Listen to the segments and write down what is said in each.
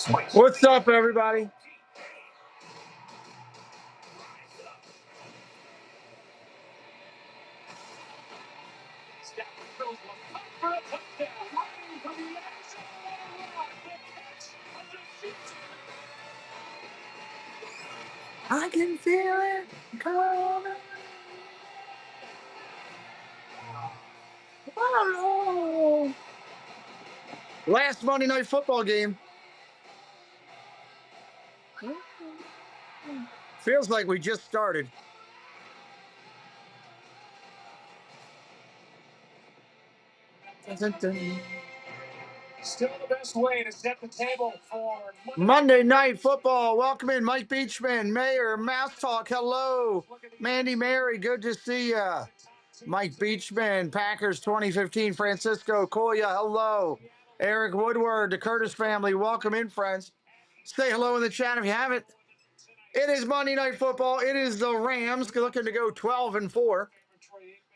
What's up, everybody? I can feel it coming. Oh, no. Last Monday Night Football game. Feels like we just started. Still the best way to set the table for Monday Night Football. Welcome in, Mike Beachman, Mayor, Mouse Talk. Hello, Mandy Mary. Good to see ya. Mike Beachman, Packers 2015, Francisco Coya. Hello, Eric Woodward, the Curtis family. Welcome in, friends. Say hello in the chat if you haven't. It is Monday Night Football. It is the Rams looking to go 12-4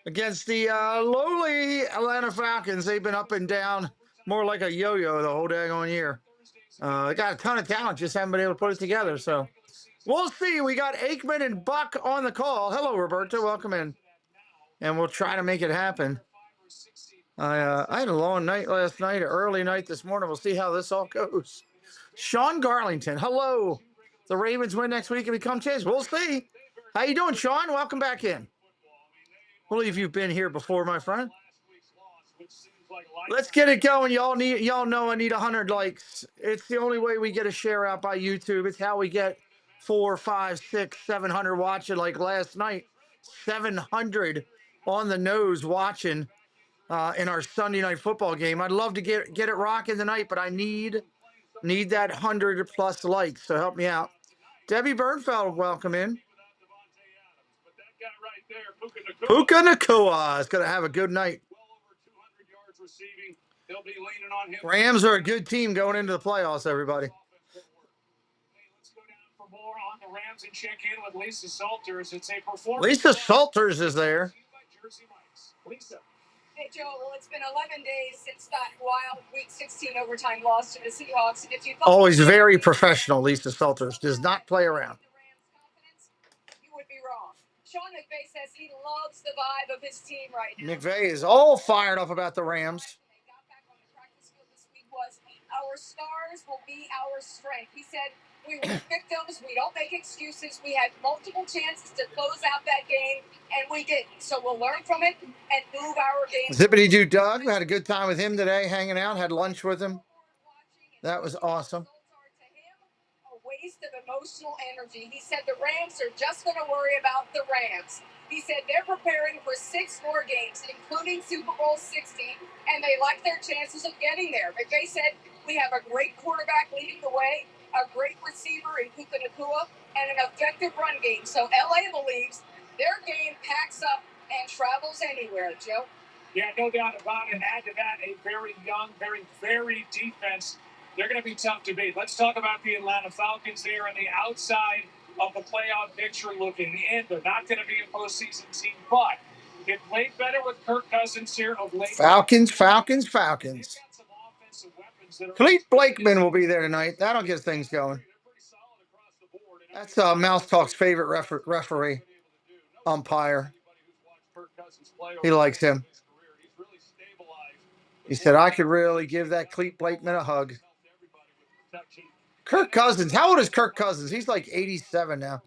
against the lowly Atlanta Falcons. They've been up and down more like a yo-yo the whole daggone year. They got a ton of talent, just haven't been able to put it together. So we'll see. We got Aikman and Buck on the call. Hello, Roberto. Welcome in. And we'll try to make it happen. I had a long night last night, an early night this morning. We'll see how this all goes. Sean Garlington, hello. The Ravens win next week and become champions. We'll see. How you doing, Sean? Welcome back in. Believe you've been here before, my friend. Let's get it going. Y'all know I need 100 likes. It's the only way we get a share out by YouTube. It's how we get 4, 5, 6, 700 watching like last night. 700 on the nose watching in our Sunday night football game. I'd love to get it rocking tonight, but I need that 100 plus likes. So help me out. Debbie Bernfeld, welcome in. Puka Nakua is going to have a good night. Rams are a good team going into the playoffs, everybody. Let's go down for more on the Rams and check in with Lisa Salters. It's a performance. Lisa Salters is there. Lisa. Hey, Joe. Well, it's been 11 days since that wild Week 16 overtime loss to the Seahawks. If you Always very professional, Lisa Salters. Does not play around. You would be wrong. Sean McVay says he loves the vibe of his team right now. McVay is all fired up about the Rams. Our stars will be our strength. He said, we were victims. We don't make excuses. We had multiple chances to close out that game, and we didn't. So we'll learn from it and move our game. Zippity Doo Doug. We had a good time with him today, hanging out, had lunch with him. That was awesome. A waste of emotional energy. He said the Rams are just going to worry about the Rams. He said they're preparing for 6 more games, including Super Bowl 60, and they like their chances of getting there. McVay said we have a great quarterback leading the way, a great receiver in Puka Nakua, and an effective run game. So LA believes their game packs up and travels anywhere, Joe. Yeah, no doubt about it. Add to that a very young, very varied defense. They're going to be tough to beat. Let's talk about the Atlanta Falcons. They are on the outside of the playoff picture looking in. They're not going to be a postseason team, but they played better with Kirk Cousins here of late. Falcons. Clete Blakeman will be there tonight. That'll get things going. That's Mouse Talk's favorite referee, umpire. He likes him. He said, I could really give that Clete Blakeman a hug. Kirk Cousins. How old is Kirk Cousins? He's like 87 now.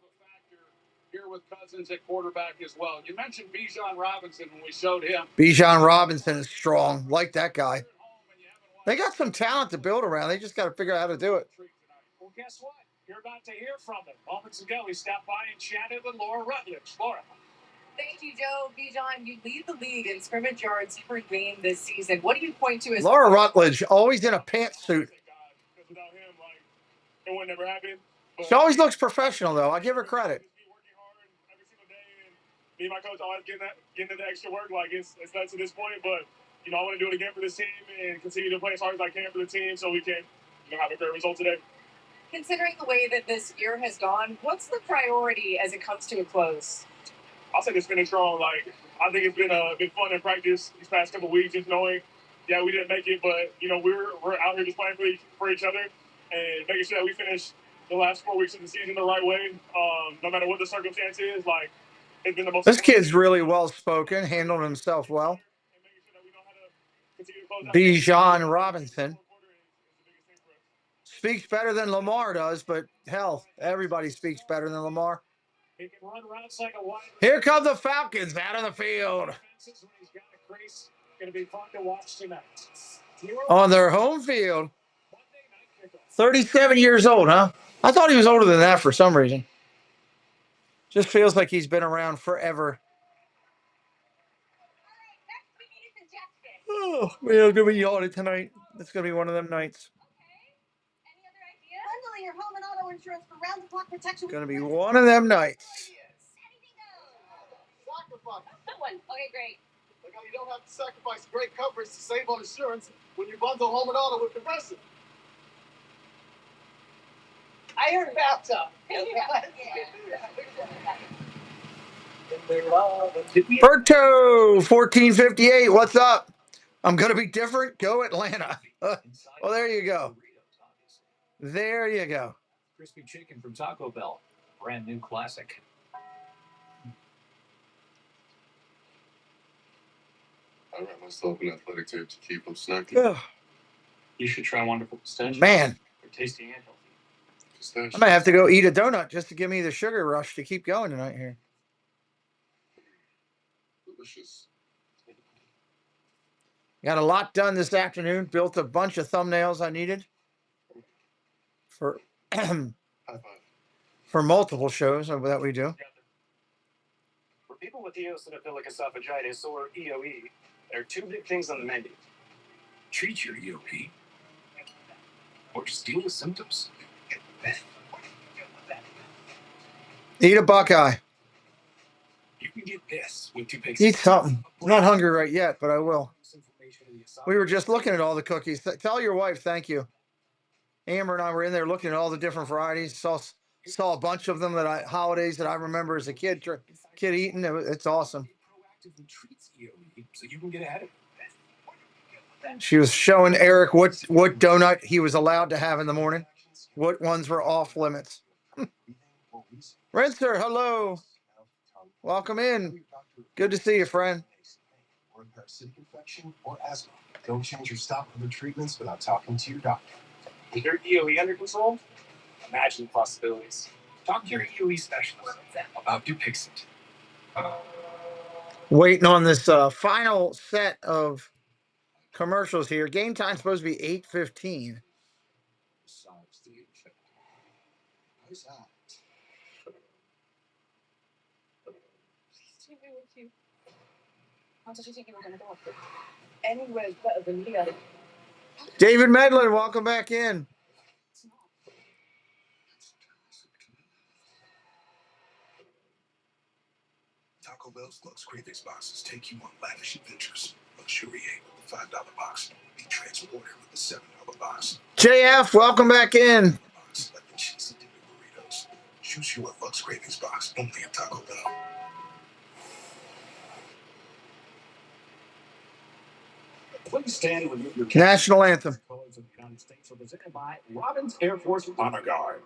Here with Cousins at quarterback as well. You mentioned Bijan Robinson when we showed him. Bijan Robinson is strong. Like that guy. They got some talent to build around. They just got to figure out how to do it. Well, guess what? You're about to hear from them. Moments ago, we stopped by and chatted with Laura Rutledge. Laura. Thank you, Joe. Bijan, you lead the league in scrimmage yards per game this season. What do you point to as Laura Rutledge, always in a pantsuit. Without him, like, it would never happen. She always looks professional, though. I give her credit. Me and my coach always getting the extra work. Like, it's nuts at this point, but, you know, I want to do it again for this team and continue to play as hard as I can for the team so we can, you know, have a great result today. Considering the way that this year has gone, what's the priority as it comes to a close? I'll say just finish strong. Like, I think it's been fun in practice these past couple of weeks, just knowing, yeah, we didn't make it, but, you know, we're out here just playing for each other. and making sure that we finish the last 4 weeks of the season the right way, no matter what the circumstance is. Like, it's been the most. This kid's really well spoken, handled himself well. Bijan Robinson speaks better than Lamar does, but hell, everybody speaks better than Lamar. Here come the Falcons out of the field. On their home field. 37 years old, huh? I thought he was older than that for some reason. Just feels like he's been around forever. Oh, man, I'm going to be yawning tonight. It's going to be one of them nights. Bundling your home and auto insurance for round-the-clock protection. It's going to be one of them nights. That one. Okay, great. Look how you don't have to sacrifice great coverage to save on insurance when you bundle home and auto with Progressive. I heard bathtub. Berto, 1458. What's up? I'm going to be different. Go Atlanta. Well, there you go. There you go. Crispy chicken from Taco Bell. Brand new classic. I wrap myself in athletic tape to keep them snacking. You should try wonderful pistachios. Man, They're tasty and healthy. Pistachios. I might have to go eat a donut just to give me the sugar rush to keep going tonight here. Delicious. Got a lot done this afternoon. Built a bunch of thumbnails I needed for High five. for multiple shows that we do. For people with eosinophilic esophagitis or EOE, there are two big things on the menu. Treat your EOE, or just deal with symptoms. Eat a Buckeye. You can get this with two pigs. Eat something. I'm not hungry right yet, but I will. We were just looking at all the cookies. Tell your wife thank you. Amber and I were in there looking at all the different varieties. Saw a bunch of them holidays that I remember as a kid eating. It's awesome. So you can get ahead of it. She was showing Eric what donut he was allowed to have in the morning. What ones were off limits. Rinser, hello. Welcome in. Good to see you, friend. Or parasitic infection or asthma. Don't change your stop other treatments without talking to your doctor. Is your EOE under control? Imagine the possibilities. Talk to your EOE specialist about Dupixent. Waiting on this final set of commercials here. Game time's supposed to be 8:15. Anywhere's better than here. David Medlin, welcome back in. Taco Bell's Lux Cravings boxes take you on lavish adventures. Luxuriate with the $5 box. Be transported with the $7 box. JF, welcome back in. Box like the cheesy dipping burritos. Choose your Lux Cravings box only at Taco Bell. Please stand with your National anthem. colors of the United States are presented by Robins Air Force Honor Guard.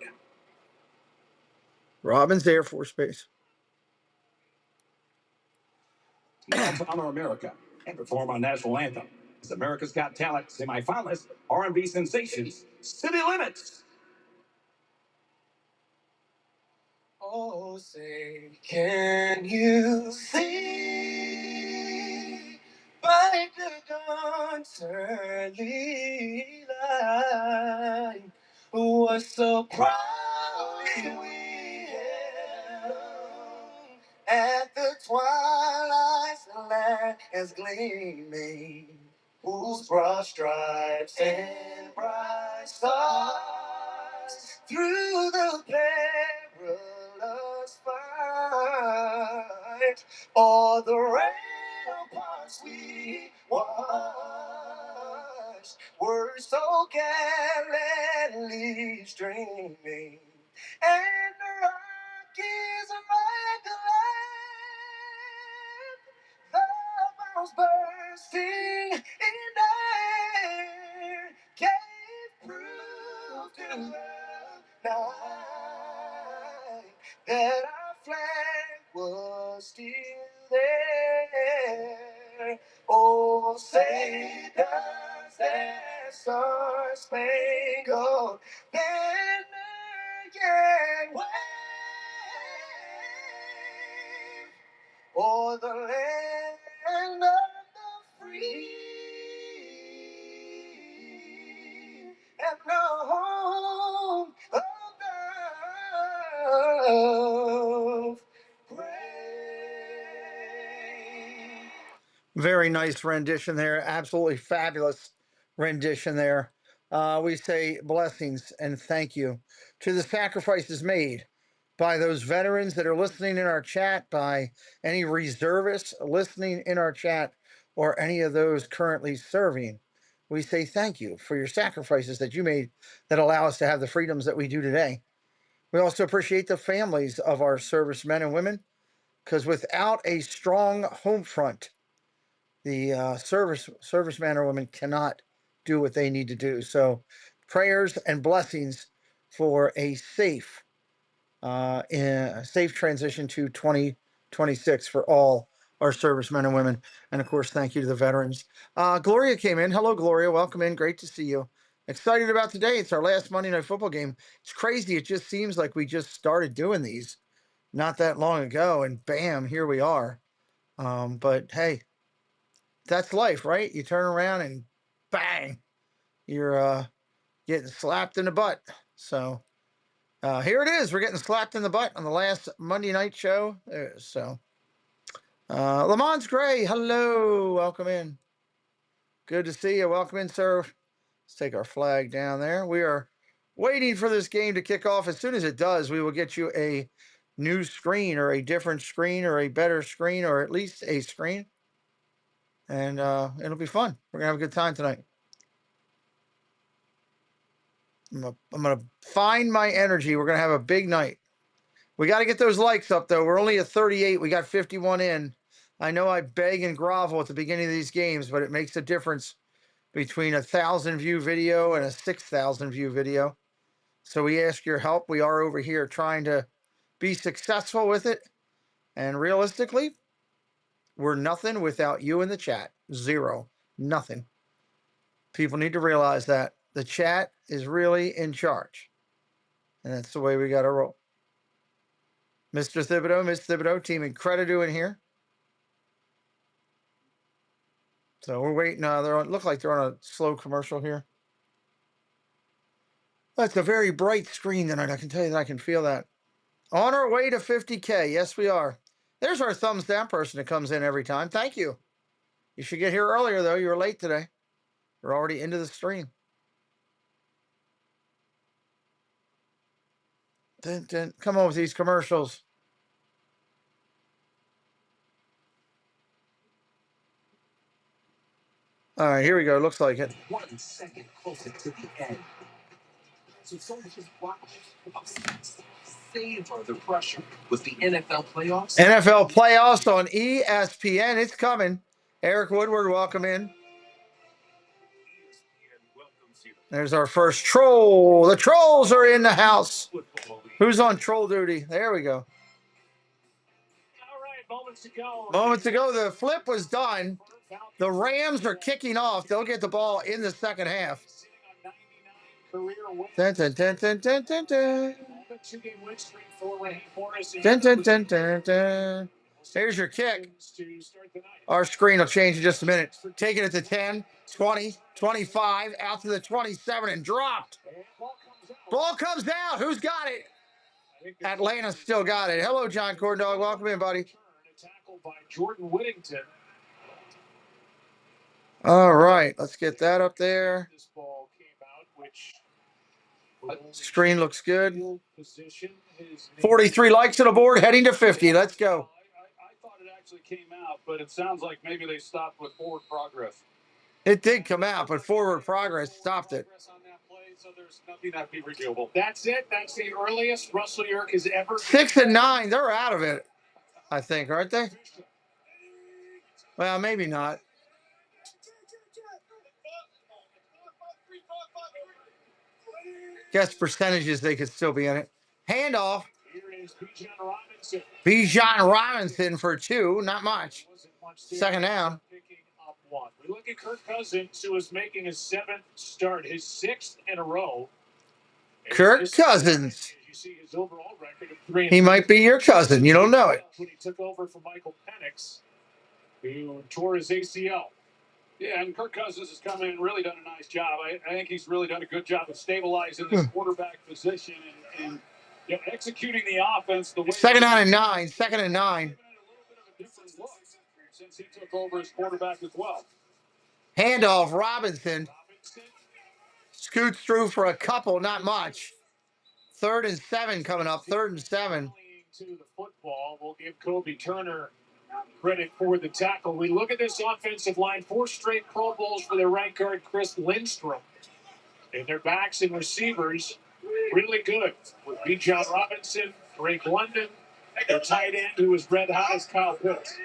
Robins Air Force Base. Now to honor America and perform our national anthem is America's Got Talent semifinalist R&B sensations City Limits. Oh, say, can you see by the dawn's early light what so proudly we hailed at the twilight's last gleaming, whose broad stripes and bright stars through the perilous fight, all the ramparts we watched were so gallantly streaming, and the Rockies right the land, the bombs bursting in air gave proof to say does that star-spangled banner yet wave o'er the land of the free and the home of brave. Very nice rendition there. Absolutely fabulous rendition there. We say blessings and thank you to the sacrifices made by those veterans that are listening in our chat, by any reservists listening in our chat, or any of those currently serving. We say thank you for your sacrifices that you made that allow us to have the freedoms that we do today. We also appreciate the families of our servicemen and women, because without a strong home front, the serviceman or woman cannot do what they need to do. So prayers and blessings for a safe transition to 2026 for all our servicemen and women. And of course, thank you to the veterans. Gloria came in. Hello, Gloria. Welcome in. Great to see you. Excited about today. It's our last Monday Night Football game. It's crazy. It just seems like we just started doing these not that long ago, and bam, here we are. But hey, that's life, right? You turn around and bang, you're getting slapped in the butt. So here it is. We're getting slapped in the butt on the last Monday night show. So Lamont Gray, hello, welcome in. Good to see you. Welcome in, sir. Let's take our flag down there. We are waiting for this game to kick off. As soon as it does, we will get you a new screen or a different screen or a better screen or at least a screen. And it'll be fun. We're going to have a good time tonight. I'm going to find my energy. We're going to have a big night. We got to get those likes up, though. We're only at 38. We got 51 in. I know I beg and grovel at the beginning of these games, but it makes a difference between 1,000 view video and a 6,000 view video. So we ask your help. We are over here trying to be successful with it. And realistically, we're nothing without you in the chat. Zero. Nothing. People need to realize that the chat is really in charge. And that's the way we got to roll. Mr. Thibodeau, Ms. Thibodeau, Team Incredido in here. So we're waiting. They're on. Look like they're on a slow commercial here. That's a very bright screen tonight. I can tell you that. I can feel that. On our way to 50K. Yes, we are. There's our thumbs down person that comes in every time. Thank you. You should get here earlier, though. You were late today. We're already into the stream. Come on with these commercials. All right, here we go. Looks like it. 1 second closer to the end. So just watch. Savor the pressure with the NFL playoffs. NFL playoffs on ESPN. It's coming. Eric Woodward, welcome in. There's our first troll. The trolls are in the house. Who's on troll duty? There we go. All right, moments ago. Moments ago, the flip was done. The Rams are kicking off. They'll get the ball in the second half. Dun, dun, dun, dun, dun, dun, dun. Dun, dun, dun, dun, dun. Here's your kick. Our screen will change in just a minute. Taking it to 10, 20, 25, out to the 27 and dropped. Ball comes out. Who's got it? Atlanta still got it. Hello, John Corndog. Welcome in, buddy. All right. Let's get that up there. Screen looks good. 43 likes on the board, heading to 50. Let's go. I thought it actually came out, but it sounds like maybe they stopped with forward progress. It did come out, but forward progress stopped it. So there's nothing that be reviewable. That's it. That's the earliest Russell York has ever. 6 and 9. They're out of it, I think, aren't they? Well, maybe not. Guess percentages, they could still be in it. Handoff. Bijan Robinson for 2. Not much. Second down. one. We look at Kirk Cousins, who is making his 7th start, his 6th in a row. Kirk Cousins. You see his overall record of 3. He might be your cousin. You don't know it. When he took over for Michael Penix, who tore his ACL. Yeah, and Kirk Cousins has come in and really done a nice job. I think he's really done a good job of stabilizing this quarterback position and executing the offense the way. Second and 9. Second and 9. A little bit of a different look since he took over as quarterback as well. Handoff, Robinson. Scoots through for a couple, not much. 3rd and 7 coming up. 3rd and 7. To the football, we'll give Kobe Turner credit for the tackle. We look at this offensive line, 4 straight Pro Bowls for their right guard, Chris Lindstrom. And their backs and receivers, really good. With Bijan Robinson, Drake London, their tight end, who was red hot as Kyle Pitts.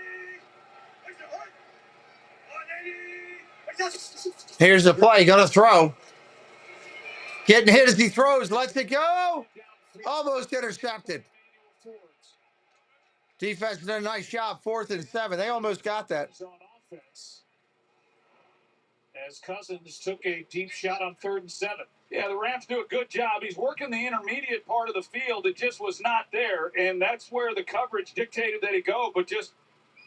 Here's the play. Going to throw. Getting hit as he throws. Lets it go. Almost intercepted. Defense did a nice job. 4th and 7. They almost got that. As Cousins took a deep shot on 3rd and 7. Yeah, the Rams do a good job. He's working the intermediate part of the field. It just was not there, and that's where the coverage dictated that he go, but just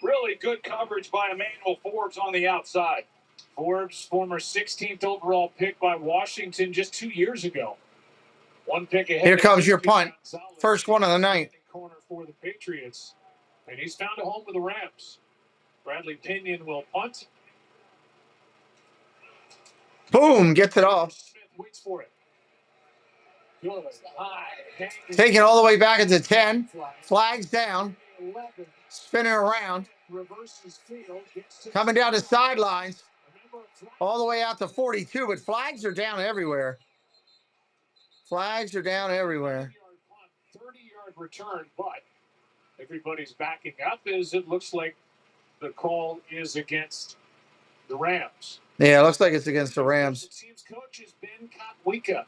really good coverage by Emmanuel Forbes on the outside. Forbes, former 16th overall pick by Washington just 2 years ago. 1 pick ahead. Here comes your punt. First one of the night. Corner for the Patriots. And he's found a home with the Rams. Bradley Pinion will punt. Boom, gets it off. Smith waits for it. Good. Taking it all the way back at the 10. Flags down. Spinning around. Coming down the sidelines. All the way out to 42, but flags are down everywhere. Flags are down everywhere. 30-yard return, but everybody's backing up as it looks like the call is against the Rams. Yeah, it looks like it's against the Rams. The team's coach is Ben Kotwika,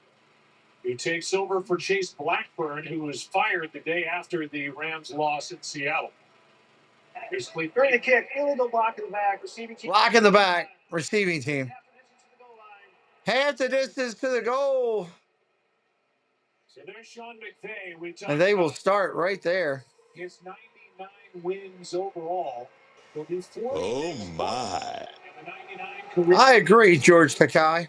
who takes over for Chase Blackburn, who was fired the day after the Rams loss in Seattle. Basically, during the kick, illegal block in the back, receiving team. Block in the back, receiving team. Half the distance to the goal. So there's Sean McVay. And they will start right there. His 99 wins overall. Oh, my. I agree, George Takai.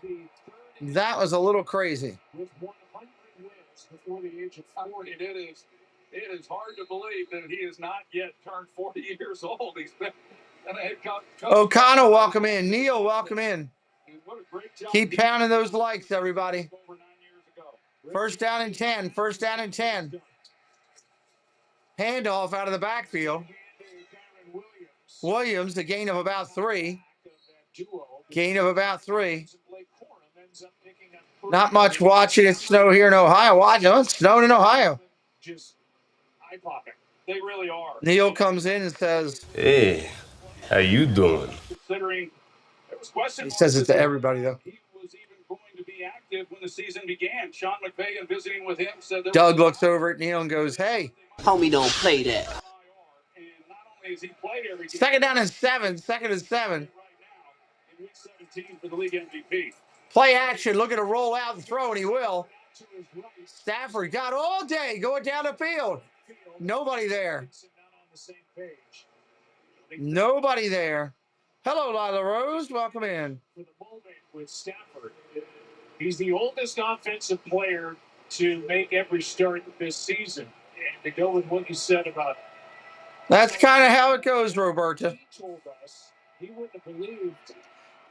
That was a little crazy. With 100 wins before the age of 40. It is hard to believe that he has not yet turned 40 years old. He's been a head coach. O'Connell, welcome in. Neil, welcome in. What a great job. Keep pounding those likes, everybody. First down and 10. First down and 10. Handoff out of the backfield. Williams, a gain of about 3. Gain of about 3. Not much watching it snow here in Ohio. Watch, it's snowing in Ohio. Just eye-popping. They really are. Neil comes in and says, Hey, how you doing? Considering there was question. He says it to everybody, though. He was even going to be active when the season began. Sean McVay, in visiting with him, said that Doug looks over at Neil and goes, hey. Homie, don't play that. And not only has he played every game, Second down and 7. Second and 7. right now in week 17 for the league MVP. Play action. Looking to roll out and throw, and he will. Stafford got all day going down the field. Nobody there. Nobody there. Hello, Lila Rose. Welcome in. For the moment with Stafford, he's the oldest offensive player to make every start this season. And to go with what you said about... That's kind of how it goes, Roberta. He told us he wouldn't have believed...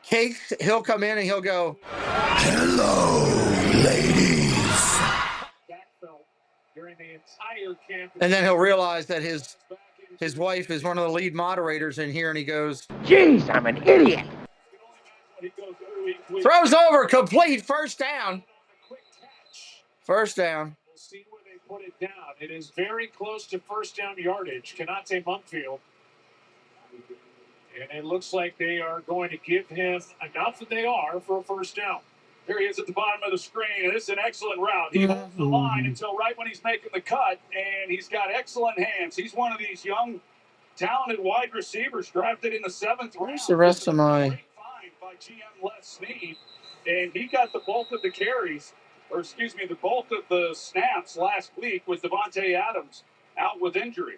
Cakes, he'll come in and he'll go, Hello, ladies. During the entire camp. And then he'll realize that his wife is one of the lead moderators in here, and he goes, Jeez, I'm an idiot. throws over, complete, first down. First down. We'll see where they put it down. It is very close to first down yardage. Canate Munkfield. And it looks like they are going to give him enough that they are for a first down. There he is at the bottom of the screen, and it's an excellent route. He holds the line until right when he's making the cut, and he's got excellent hands. He's one of these young Talented wide receivers drafted in the 7th round. Where's the rest of my? Great find by GM Les Snead, and he got the bulk of the carries, or excuse me, the bulk of the snaps last week with Devontae Adams out with injury.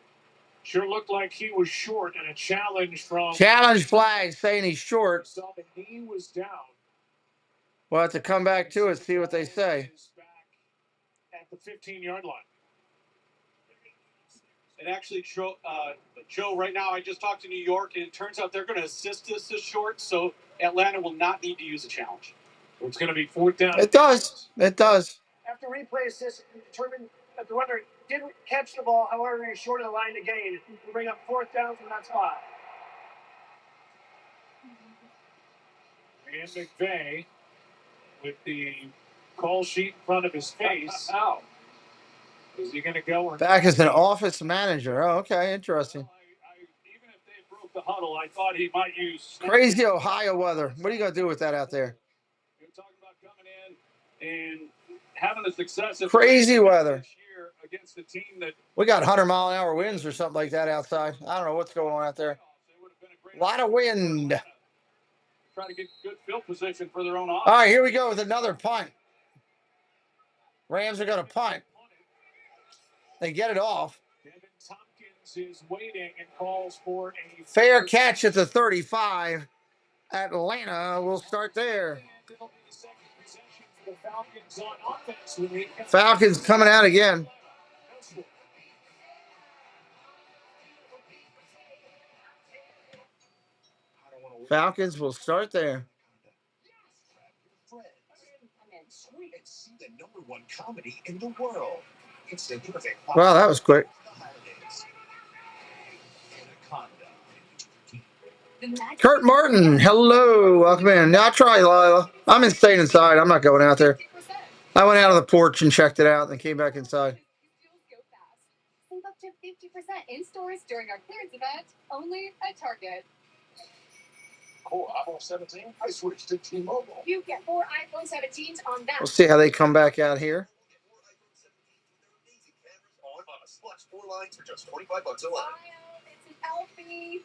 Sure looked like he was short, and a challenge from Challenge flag saying he's short. saw the knee was down. We'll have to come back to it, see what they say. At the 15-yard line. And actually, Joe, right now I just talked to New York, and it turns out they're going to assist this short, so Atlanta will not need to use a challenge. So it's going to be 4th down. It does. It does. After replay assist, determined that the runner didn't catch the ball, however, he's short of the line to gain. We bring up 4th down from that spot. And McVay with the call sheet in front of his face. Ow. Is he going to go or Back as an office manager. Oh, okay. Interesting. Even if they broke the huddle, I thought he might use Crazy Ohio weather. What are you going to do with that out there? You're talking about coming in and having the success of Crazy weather. this year against a team that We got 100-mile-an-hour winds or something like that outside. I don't know what's going on out there. A lot of wind. Trying to get good field position for their own offense. All right, here we go with another punt. Rams are going to punt. They get it off. Devin Tompkins is waiting and calls for a Fair catch at the 35. Atlanta will start there. Falcons coming out again. Falcons will start there. It's the #1 comedy in the world. It's the perfect. Wow, that was quick. Kurt Martin, hello, welcome in. Now try, Lila. I'm staying inside. I'm not going out there. I went out on the porch and checked it out and came back inside. Save up to 50% in stores during our clearance event, only at Target. Cool. iPhone 17. I switched to T-Mobile. You get 4 iPhone 17s on that. We'll see how they come back out here. Plus 4 lines for just $25 a line. It's an Elfie.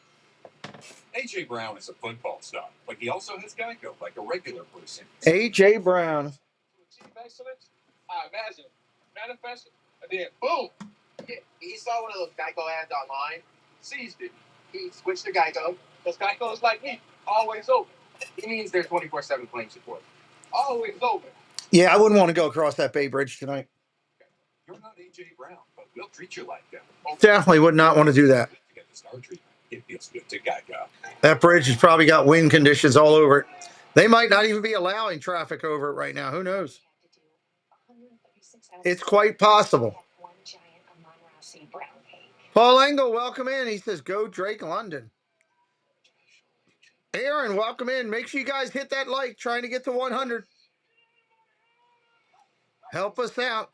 AJ Brown is a football star, but he also has Geico like a regular person. AJ Brown. Excellence. I imagine. Manifested. And then boom. Yeah, he saw one of those Geico ads online, seized it. He switched to Geico, because Geico is like me, always open. He means there's 24/7 claim support. Always open. Yeah, I wouldn't want to go across that Bay Bridge tonight. You're not AJ Brown, but we'll treat you like that. Definitely would not want to do that. To get the star treatment, it feels good to Geico. That bridge has probably got wind conditions all over it. They might not even be allowing traffic over it right now. Who knows? It's quite possible. Paul Engel, welcome in. He says, go Drake London. Aaron, welcome in. Make sure you guys hit that like, trying to get to 100. Help us out.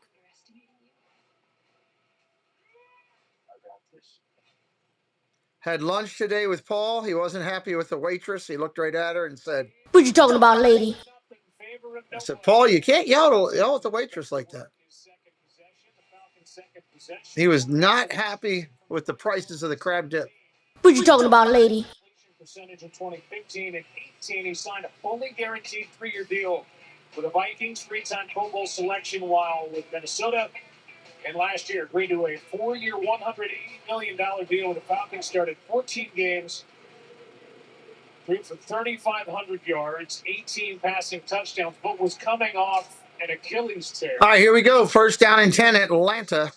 Had lunch today with Paul. He wasn't happy with the waitress. He looked right at her and said, What you talking about, lady? I said, Paul, you can't yell at the waitress like that. He was not happy with the prices of the crab dip. What you talking about, lady? Percentage in 2015 and 18. He signed a fully guaranteed 3-year deal with the Vikings, 3-time Pro Bowl selection while with Minnesota. And last year agreed to a 4-year, $180 million deal with the Falcons. Started 14 games, threw for 3,500 yards, 18 passing touchdowns, but was coming off an Achilles tear. All right, here we go. 1st down and 10, Atlanta.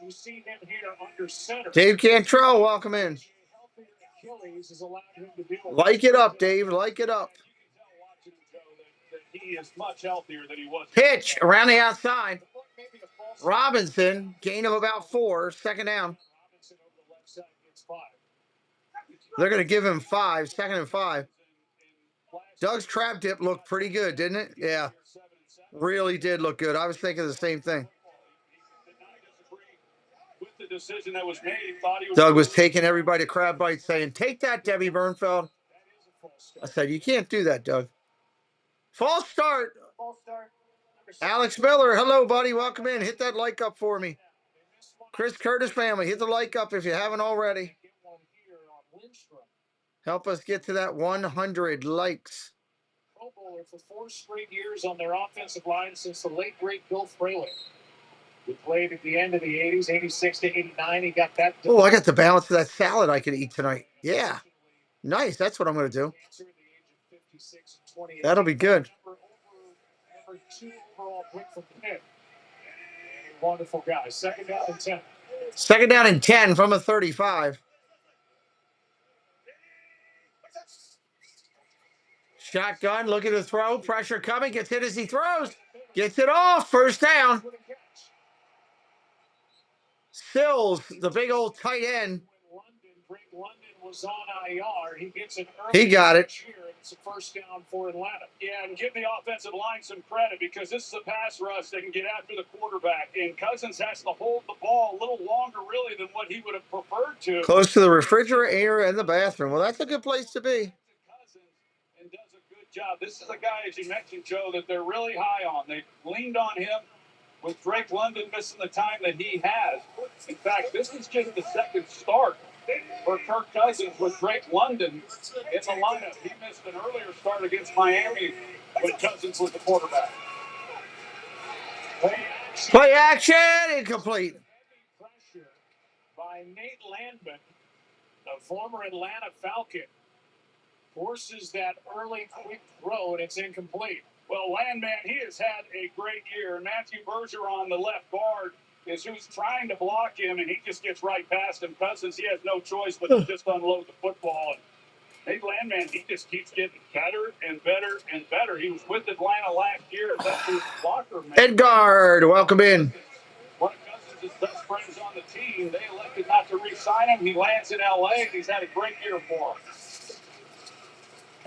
You see him here under center. Dave Cantrell, welcome in. Like it up, Dave. Like it up. He is much healthier than he was. Pitch around the outside. Robinson, gain of about 4, 2nd down. They're going to give him 5, 2nd and 5. Doug's trap dip looked pretty good, didn't it? Yeah, really did look good. I was thinking the same thing. The decision that was made, thought he was Doug was taking everybody to crab bites, saying, take that, Debbie Bernfeld. I said, you can't do that, Doug. False start. Alex Miller, hello, buddy. Welcome in. Hit that like up for me. Chris Curtis family, hit the like up if you haven't already. Help us get to that 100 likes. Pro Bowler for 4 straight years on their offensive line since the late great Bill Fraley. He played at the end of the 80s, 86 to 89. He got that. Oh, I got the balance of that salad I could eat tonight. Yeah. Nice. That's what I'm going to do. That'll be good. Number 2 overall pick from Pitt. Wonderful guy. Second down and 10. Second down and 10 from a 35. Shotgun, looking to throw. Pressure coming. Gets hit as he throws. Gets it off. First down. Sills, the big old tight end. London was on IR. He gets an He got it. It's a first down for Atlanta. Yeah, and give the offensive line some credit because this is a pass rush that can get after the quarterback. And Cousins has to hold the ball a little longer, really, than what he would have preferred to. Close to the refrigerator and the bathroom. Well, that's a good place to be. And does a good job. This is a guy, as you mentioned, Joe, that they're really high on. They leaned on him with Drake London missing the time that he has. In fact, this is just the second start for Kirk Cousins with Drake London in the lineup. He missed an earlier start against Miami when Cousins was the quarterback. Play action, incomplete. Pressure by Nate Landman, the former Atlanta Falcon, forces that early quick throw, and it's incomplete. Well, Landman, he has had a great year. Matthew Bergeron, the left guard, is who's trying to block him, and he just gets right past him. Cousins, he has no choice but to just unload the football. And Nate Landman, he just keeps getting better and better and better. He was with Atlanta last year. That's his blocker, man. Edgard, welcome in. One of Cousins' best friends on the team. They elected not to re-sign him. He lands in L.A., and he's had a great year for him.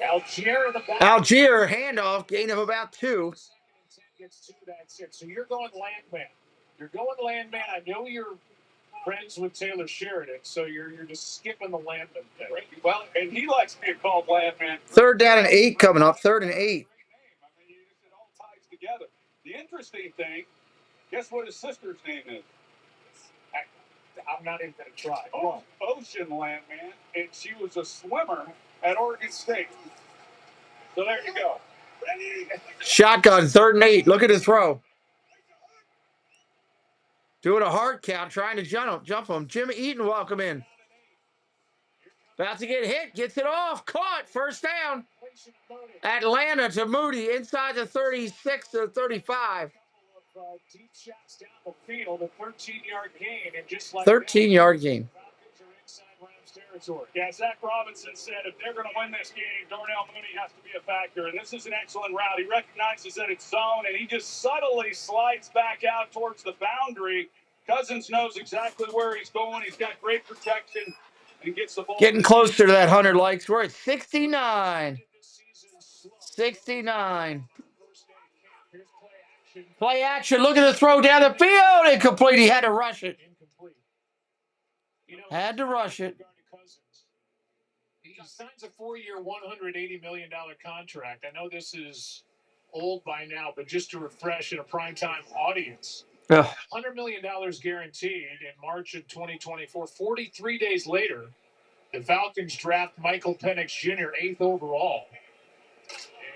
Algier in the back. Algier, handoff, gain of about 2. Gets 2, that's it. So you're going Landman. You're going Landman. I know you're friends with Taylor Sheridan, so you're just skipping the Landman thing. Right? Well, and he likes being called Landman. Third down and 8 coming up. 3rd and 8. I mean, it all ties together. The interesting thing, guess what his sister's name is? I'm not even going to try. Oh, Ocean Landman, and she was a swimmer at Oregon State. So there you go. Shotgun, 3rd and 8. Look at his throw. Doing a hard count, trying to jump him. Jim Eaton, welcome in. About to get hit, gets it off, caught, first down. Atlanta to Moody, inside the 36 to 35. Deep shots down the field, a 13-yard gain, and just like 13-yard gain. Falcons are inside Rams territory. Yeah, Zach Robinson said if they're going to win this game, Darnell Mooney has to be a factor, and this is an excellent route. He recognizes that it's zone, and he just subtly slides back out towards the boundary. Cousins knows exactly where he's going. He's got great protection and gets the ball. Getting closer to that 100 likes. We're at 69. 69. Play action. Look at the throw down the field. Incomplete. He had to rush it. Had to rush it. He signs a 4-year, $180 million contract. I know this is old by now, but just to refresh in a primetime audience. $100 million guaranteed in March of 2024. 43 days later, the Falcons draft Michael Penix Jr., 8th overall.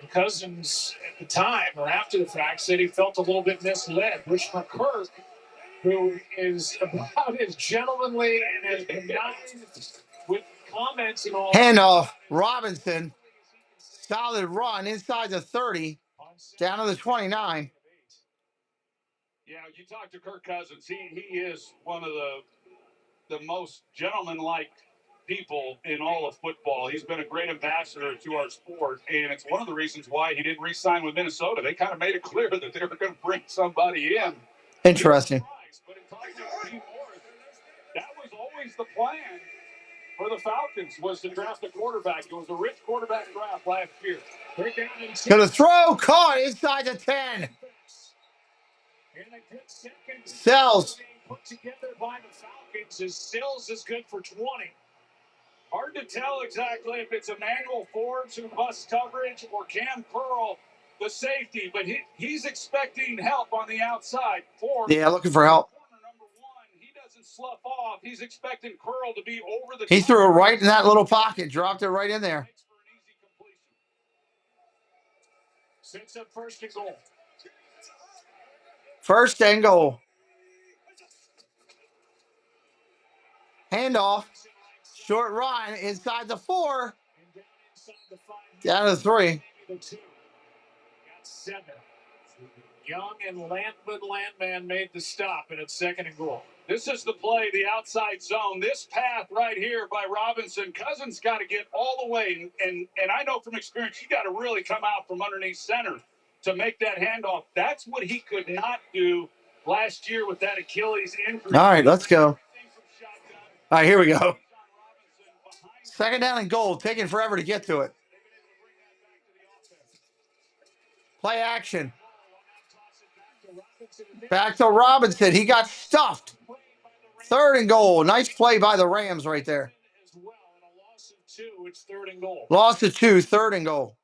And Cousins, at the time, or after the fact, said he felt a little bit misled, which for Kirk, who is about as gentlemanly and as benign with comments and all. Handoff, Robinson. Solid run inside the 30, down to the 29. Yeah, you talk to Kirk Cousins, he is one of the most gentleman-like people in all of football. He's been a great ambassador to our sport, and it's one of the reasons why he didn't re-sign with Minnesota. They kind of made it clear that they were going to bring somebody in. Interesting. But in talking to Steve Morris, that was always the plan for the Falcons, was to draft a quarterback. It was a rich quarterback draft last year. To the throw, caught inside the 10. Sells. Put together by the Falcons as Sills is good for 20. Hard to tell exactly if it's Emmanuel Forbes who busts coverage or Cam Pearl, the safety, but he's expecting help on the outside. Forbes, yeah, looking for help. Corner number 1, he doesn't slough off. He's expecting Curl to be over the He top. threw it right in that little pocket, dropped it right in there. Sets up first and goal. First and goal. Handoff. Short run inside the 4. Down to 3. Got 7. Young and Landman made the stop, and it's second and goal. This is the play, the outside zone. This path right here by Robinson. Cousins got to get all the way, and I know from experience, you got to really come out from underneath center to make that handoff. That's what he could not do last year with that Achilles injury. All right, let's go. All right, here we go. Second down and goal, taking forever to get to it. Play action. Back to Robinson. He got stuffed. Third and goal. Nice play by the Rams right there. Loss of 2, third and goal.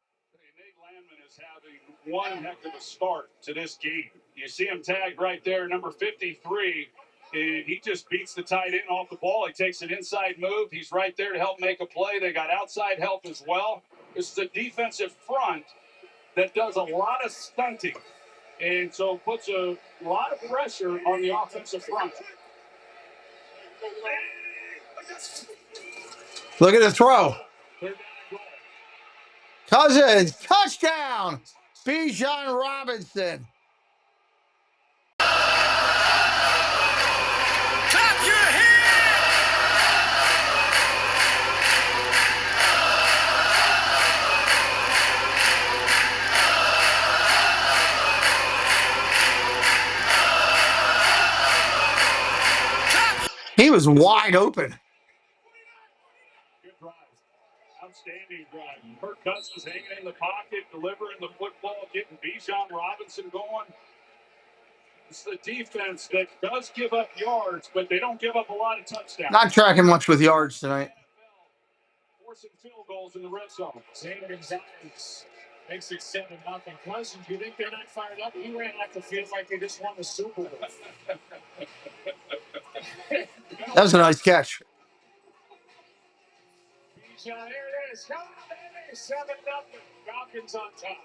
Nate Landman is having one heck of a start to this game. You see him tagged right there, number 53. And he just beats the tight end off the ball. He takes an inside move. He's right there to help make a play. They got outside help as well. This is a defensive front that does a lot of stunting. And so puts a lot of pressure on the offensive front. Look at the throw. Cousins, touchdown. Bijan Robinson. Clap your hands! He was wide open. Good drive. Outstanding drive. Kirk Cousins hanging in the pocket, delivering the football, getting Bijan Robinson going. It's the defense that does give up yards, but they don't give up a lot of touchdowns. Not tracking much with yards tonight. Forcing field goals in the red zone. Zane Gonzalez makes it 7-0. Cousins, you think they're not fired up? He ran off the field like they just won the Super Bowl. That was a nice catch. There it is. 7-0. Falcons on top.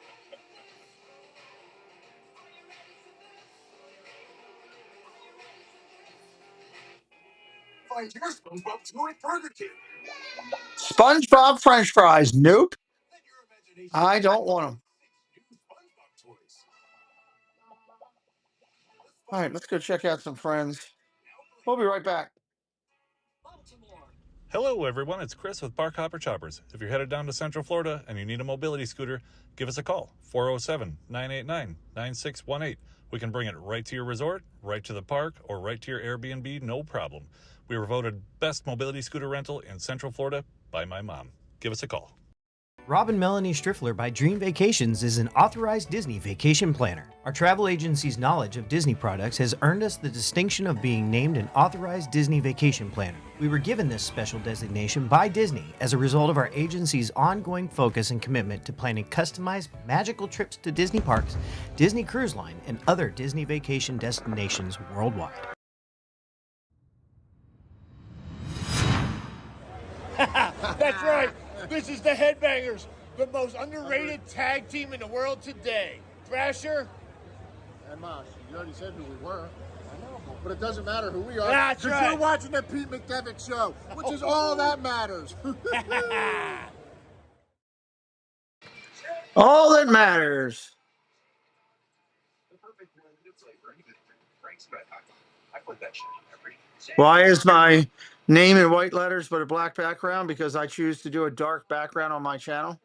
Find your SpongeBob toy Burger King. SpongeBob French fries. Nope. I don't want them. All right, let's go check out some friends. We'll be right back. Hello, everyone. It's Chris with Park Hopper Choppers. If you're headed down to Central Florida and you need a mobility scooter, give us a call, 407-989-9618. We can bring it right to your resort, right to the park, or right to your Airbnb, no problem. We were voted best mobility scooter rental in Central Florida by my mom. Give us a call. Rob and Melanie Striffler by Dream Vacations is an authorized Disney vacation planner. Our travel agency's knowledge of Disney products has earned us the distinction of being named an authorized Disney vacation planner. We were given this special designation by Disney as a result of our agency's ongoing focus and commitment to planning customized, magical trips to Disney parks, Disney Cruise Line, and other Disney vacation destinations worldwide. That's right. This is the Headbangers, the most underrated tag team in the world today. Thrasher And Mosh, you already said who we were. I know, but it doesn't matter who we are. That's Because right. you're watching the Pete McDevitt show, which is all that matters. All that matters. Why is my name in white letters but a black background? Because I choose to do a dark background on my channel.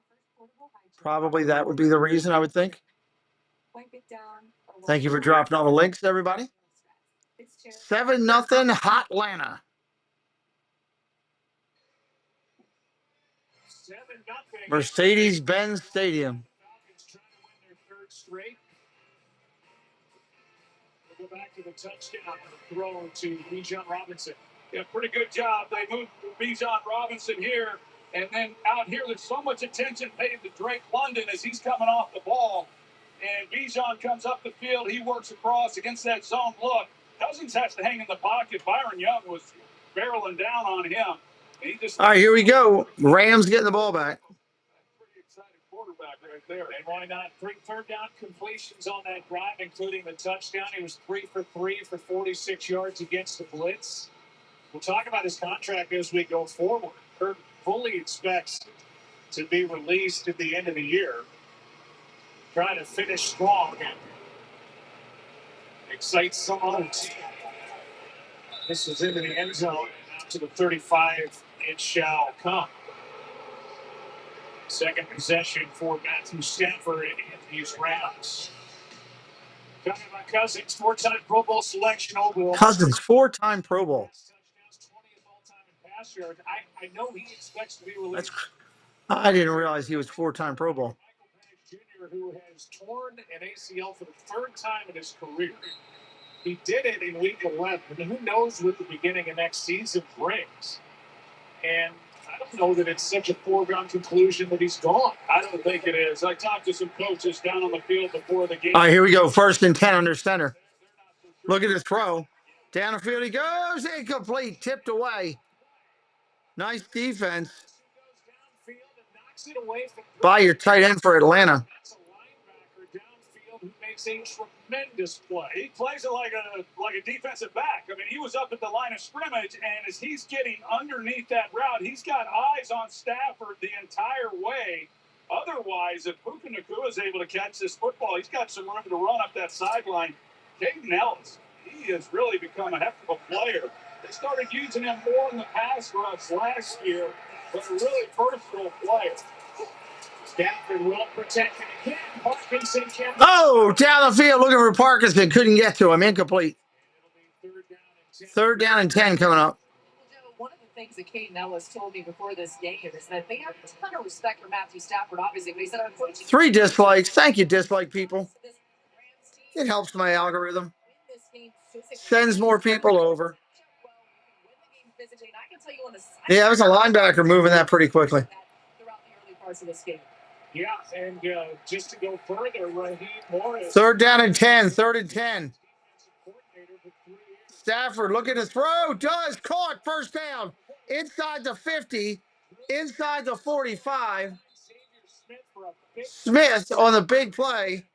Probably that would be the reason, I would think. Thank you for dropping all the links, everybody. 7-0 Hot Atlanta. 7-0. Mercedes-Benz Stadium. We'll go back to the touchdown throw to Bijan Robinson. Yeah, pretty good job. They moved Bijan Robinson here. And then out here, there's so much attention paid to Drake London as he's coming off the ball. And Bijan comes up the field. He works across against that zone look. Cousins has to hang in the pocket. Byron Young was barreling down on him. He just, All right, here we go. Rams getting the ball back. pretty excited quarterback right there. And why not? 3 third down completions on that drive, including the touchdown. He was 3 for 3 for 46 yards against the blitz. We'll talk about his contract as we go forward. Kurt fully expects to be released at the end of the year. Trying to finish strong and excite some on the team. This is into the end zone. Now to the 35, it shall come. Second possession for Matthew Stafford and these Rams. Talking about Cousins, 4-time Pro Bowl selection overall. Cousins, 4-time Pro Bowl. 20th all-time in pass yards. I know he expects to be released. I didn't realize he was 4-time Pro Bowl. Michael Penix Jr., who has torn an ACL for the 3rd time in his career. He did it in week 11. And who knows what the beginning of next season brings. And I don't know that it's such a foregone conclusion that he's gone. I don't think it is. I talked to some coaches down on the field before the game. All right, here we go. 1st and 10 under center. Look at his throw. Down the field he goes. Incomplete. Tipped away. Nice defense by your tight end for Atlanta. That's a linebacker downfield who makes a tremendous play. He plays it like a defensive back. I mean, he was up at the line of scrimmage, and as he's getting underneath that route, he's got eyes on Stafford the entire way. Otherwise, if Puka Nacua is able to catch this football, he's got some room to run up that sideline. Caden Ellis, he has really become a heck of a player. They started using him more in the pass rush last year, but a really versatile player. Stafford will protect it again. Parkinson can. Oh, down the field looking for Parkinson. Couldn't get to him. Incomplete. 3rd down and 10 coming up. One of the things that Caden Ellis told me before this game is that they have a ton of respect for Matthew Stafford, obviously, but he said, unfortunately, 3 dislikes. Thank you, dislike people. It helps my algorithm. Sends more people over. Yeah, it was a linebacker moving that pretty quickly. Throughout the early parts of this game. Yeah, and just to go further, Raheem Morris. 3rd down and 10. 3rd and 10. Stafford, look at his throw. Does. Caught. 1st down. Inside the 50. Inside the 45. Smith on the big play.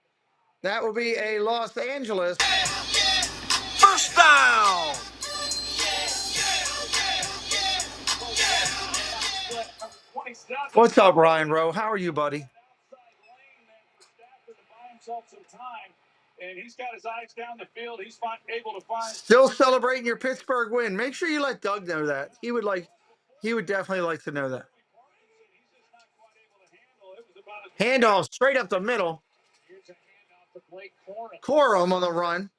That will be a Los Angeles 1st down. What's up, Ryan Rowe? How are you, buddy? And he's got his eyes down the field. He's able to find. Still celebrating your Pittsburgh win. Make sure you let Doug know that. He would definitely like to know that. Handoff straight up the middle. Corum on the run.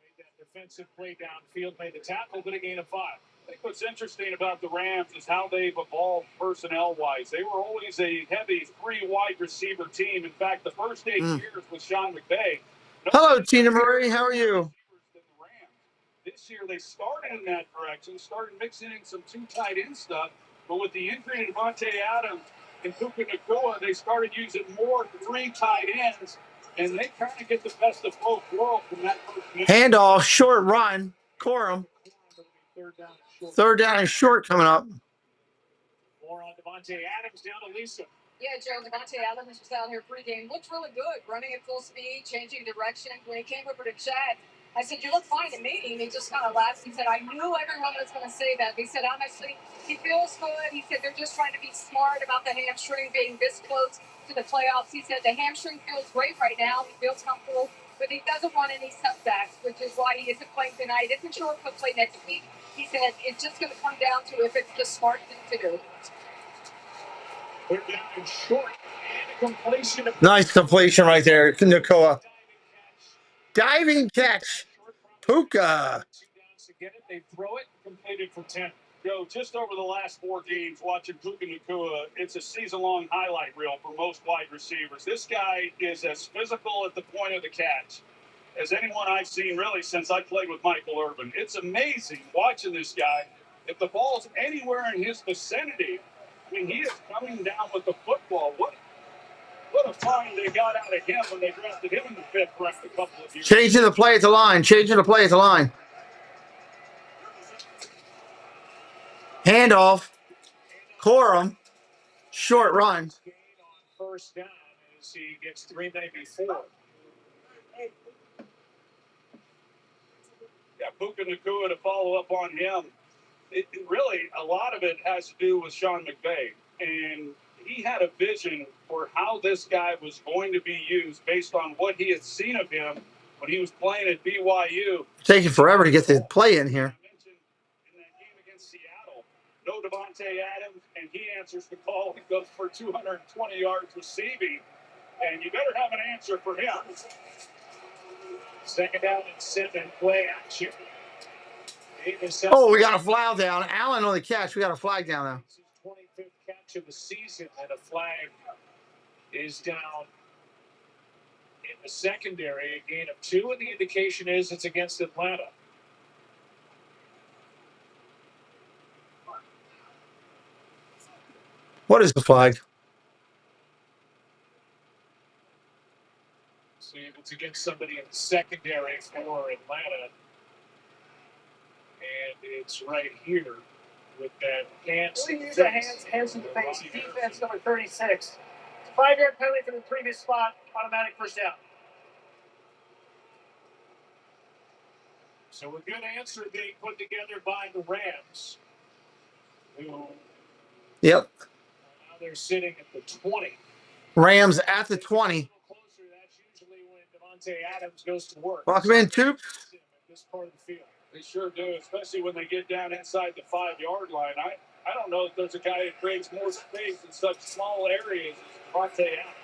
Made that defensive play downfield, made the tackle, but a gain of 5. I think what's interesting about the Rams is how they've evolved personnel-wise. They were always a heavy 3 wide receiver team. In fact, the first 8 years with Sean McVay. Hello, Tina Marie. How are you? This year they started in that direction, started mixing in some 2 tight end stuff. But with the injury to Devontae Adams and Puka Nacua, they started using more 3 tight ends, and they kind of get the best of both worlds from that first. Handoff, short run. Corum. 3rd down and short coming up. More on Devontae Adams down to Lisa. Yeah, Joe, Devontae Adams was out here pregame. Looked really good, running at full speed, changing direction. When he came over to chat, I said, "You look fine to me." And he just kind of laughed. He said, "I knew everyone was going to say that." He said, "Honestly, he feels good." He said, "They're just trying to be smart about the hamstring being this close to the playoffs." He said, "The hamstring feels great right now. He feels comfortable, but he doesn't want any setbacks, which is why he isn't playing tonight. Isn't sure if he'll play next week." He said, "It's just going to come down to if it's the smart thing to do." They're down in short and completion. Nice completion right there, Nacua. Diving catch. Puka. They throw it, completed for 10. Joe, just over the last 4 games, watching Puka Nacua, it's a season-long highlight reel for most wide receivers. This guy is as physical at the point of the catch as anyone I've seen really since I played with Michael Irvin. It's amazing watching this guy. If the ball's anywhere in his vicinity, I mean, he is coming down with the football. What a find they got out of him when they drafted him in the 5th round a couple of years. Changing the play at the line. Changing the play at the line. Handoff. Corum. Short run. On first down as he gets 3, maybe 4. Yeah, Puka Nacua to follow up on him. It really, a lot of it has to do with Sean McVay. And he had a vision for how this guy was going to be used based on what he had seen of him when he was playing at BYU. Taking forever to get the play in here. I mentioned in that game against Seattle, no Devontae Adams, and he answers the call. He goes for 220 yards receiving, and you better have an answer for him. 2nd down and 7, play action. Oh, we got a flag down. Allen on the catch. We got a flag down now. 25th catch of the season, and a flag is down in the secondary. A gain of 2, and the indication is it's against Atlanta. What is the flag? See if it's against somebody in the secondary for Atlanta. And it's right here with that hands. Use the hands in the face. Defense number 36. It's a 5-yard penalty from the previous spot. Automatic first down. So a good answer being put together by the Rams. Who Yep. now they're sitting at the 20. Rams at the 20. Closer, that's usually when Devontae Adams goes to work. Welcome in, Toops. At this part of the field. They sure do, especially when they get down inside the 5-yard line. I don't know if there's a guy that creates more space in such small areas as Devontae Adams.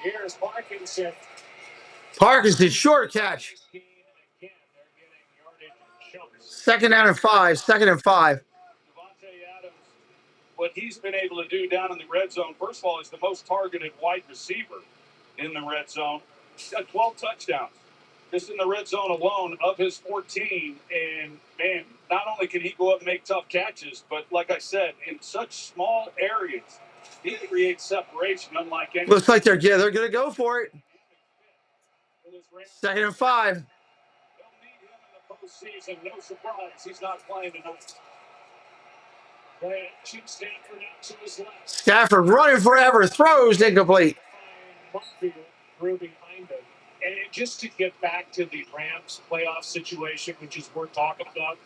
Here's Parkinson. Parkinson, short catch. Again, they're getting yardage and chunks. 2nd down and 5. 2nd and 5. Devontae Adams, what he's been able to do down in the red zone, first of all, is the most targeted wide receiver in the red zone. He's got 12 touchdowns. Just in the red zone alone of his 14. And, man, not only can he go up and make tough catches, but like I said, in such small areas, he creates separation unlike any. Looks like they're going to go for it. 2nd and 5. They'll need him in the postseason. No surprise. He's not playing tonight. Stafford out to his left. Stafford running forever. Throws incomplete. Through behind him. And just to get back to the Rams playoff situation, which is worth talking about,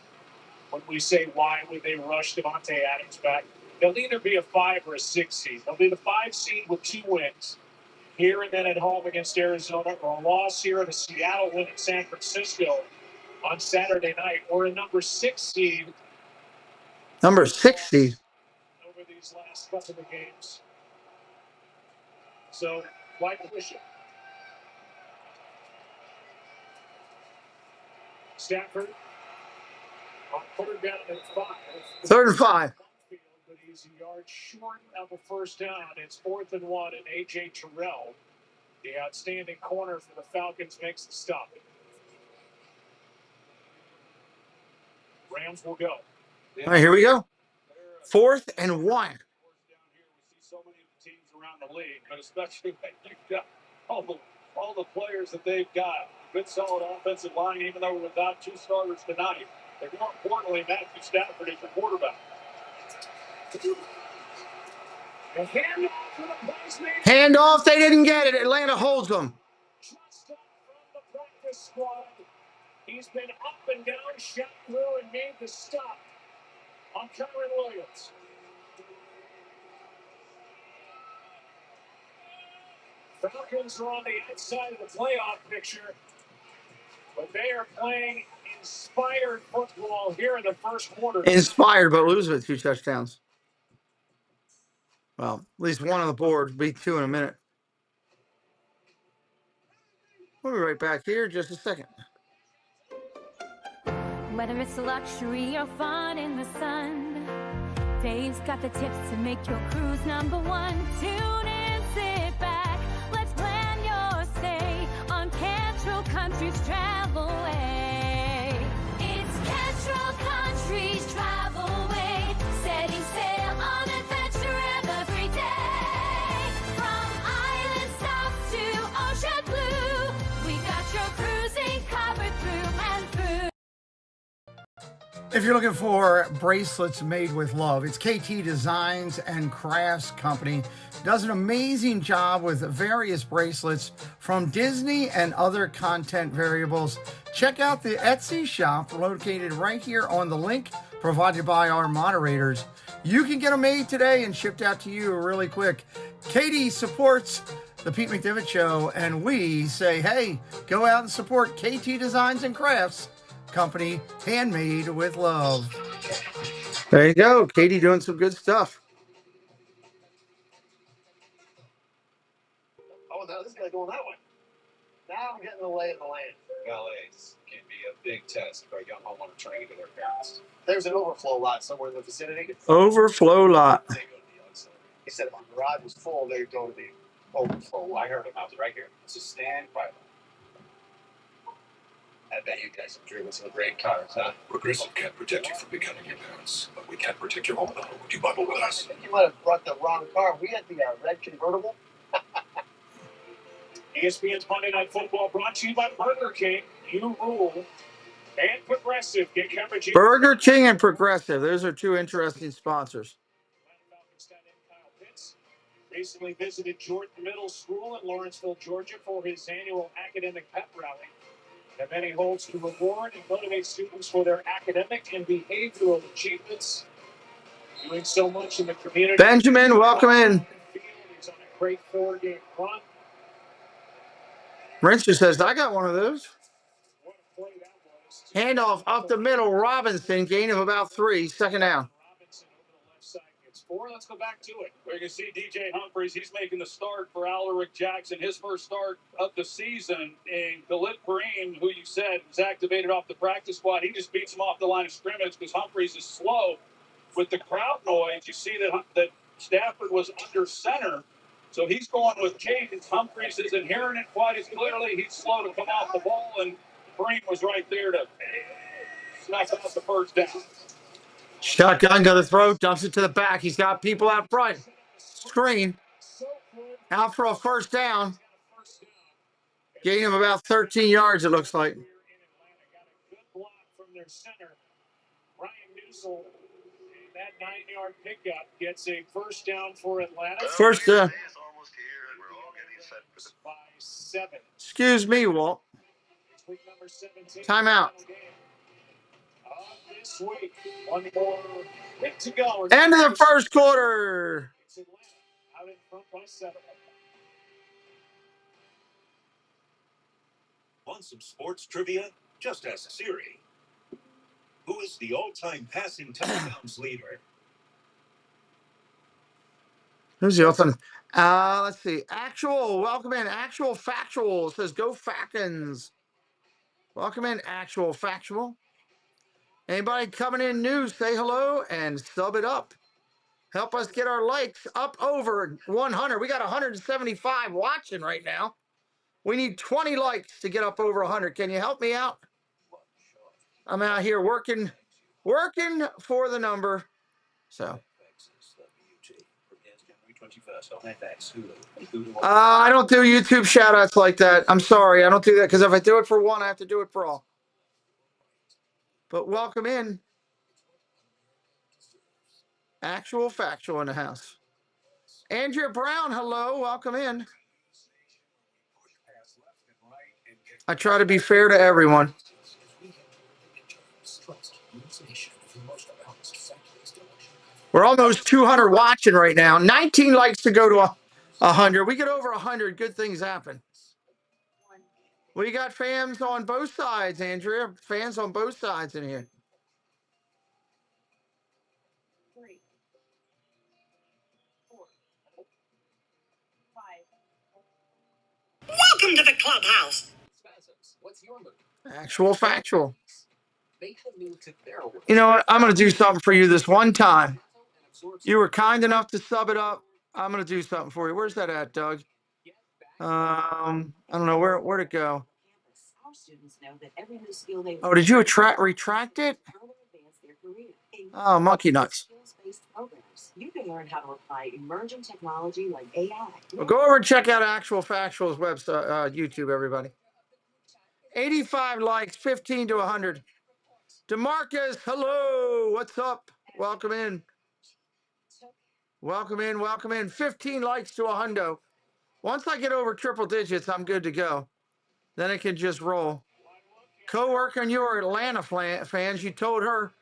when we say why would they rush Devontae Adams back, they'll either be a 5 or a 6 seed. They'll be the 5 seed with 2 wins here and then at home against Arizona, or a loss here and a Seattle win at San Francisco on Saturday night, or a number 6 seed. Number 6 seed. Over these last couple of games. So, why push it? Stafford on 3rd down and 5. 3rd and 5. But he's a yard short of a first down. It's 4th and 1, and A.J. Terrell, the outstanding corner for the Falcons, makes the stop. Rams will go. All right, here we go. 4th and 1. Down here, we see so many teams around the league, but especially when you've got all the players that they've got. Good, solid offensive line, even though we're without 2 starters tonight. And more importantly, Matthew Stafford is the quarterback. Handoff, they didn't get it. Atlanta holds them. Just up from the practice squad. He's been up and down, shot through, and made the stop on Kyron Williams. Falcons are on the outside of the playoff picture, but they are playing inspired football here in the first quarter. Inspired, but losing with 2 touchdowns. Well, at least one on the board. Be 2 in a minute. We'll be right back here in just a second. Whether it's luxury or fun in the sun, Dave's got the tips to make your cruise #1. Tune in, sit back. Let's plan your stay on Cantrell Country's Travelway. It's Cantrell Country's Travelway, setting sail on adventure every day. From island If you're looking for bracelets made with love, it's KT Designs and Crafts Company. Does an amazing job with various bracelets from Disney and other content variables. Check out the Etsy shop located right here on the link provided by our moderators. You can get them made today and shipped out to you really quick. Katie supports the Pete McDevitt Show, and we say, hey, go out and support KT Designs and Crafts Company, handmade with love. There you go. Katie doing some good stuff. Oh, no, this guy's going that way. Now I'm getting the lay of the land. Valets can be a big test for a young homeowner turning into their parents. There's an overflow lot somewhere in the vicinity. Overflow lot. He said if the garage was full, they're going to be overflow. I heard him out right here. It's a stand by. I bet you guys have driven some great cars, huh? Progressive can't protect you from becoming your parents, but we can protect your home. Would you bundle with us? I think you might have brought the wrong car. We had the red convertible. ESPN's Monday Night Football brought to you by Burger King. You rule. And Progressive. Get coverage. Burger King and Progressive. Those are two interesting sponsors. Recently visited Jordan Middle School in Lawrenceville, Georgia for his annual academic pep rally. And then he holds to reward and motivate students for their academic and behavioral achievements. Doing so much in the community. Benjamin, welcome in. He's on a great 4-game run. Rinster says, I got one of those. Handoff up the middle. Robinson, gain of about 3. Second down. Robinson over the left side gets 4. Let's go back to it. We're going to see DJ Humphries. He's making the start for Alaric Jackson. His first start of the season. And Khalid Kareem, who you said was activated off the practice squad, he just beats him off the line of scrimmage because Humphries is slow. With the crowd noise, you see that Stafford was under center. So he's going with Cadence. Humphries isn't hearing it quite as clearly. He's slow to come off the ball, and Kareem was right there to smack out the first down. Shotgun to the throat, dumps it to the back. He's got people out front. Screen. Out for a first down. Gain of about 13 yards, it looks like. Good block from their center. Ryan Newsel, that 9-yard pickup gets a first down for Atlanta. First down. By 7. Excuse me, Walt. Week number 17. Timeout. This week, one more week to go. End of the first quarter. It's Atlanta out in front by 7. Want some sports trivia? Just ask Siri. Who is the all-time passing touchdowns leader? Who's the other? Let's see. Actual, welcome in. Actual Factual says, go Falcons. Welcome in, Actual Factual. Anybody coming in new, say hello and sub it up. Help us get our likes up over 100. We got 175 watching right now. We need 20 likes to get up over 100. Can you help me out? I'm out here working for the number. So. I don't do YouTube shout outs like that. I'm sorry. I don't do that because if I do it for one, I have to do it for all. But welcome in. Actual Factual in the house. Andrea Brown, hello. Welcome in. I try to be fair to everyone. We're almost 200 watching right now. 19 likes to go to 100. We get over 100. Good things happen. We got fans on both sides, Andrea. Fans on both sides in here. Welcome to the clubhouse. What's your move? Actual Factual. Make the move to barrel. You know what? I'm going to do something for you this one time. You were kind enough to sub it up. I'm going to do something for you. Where's that at, Doug? I don't know. Where'd it go? Oh, did you retract it? Oh, monkey nuts. You can learn how to apply emerging technology like AI. Well, go over and check out Actual Factual's website, YouTube, everybody. 85 likes, 15 to 100. DeMarcus, hello. What's up? Welcome in. Welcome in. Welcome in. 15 likes to a hundo. Once I get over triple digits, I'm good to go. Then it can just roll. Co-worker and you are Atlanta fans. You told her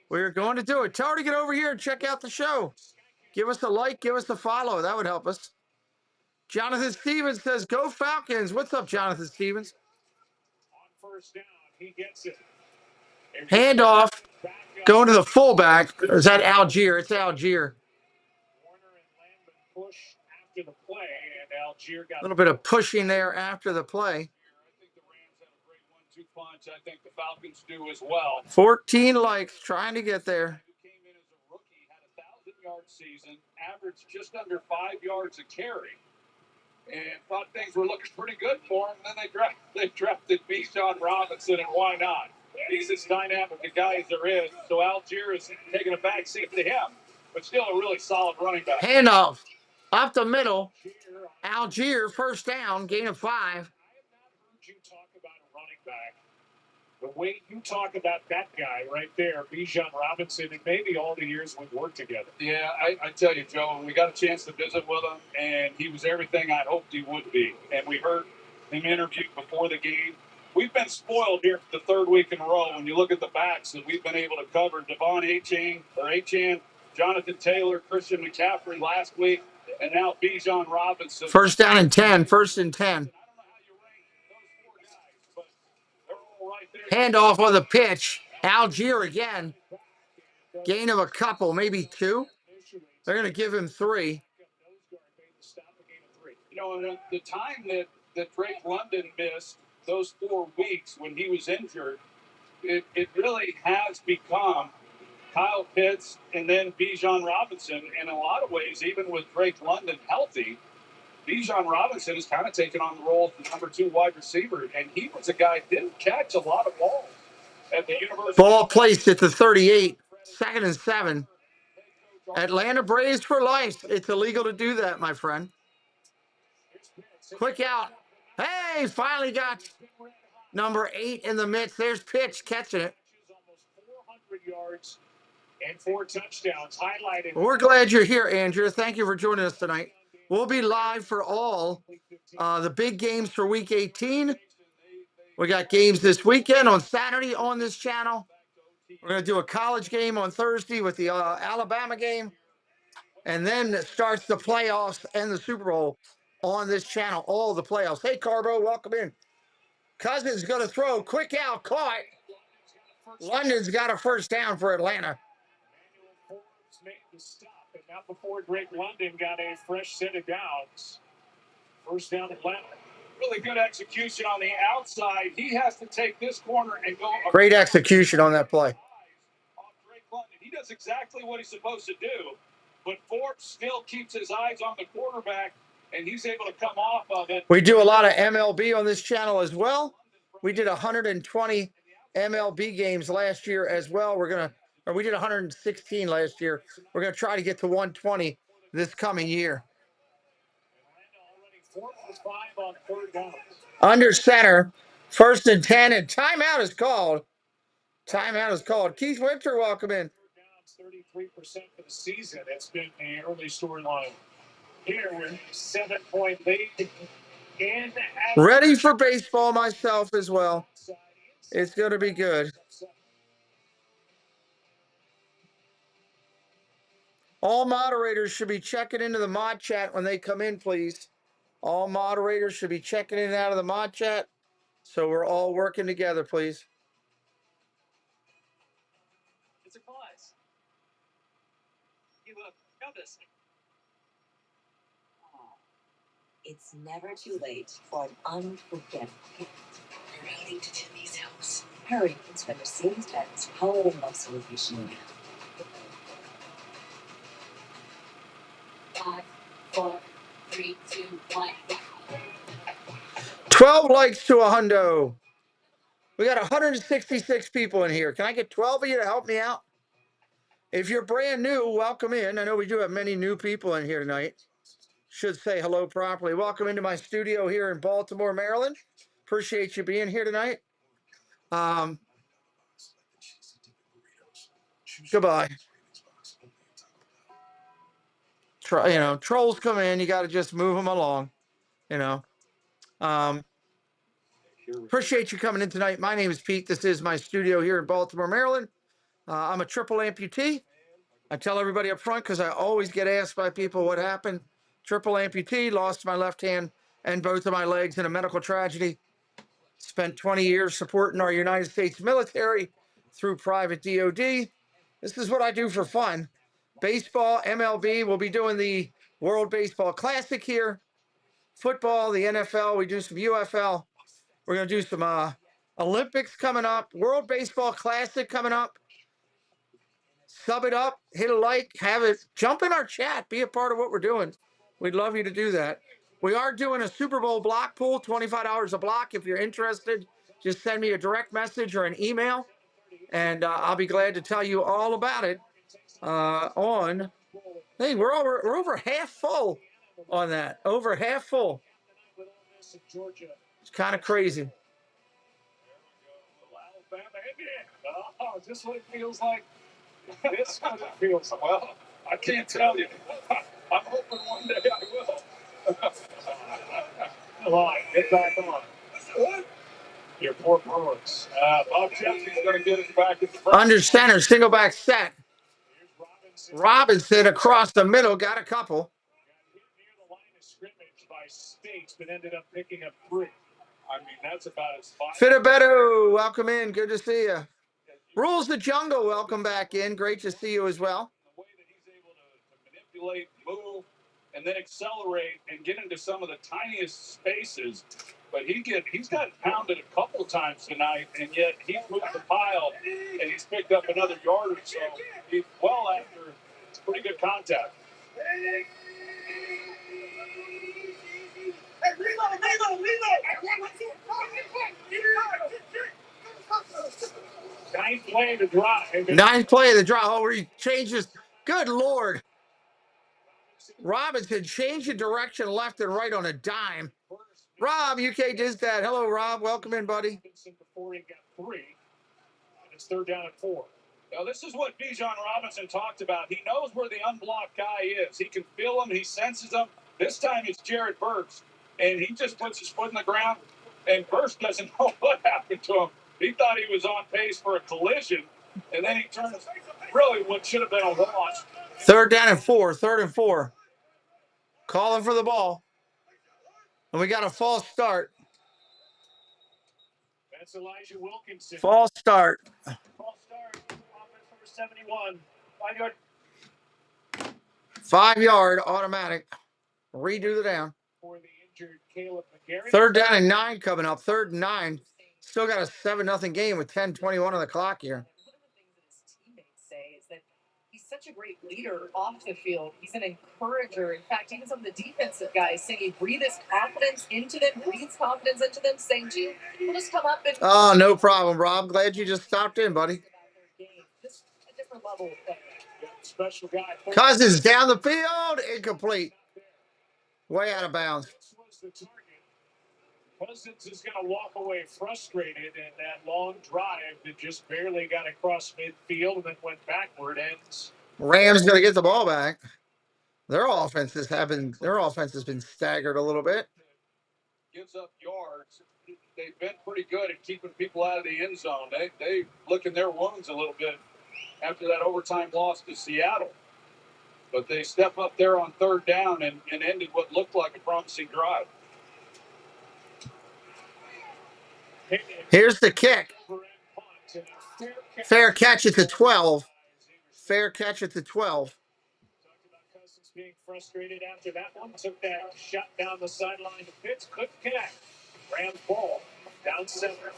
we were going to do it. Tell her to get over here and check out the show. Give us a like. Give us a follow. That would help us. Jonathan Stevens says, go Falcons. What's up, Jonathan Stevens? On first down, he gets it. Handoff. Going to the fullback. Or is that Algier? It's Algier. Warner and Landman push after the play, and Algier got A little bit of pushing there after the play. I think the Rams have a great 1-2 punch. I think the Falcons do as well. 14 likes, trying to get there. Who came in as a rookie, had a 1,000-yard season, averaged just under 5 yards a carry, and thought things were looking pretty good for him. And then they drafted Bijan Robinson, and why not? He's as dynamic a guy as there is. So Algier is taking a back seat to him, but still a really solid running back. Handoff up the middle. Algier, first down, gain of 5. I have not heard you talk about a running back the way you talk about that guy right there, Bijan Robinson, and maybe all the years we've worked together. Yeah, I tell you, Joe, we got a chance to visit with him, and he was everything I hoped he would be. And we heard him interviewed before the game. We've been spoiled here for the third week in a row when you look at the backs that we've been able to cover. Devon Achane, Jonathan Taylor, Christian McCaffrey last week, and now Bijan Robinson. First down and 10. First and 10. Handoff with a pitch. Algier again. Gain of a couple, maybe 2. They're going to give him 3. You know, the time that Drake London missed, those 4 weeks when he was injured, it really has become Kyle Pitts and then Bijan Robinson. In a lot of ways, even with Drake London healthy, Bijan Robinson has kind of taken on the role of the number 2 wide receiver, and he was a guy who didn't catch a lot of balls at the University. Ball placed at the 38, 2nd and 7. Atlanta Braves for life. It's illegal to do that, my friend. Quick out. Hey, finally got number 8 in the midst. There's Pitch catching it. Almost 400 yards and 4 touchdowns highlighted. We're glad you're here, Andrew. Thank you for joining us tonight. We'll be live for all the big games for Week 18. We got games this weekend on Saturday on this channel. We're going to do a college game on Thursday with the Alabama game. And then it starts the playoffs and the Super Bowl on this channel, all the playoffs. Hey, Carbo, welcome in. Cousins going to throw. Quick out, caught. London's got a first down for Atlanta. Made the stop, and not before Drake London got a fresh set of downs. First down Atlanta. Really good execution on the outside. He has to take this corner and go. Great execution on that play. Drake London. He does exactly what he's supposed to do, but Forbes still keeps his eyes on the quarterback, and he's able to come off of it. We do a lot of MLB on this channel as well. We did 120 MLB games last year as well. We did 116 last year. We're going to try to get to 120 this coming year. Under center, 1st and 10, and timeout is called. Timeout is called. Keith Winter, welcome in. 33% for the season. It's been the early storyline. Here we're 7-point lead. Ready for baseball myself as well. It's going to be good. All moderators should be checking into the mod chat when they come in, please. All moderators should be checking in and out of the mod chat, so we're all working together, please. It's a cause. You know this. It's never too late for an unforgettable gift. We're heading to Timmy's house. Hurry, it's for Mercedes-Benz Holiday Love Celebration. 5, 4, 3, 2, 1. 12 likes to a hundo. We got 166 people in here. Can I get 12 of you to help me out? If you're brand new, welcome in. I know we do have many new people in here tonight. Should say hello properly. Welcome into my studio here in Baltimore, Maryland. Appreciate you being here tonight. Goodbye. Trolls come in. You got to just move them along. Appreciate you coming in tonight. My name is Pete. This is my studio here in Baltimore, Maryland. I'm a triple amputee. I tell everybody up front because I always get asked by people what happened. Triple amputee, lost my left hand and both of my legs in a medical tragedy. Spent 20 years supporting our United States military through private DOD. This is what I do for fun. Baseball, MLB, we'll be doing the World Baseball Classic here. Football, the NFL, we do some UFL. We're going to do some Olympics coming up. World Baseball Classic coming up. Sub it up, hit a like, have it, jump in our chat, be a part of what we're doing. We'd love you to do that. We are doing a Super Bowl block pool, $25 a block. If you're interested, just send me a direct message or an email, and I'll be glad to tell you all about it. Hey, we're over half full on that. Over half full. It's kind of crazy. Oh, just what it feels like. This is what it feels like. Well, I can't tell you. I'm hoping one day I will. Come on, get back on. What? Your poor Brewers. Bob Jesse's going to get us back in front. Under center, single back set. Robinson across the middle, got a couple. Near the line of scrimmage by States, but ended up picking up 3. I mean, that's about as fine. Fitabeto, welcome in. Good to see you. Rules the Jungle, welcome back in. Great to see you as well. The way that he's able to manipulate, move, and then accelerate and get into some of the tiniest spaces. But he's gotten pounded a couple of times tonight, and yet he's moved the pile, and he's picked up another yard or so. He's well after pretty good contact. Ninth play of the drive. Ninth play of the drive. Oh, where he changes. Good Lord. Robinson changed the direction left and right on a dime. Rob, UK does that. Hello, Rob. Welcome in, buddy. Before he got 3, and it's 3rd down and 4. Now, this is what Bijan Robinson talked about. He knows where the unblocked guy is. He can feel him. He senses him. This time it's Jared Burks, and he just puts his foot in the ground, and Burks doesn't know what happened to him. He thought he was on pace for a collision, and then he turns really what should have been a launch. 3rd down and 4. 3rd and 4. Calling for the ball. And we got a false start. That's Elijah Wilkinson. False start. False start. Offense number 71. 5 yard. 5 yard automatic. Redo the down. For the injured Caleb McGarry. 3rd down and 9 coming up. 3rd and 9. Still got a 7-0 game with 10:21 on the clock here. One of the things that his teammates say is that he's such a great leader off the field. He's an encourager. In fact, even some of the defensive guys saying he breathes confidence into them, saying, gee, we'll just come up and... Oh, no problem, Rob. Glad you just stopped in, buddy. Just a different level of play. Special guy. Cousins down the field. Incomplete. Way out of bounds. This was the target. Cousins is going to walk away frustrated, and that long drive that just barely got across midfield and then went backward ends. Rams going to get the ball back. Their offense has been staggered a little bit. Gives up yards. They've been pretty good at keeping people out of the end zone. They look in their wounds a little bit after that overtime loss to Seattle. But they step up there on 3rd down and ended what looked like a promising drive. Here's the kick. Fair catch at the 12. Fair catch at the 12. Talked about Cousins being frustrated after that one. Took that shot down the sideline to Pitts. Couldn't connect. Rams ball down center.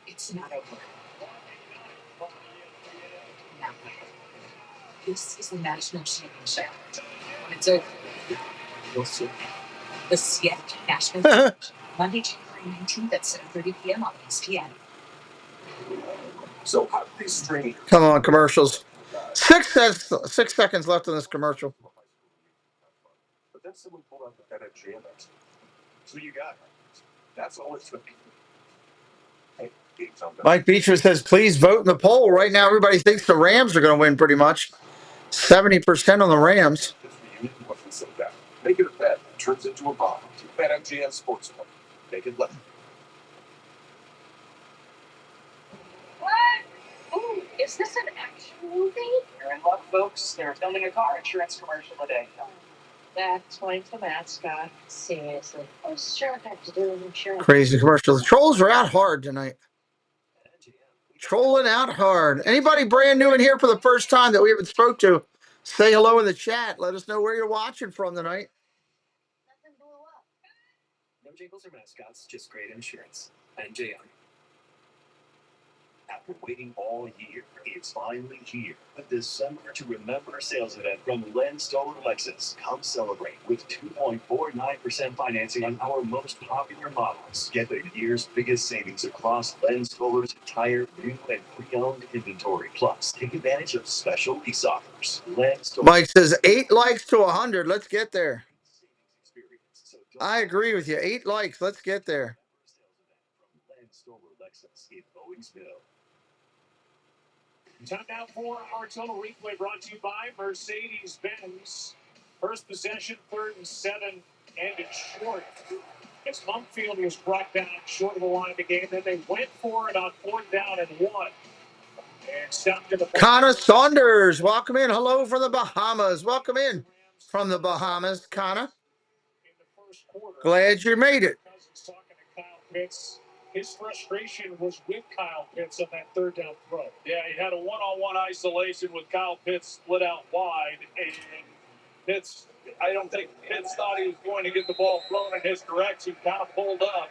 It's not over. Now, this is the national championship. When it's over, you'll see. The Seattle National Championship, Monday, January 19th at 7:30 p.m. on ESPN. So how do they string? Come on, commercials. 6 seconds left in this commercial. But then someone pulled out the better jam. So you got it. That's all it's going to be. Mike Beecher says, please vote in the poll. Right now, everybody thinks the Rams are going to win pretty much. 70% on the Rams. Make it a bet. Turns into a bomb. BetMGM Sportsbook. Make it left. What? Ooh, is this an action movie? You're in luck, folks. They're filming a car insurance commercial today. That's like the mascot. Seriously. I was sure it had to do with insurance. Crazy commercial. The Trolls are out hard tonight. Trolling out hard. Anybody brand new in here for the first time that we haven't spoke to, say hello in the chat. Let us know where you're watching from tonight. No jingles or mascots, just great insurance. MJM. After waiting all year, it's finally here. A December to Remember sales event from Len Stoller Lexus. Come celebrate with 2.49% financing on our most popular models. Get the year's biggest savings across Len Stoller's entire new and pre-owned inventory. Plus, take advantage of special lease offers. Len Stoller. Mike says 8 likes to 100. Let's get there. I agree with you. 8 likes. Let's get there. Len Stoller Lexus in Owensville. Time now for our total replay brought to you by Mercedes-Benz. First possession, 3rd and 7, and it's short. As Mumfield was brought down short of the line of the game, then they went for it on 4th down and 1. And stopped in the Connor Saunders, welcome in. Hello from the Bahamas. Welcome in from the Bahamas, Connor. Glad you made it. Talking to Kyle Pitts. His frustration was with Kyle Pitts on that 3rd down throw. Yeah, he had a one-on-one isolation with Kyle Pitts split out wide, and Pitts, I don't think Pitts thought he was going to get the ball thrown in his direction. Kind of pulled up.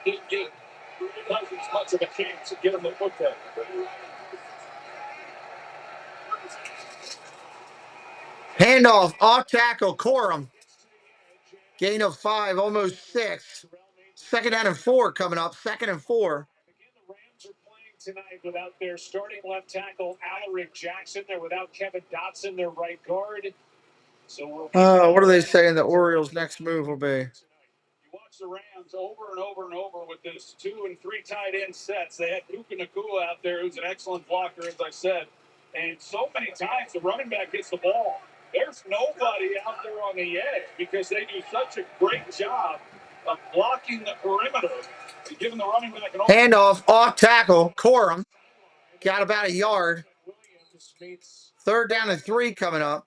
Didn't give Cousins much of a chance to get him the football. Handoff, off tackle, Corum. Gain of 5, almost 6. 2nd down and 4 coming up. 2nd and 4. Again, the Rams are playing tonight without their starting left tackle, Alaric Jackson. They're without Kevin Dotson, their right guard. So what are they saying the Orioles' next move will be? You watch the Rams over and over and over with this 2 and 3 tight end sets. They had Puka Nacua out there, who's an excellent blocker, as I said. And so many times the running back gets the ball. There's nobody out there on the edge because they do such a great job of blocking the perimeter and giving the running back an handoff, off tackle, Corum. Got about a yard. 3rd down and 3 coming up.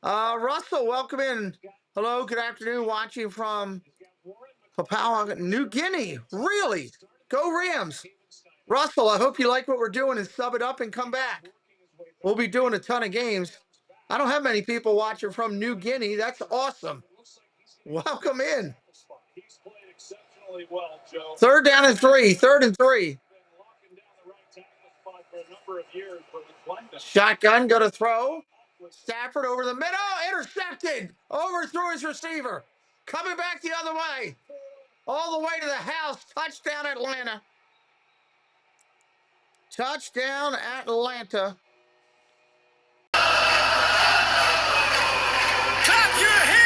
Russell, welcome in. Hello, good afternoon. Watching from Papua New Guinea. Really? Go Rams. Russell, I hope you like what we're doing and sub it up and come back. We'll be doing a ton of games. I don't have many people watching from New Guinea. That's awesome. Welcome in. 3rd down and 3. 3rd and 3. Shotgun, go to throw. Stafford over the middle. Intercepted. Overthrew his receiver. Coming back the other way. All the way to the house. Touchdown, Atlanta. Touchdown, Atlanta. Clap your hands!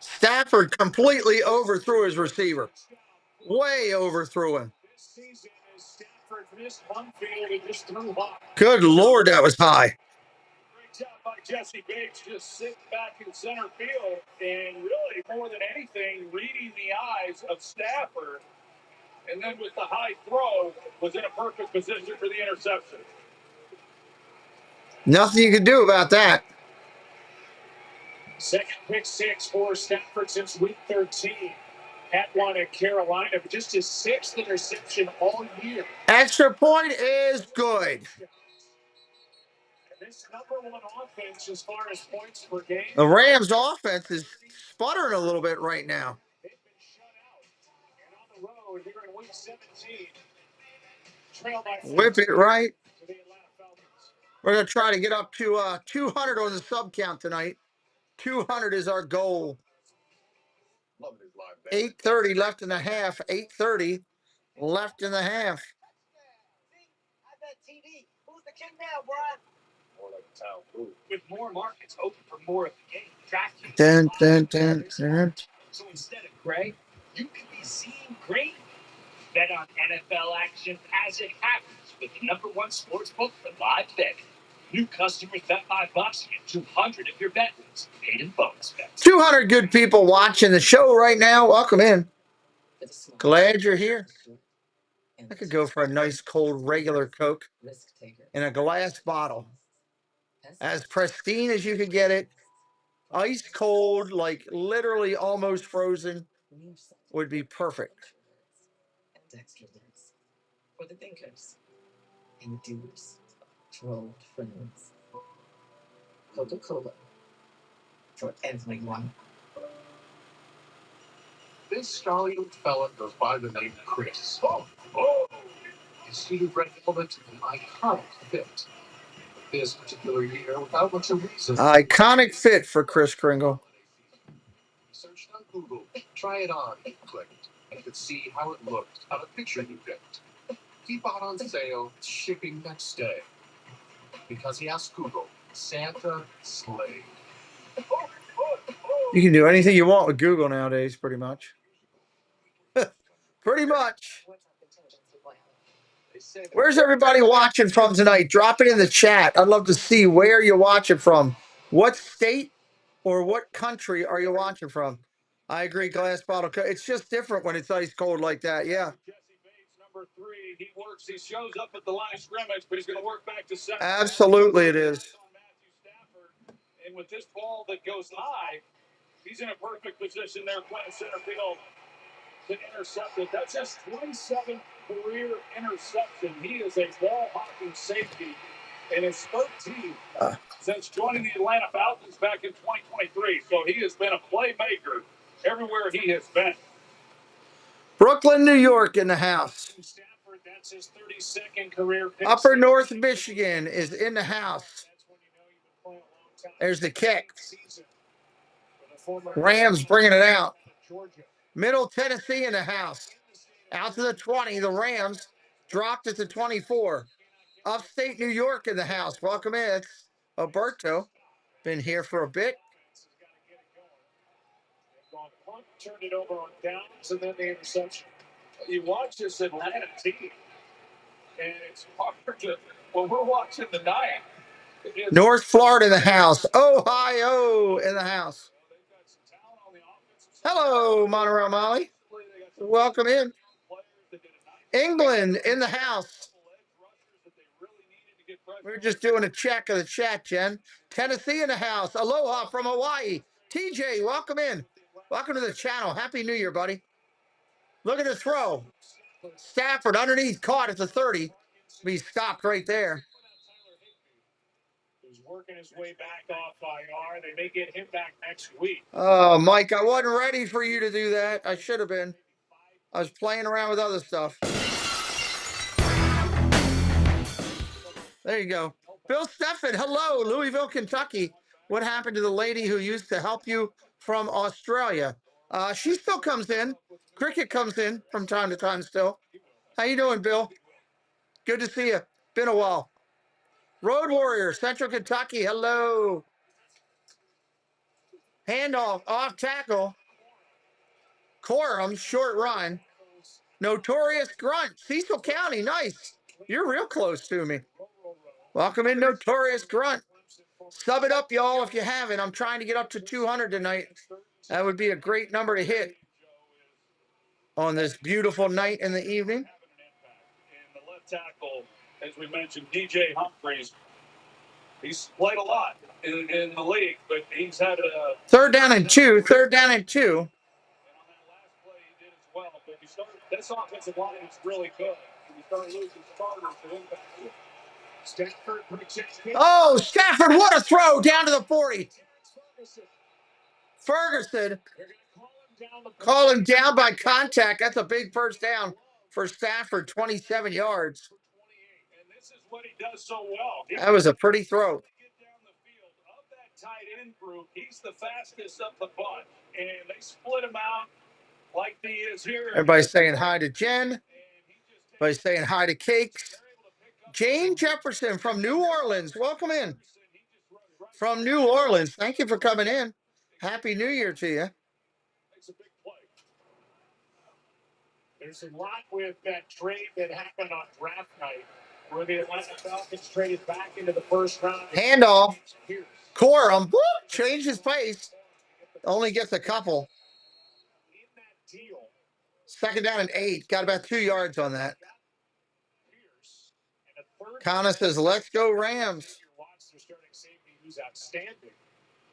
Stafford completely overthrew his receiver. Way overthrew him. Good Lord, that was high. Great job by Jesse Bates, just sitting back in center field and really, more than anything, reading the eyes of Stafford. And then with the high throw, was in a perfect position for the interception. Nothing you can do about that. Second pick 6 for Stafford since week 13. Had one at Carolina, but just his 6th interception all year. Extra point is good. This #1 offense as far as points per game. The Rams' offense is sputtering a little bit right now. They've been shut out. And on the road here in week 17. Trail by Whip it right. We're going to try to get up to 200 on the sub count tonight. 200 is our goal. 8:30 left in the half. 8:30 left in the half. With more markets open for more of the game, Dun, dun, dun, dun. so instead of gray, you could be seeing green. Bet on NFL action as it happens with the #1 sports book for live betting. New customers bet $5 and get 200 if your bet wins. Paid in bonus bets. 200 good people watching the show right now. Welcome in. Glad you're here. I could go for a nice cold regular Coke in a glass bottle. As pristine as you could get it. Ice cold, like literally almost frozen, would be perfect. For the thinkers and doers, for old friends. Coca-Cola for everyone. This stallion fella goes by the name Chris. His suited red helmet an iconic fit. This particular year, without much of reason. Iconic fit for Chris Kringle. Searched on Google. Try it on. Clicked. And could see how it looked on a picture he picked. He bought on sale, shipping next day. Because he asked Google, Santa Slade. You can do anything you want with Google nowadays, pretty much. Pretty much. Where's everybody watching from tonight? Drop it in the chat. I'd love to see where you're watching from. What state or what country are you watching from? I agree, glass bottle. It's just different when it's ice cold like that. Yeah. #3, he works. He shows up at the line of scrimmage, but he's going to work back to center. Absolutely, it is. And with this ball that goes high, he's in a perfect position there playing center field to intercept it. That's his 27th career interception. He is a ball-hawking safety in his 13th since joining the Atlanta Falcons back in 2023. So he has been a playmaker everywhere he has been. Brooklyn, New York in the house. That's his 32nd career. Upper North Michigan is in the house. There's the kick. Rams bringing it out. Middle Tennessee in the house. Out to the 20. The Rams dropped it to 24. Upstate New York in the house. Welcome in. It's Alberto. Been here for a bit. Turned it over on downs and then the interception. You watch this Atlanta team, and it's hard to, when we're watching the night. North Florida in the house. Ohio in the house. Hello, Monterey Molly. Welcome in. England in the house. We're just doing a check of the chat, Jen. Tennessee in the house. Aloha from Hawaii. TJ, welcome in. Welcome to the channel. Happy New Year, buddy. Look at the throw. Stafford underneath, caught at the 30. Be stopped right there. He's working his way back off IR. They may get him back next week. Oh, Mike, I wasn't ready for you to do that. I should have been. I was playing around with other stuff. There you go. Bill Steffen, hello, Louisville, Kentucky. What happened to the lady who used to help you from Australia? She still comes in. Cricket comes in from time to time still. How you doing, Bill? Good to see you. Been a while. Road Warrior, Central Kentucky, hello. Handoff, off tackle. Coram, short run. Notorious Grunt, Cecil County, nice. You're real close to me. Welcome in, Notorious Grunt. Sub it up, y'all, if you haven't. I'm trying to get up to 200 tonight. That would be a great number to hit on this beautiful night in the evening. And the left tackle, as we mentioned, DJ Humphries. He's played a lot in the league, but he's had a... Third down and two. Third down and two. Well, but you start, this offensive line is really good. You start losing starters to impact it. Stafford, oh, Stafford, what a throw down to the 40. Ferguson. Call him down by contact. That's a big first down for Stafford, 27 yards. And this is what he does so well. That was a pretty throw. Get down the field of that tight end group. He's the fastest of the bunch, and they split him out. Like he is here. Everybody's saying hi to Jen. Everybody's saying hi to Cakes. Jane Jefferson from New Orleans. Welcome in. From New Orleans. Thank you for coming in. Happy New Year to you. There's a lot with that trade that happened on draft night where the Atlanta Falcons traded back into the first round. Handoff. Corum. Whoop, changed his pace. Only gets a couple. Second down and 8. Got about 2 yards on that. Connor says, let's go Rams. Their starting safety, who's outstanding.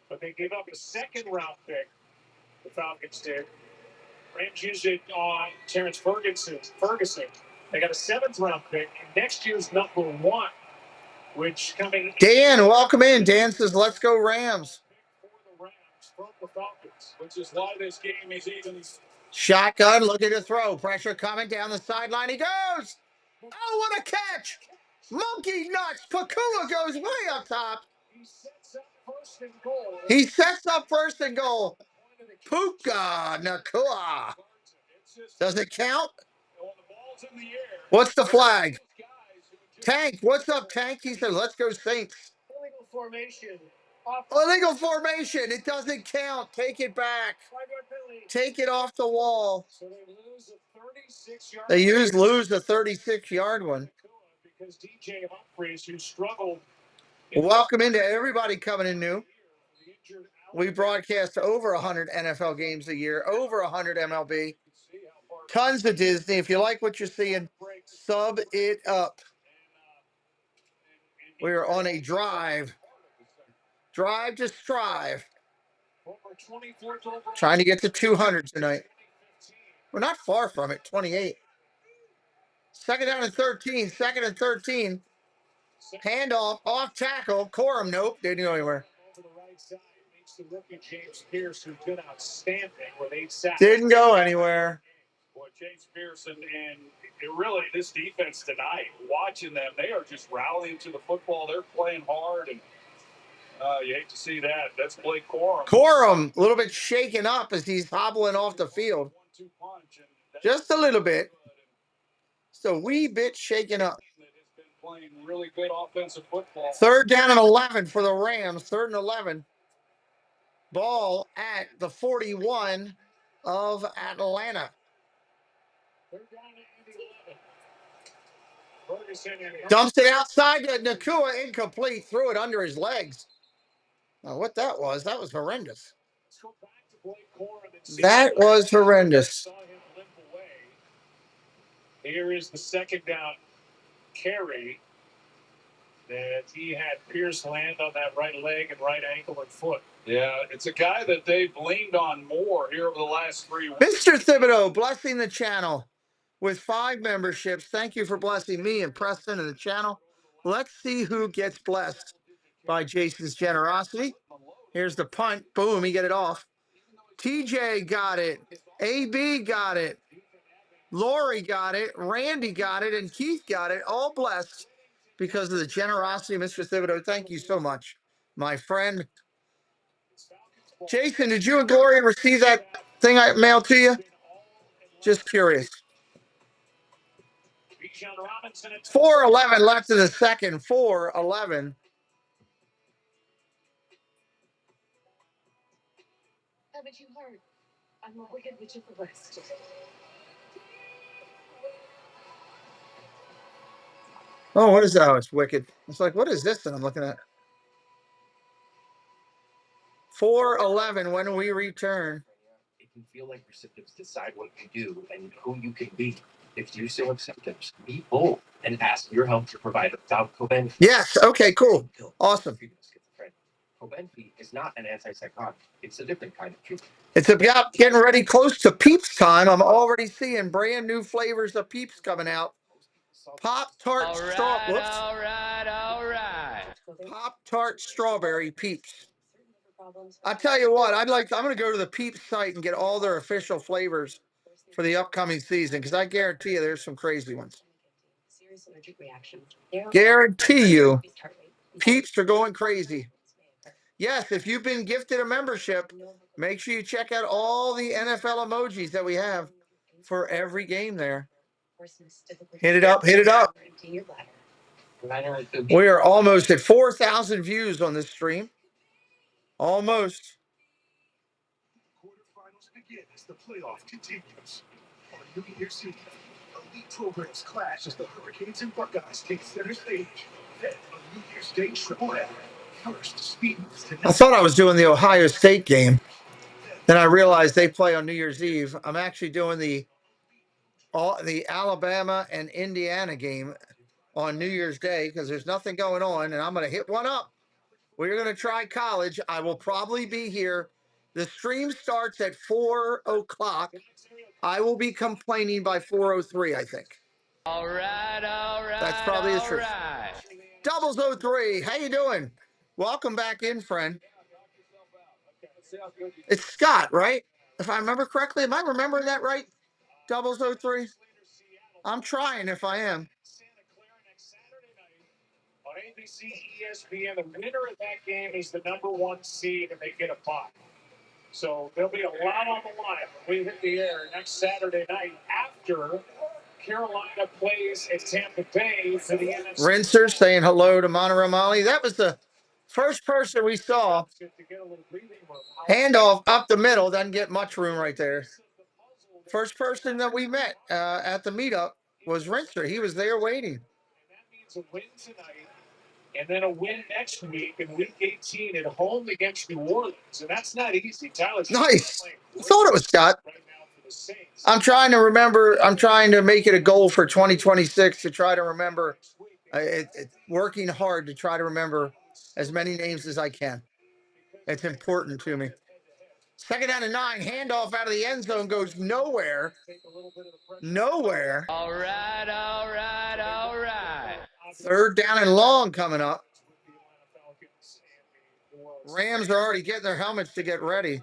But they gave up a second round pick. The Falcons did. Rams used it on Terrence Ferguson. They got a 7th round pick. And next year's number 1, which coming. Dan, welcome in. Dan says, let's go Rams. From the Falcons, which is why this game is even. Shotgun, looking to throw. Pressure coming down the sideline. He goes. Oh, what a catch. Monkey nuts. Pakua goes way up top. He sets up first and goal. He sets up first and goal. Puka Nakua. Does it count? What's the flag? Tank, what's up, Tank? He said, let's go Saints. Illegal formation. Illegal formation. It doesn't count. Take it back. Take it off the wall. So they lose a 36-yard. They lose a 36-yard one. Because DJ Humphries, who struggled. Welcome into everybody coming in new. We broadcast over 100 NFL games a year, over 100 MLB, tons of Disney. If you like what you're seeing, sub it up. We are on a drive. Drive to strive. Trying to get to 200 tonight. We're not far from it, 28. Second down and 13. Second and 13. Handoff, off tackle. Corum, nope, didn't go anywhere. The rookie James Pierce, who's been outstanding, where they sat. Didn't go anywhere. Boy, James Pearson and really this defense tonight, watching them, they are just rallying to the football. They're playing hard, and you hate to see that. That's Blake Corum. Corum, a little bit shaken up as he's hobbling off the field. Just a little bit. Just a wee bit shaken up. Playing really good offensive football. Third down and 11 for the Rams. Third and 11. Ball at the 41 of Atlanta. Dumps it outside to Nakua, incomplete. Threw it under his legs. Now, what that was horrendous. That was horrendous. Here is the second down carry that he had Pierce land on that right leg and right ankle and foot. Yeah, it's a guy that they've leaned on more here over the last 3 weeks. Mr. Thibodeau, blessing the channel with 5 memberships. Thank you for blessing me and Preston and the channel. Let's see who gets blessed by Jason's generosity. Here's the punt. Boom, he get it off. TJ got it. AB got it. Lori got it. Randy got it. And Keith got it. All blessed because of the generosity of Mr. Thibodeau. Thank you so much, my friend. Jason, did you and Gloria receive that thing I mailed to you? Just curious. 4:11 left in the second. 4:11. Haven't you heard? I'm not wicked, but you're the best. Oh, what is that? Oh, it's wicked. It's like, what is this that I'm looking at? 4:11 when we return. It can feel like your symptoms decide what you do and who you can be. If you still have symptoms, be bold and ask your healthcare provider about Cobenfy. Yes. Okay, cool. Awesome. Cobenfy is not an antipsychotic. It's a different kind of treatment. It's about getting ready close to Peeps time. I'm already seeing brand new flavors of Peeps coming out. Pop-Tart strawberry. All right. Pop-Tart strawberry Peeps. I tell you what, I'm going to go to the Peeps site and get all their official flavors for the upcoming season because I guarantee you there's some crazy ones. Guarantee you, Peeps are going crazy. Yes, if you've been gifted a membership, make sure you check out all the NFL emojis that we have for every game there. Hit it up. We are almost at 4,000 views on this stream. Almost. Quarterfinals begin as the playoff continues. On New Year's Eve, elite programs clash as the Hurricanes and Buckeyes take center stage. Then a New Year's Day triple-header. First, Speed moves to I thought I was doing the Ohio State game. Then I realized they play on New Year's Eve. I'm actually doing the Alabama and Indiana game on New Year's Day because there's nothing going on, and I'm going to hit one up. We're going to try college. I will probably be here. The stream starts at 4 o'clock. I will be complaining by 4:03, I think. All right. That's probably the truth. Right. Doubles 03. How you doing? Welcome back in, friend. It's Scott, right? If I remember correctly. Am I remembering that right? Doubles 03. I'm trying if I am. On ABC, ESPN, the winner of that game is the #1 seed, and they get a bye. So there'll be a lot on the line when we hit the air next Saturday night after Carolina plays at Tampa Bay for the NFC. Rinser saying hello to Monterey. That was the first person we saw. Handoff up the middle. Doesn't get much room right there. First person that we met at the meetup was Rinser. He was there waiting. And that means a win tonight and then a win next week in Week 18 at home against New Orleans. And that's not easy. Tyler. Nice. I thought it was Scott. I'm trying to remember. I'm trying to make it a goal for 2026 to try to remember. It's working hard to try to remember as many names as I can. It's important to me. 2nd down and 9. Handoff out of the end zone goes nowhere. Nowhere. All right. 3rd down and long coming up. Rams are already getting their helmets to get ready.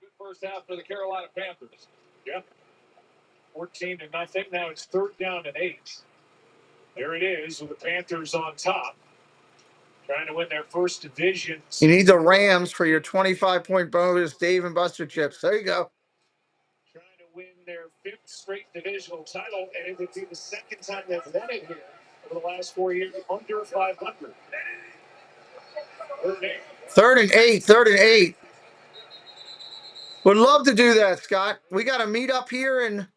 Good first half for the Carolina Panthers. Yep. 14 and I think now it's 3rd down and 8. There it is with the Panthers on top. Trying to win their first division. You need the Rams for your 25-point bonus, Dave and Buster chips. There you go. Trying to win their 5th straight divisional title, and it would be the 2nd time they've won it here over the last 4 years, under 500. 3rd and 8. 3rd and 8. Would love to do that, Scott. We got to meet up here in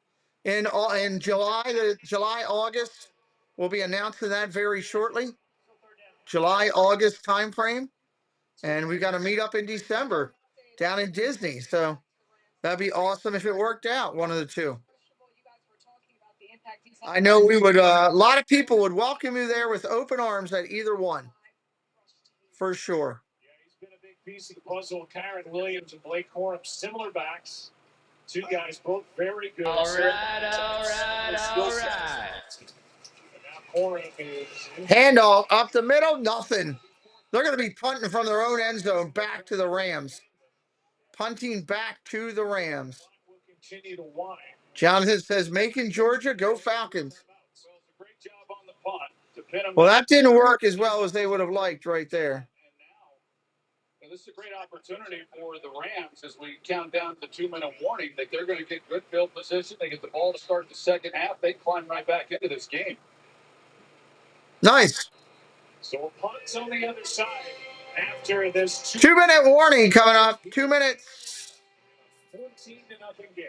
July, August. We'll be announcing that very shortly. July, August time frame. And we got to meet up in December down in Disney. So that'd be awesome if it worked out, one of the two. I know we would, a lot of people would welcome you there with open arms at either one. For sure. Yeah, he's been a big piece of the puzzle. Kyron Williams and Blake Corum, similar backs. Two guys, both very good. All right. Handoff up the middle, nothing. They're going to be punting from their own end zone back to the Rams. Punting back to the Rams. Jonathan says, Macon, Georgia, go Falcons. Well, that didn't work as well as they would have liked right there. And this is a great opportunity for the Rams as we count down the 2-minute warning that they're going to get good field position. They get the ball to start the second half. They climb right back into this game. Nice. So a punt's on the other side after this 2-minute warning coming up. 2 minutes. 14-0 game.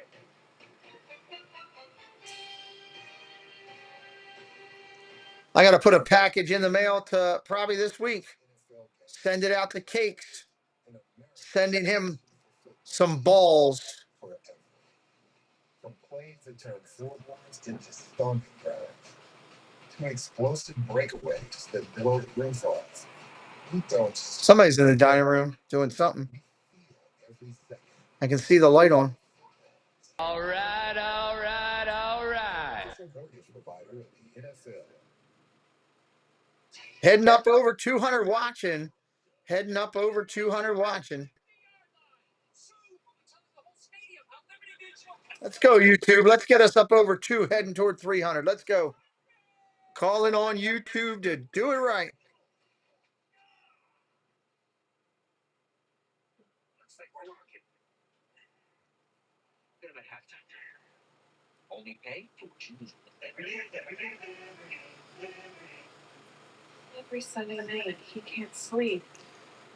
I got to put a package in the mail to probably this week. Send it out to Cakes. Sending him some balls. From planes that turn floorboards into stomping grounds, to explosive breakaways that blow the roof off. We don't. Somebody's in the dining room doing something. I can see the light on. All right. Heading up over 200 watching. Heading up over 200 watching. Let's go, YouTube. Let's get us up over 2, heading toward 300. Let's go. Calling on YouTube to do it right. Only pay for what you need. Every Sunday night, he can't sleep.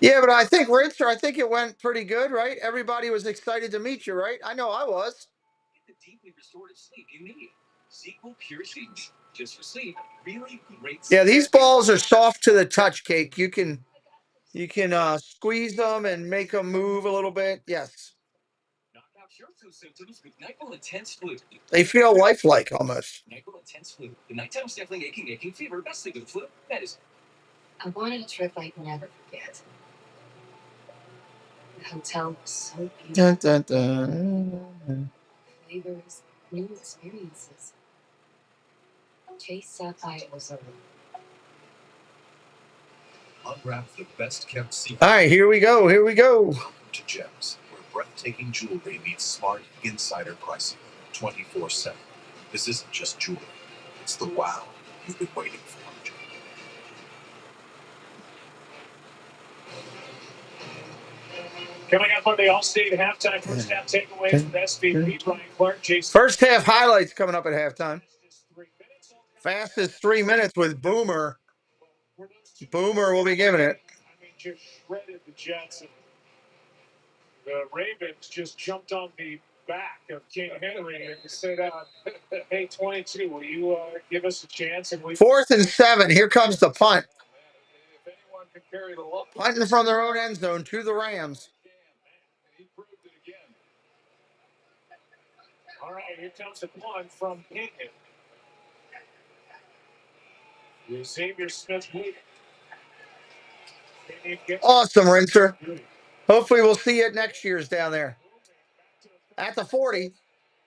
Yeah, but I think, Rinser, I think it went pretty good, right? Everybody was excited to meet you, right? I know I was. Get the deeply restorative sleep you need. Sequel Pure Sheets. Just for sleep. Really great. Yeah, these balls are soft to the touch, Cake. You can squeeze them and make them move a little bit. Yes. Knock out your flu symptoms with NyQuil Intense Flu. They feel lifelike almost. NyQuil Intense Flu. The nighttime sniffling, aching fever, best sleep with flu. Medicine. I wanted a trip I'd never forget. The hotel was so beautiful. Dun, dun, dun. Flavors, new experiences. Chase Sapphire was over. Unwrap the best kept secret. All right, here we go. Here we go. Welcome to Gems, where breathtaking jewelry meets smart insider pricing 24/7. This isn't just jewelry, it's the wow you've been waiting for. Coming up on the All-State halftime first half takeaways with SVP Brian Clark. Jason. First half highlights coming up at halftime. Fastest 3 minutes with Boomer. Boomer will be giving it. I mean, just shredded the Jets. And the Ravens just jumped on the back of King Henry and said, hey, 22, will you give us a chance? And we 4th and 7. Here comes the punt. If anyone can carry the load. Punting from their own end zone to the Rams. He proved it again. All right, here comes the punt from Pinkett. Xavier Smith. Awesome, Rinser. Hopefully we'll see you at next year's down there. At the 40,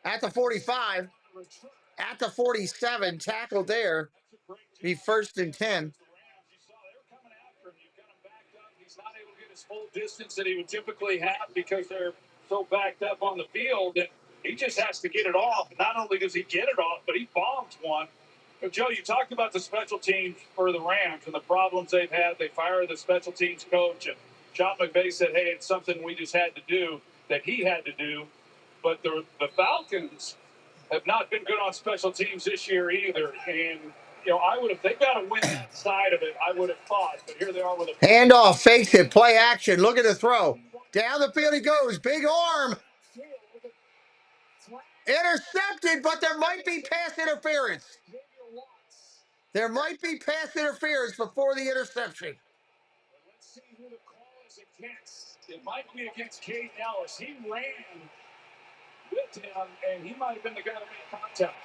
at the 45, at the 47, tackled there. Be 1st and 10. He's not able to get his full distance that he would typically have because they're so backed up on the field that he just has to get it off. Not only does he get it off, but he bombs one. But Joe, you talked about the special teams for the Rams and the problems they've had. They fired the special teams coach, and Sean McVay said, hey, it's something we just had to do, that he had to do. But the Falcons have not been good on special teams this year either. And, you know, they've got to win that side of it, I would have thought. But here they are with a handoff, fakes it, play action. Look at the throw. Down the field he goes. Big arm. Intercepted, but there might be pass interference. There might be pass interference before the interception. Let's see who the call is against. It might be against Cade Ellis. He ran with him, and he might have been the guy that made contact.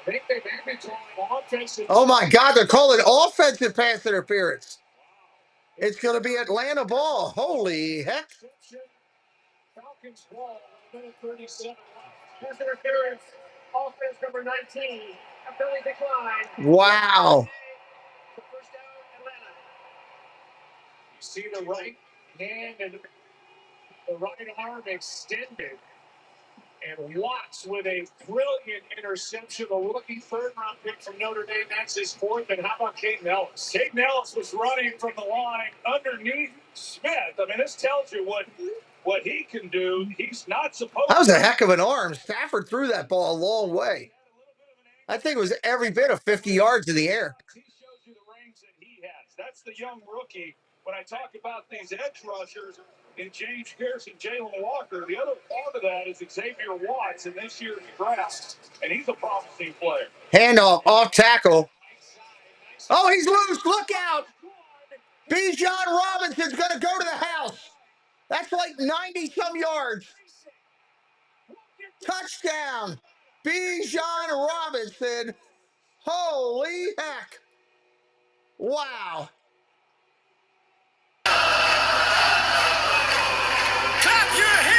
I think they may be calling offensive. Oh, my God, they're calling offensive pass interference. It's going to be Atlanta ball. Holy heck. Falcons ball, 1:37 left. Pass interference. Offense number 19. A penalty decline. Wow. First down, Atlanta. You see the right hand and the right arm extended. And Watts with a brilliant interception, a rookie third-round pick from Notre Dame. That's his 4th. And how about Caden Ellis? Caden Ellis was running from the line underneath Smith. I mean, this tells you what he can do. He's not supposed to. That was a heck of an arm. Stafford threw that ball a long way. I think it was every bit of 50 yards in the air. He shows you the range that he has. That's the young rookie. When I talk about these edge rushers in James Pierce and Jalen Walker, the other part of that is Xavier Watts in this year's draft, and he's a promising player. Handoff, off tackle. Oh, he's loose. Look out. Bijan Robinson's going to go to the house. That's like 90-some yards. Touchdown. Bijan Robinson. Holy heck. Wow. Clap your hands!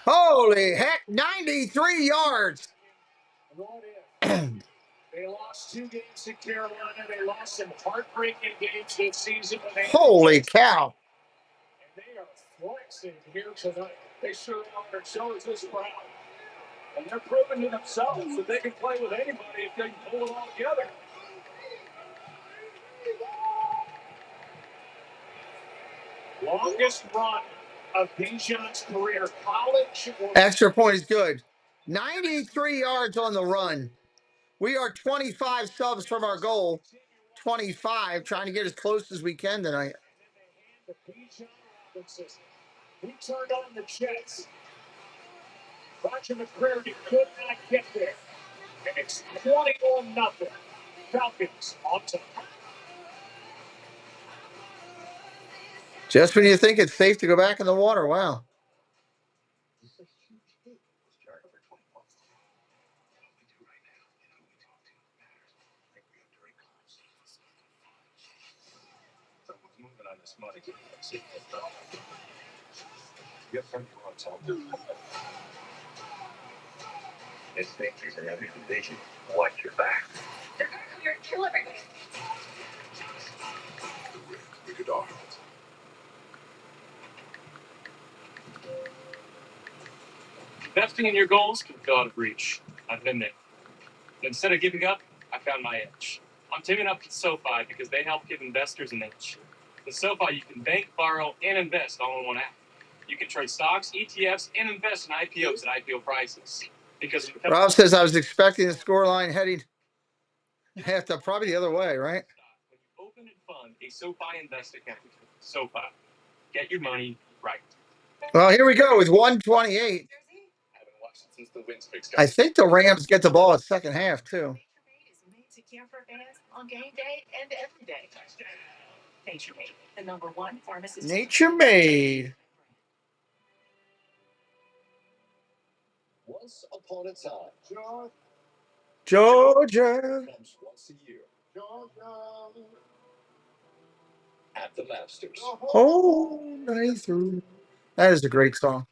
Holy heck, 93 yards. They lost 2 games to Carolina. They lost some heartbreaking games this season. Holy cow. And they are flexing here tonight. They sure are. It shows this crowd. And they're proving to themselves that they can play with anybody if they can pull it all together. Longest run of Bijan's career, college. Extra point is good. 93 yards on the run. We are 25 subs from our goal. 25, trying to get as close as we can tonight. He turned on the Jets. Roger McCreary could not get there. And it's 21-0. Falcons on top. Just when you think it's safe to go back in the water, wow. It's dangerous and every division. Watch your back. They're going to come here and kill everybody. Investing in your goals can feel out of reach. I've been there. But instead of giving up, I found my edge. I'm teaming up with SoFi because they help give investors an edge. With SoFi, you can bank, borrow, and invest all in one app. You can trade stocks, ETFs, and invest in IPOs at IPO prices. Because Rob says I was expecting the scoreline heading half to probably the other way, right? When you open and fund a SoFi Invest account, SoFi, get your money right. Well, here we go with 128. I think the Rams get the ball at second half, too. On game day and every day. Nature Made, the #1 pharmacist. Nature Made. Once upon a time, Georgia. comes once a year. Georgia. At the Masters. Oh, nice. That is a great song.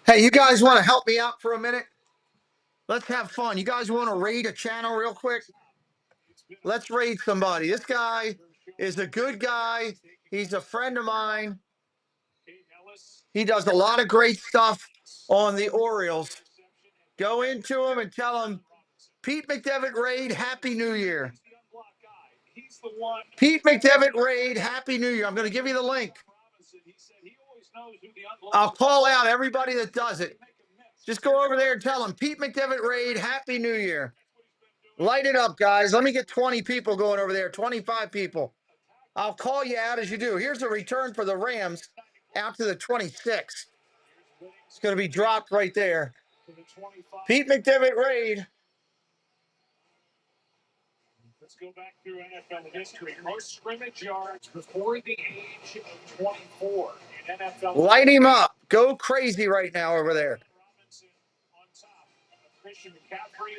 Hey, you guys want to help me out for a minute? Let's have fun. You guys want to raid a channel real quick? Let's raid somebody. This guy is a good guy. He's a friend of mine. He does a lot of great stuff on the Orioles. Go into him and tell him, Pete McDevitt raid, Happy New Year. Pete McDevitt raid, Happy New Year. I'm going to give you the link. I'll call out everybody that does it. Just go over there and tell him, Pete McDevitt raid, Happy New Year. Light it up, guys. Let me get 20 people going over there, 25 people. I'll call you out as you do. Here's a return for the Rams out to the 26. It's going to be dropped right there. Pete McDevitt raid. Let's go back through NFL history. Most scrimmage yards before the age of 24 in NFL. Light him up. Go crazy right now over there. Christian McCaffrey.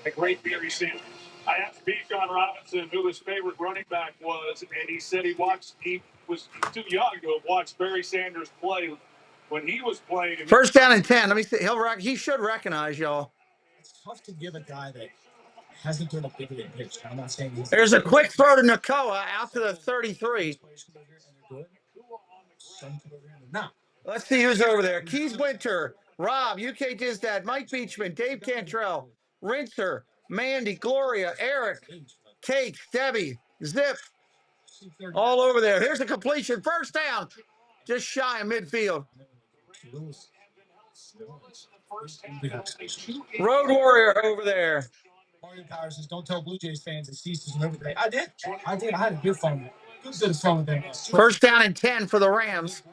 The great Barry Sanders. I asked B. John Robinson who his favorite running back was, and he said he was too young to have watched Barry Sanders play when he was playing. First down and 10. Let me see. He should recognize y'all. It's tough to give a guy that hasn't done a big league pitch. I'm not saying he's. There's a quick throw to Nakoa out to the 33. Let's see who's over there. Keys Winter, Rob, UK Dizdad, Mike Beachman, Dave Cantrell, Rinser, Mandy, Gloria, Eric, Cakes, Debbie, Zip, all over there. Here's a completion. First down. Just shy of midfield. Road Warrior over there. Mario Power says, don't tell Blue Jays fans it ceases and everything. I did. I had a good fun. Good fun with them. First down and 10 for the Rams.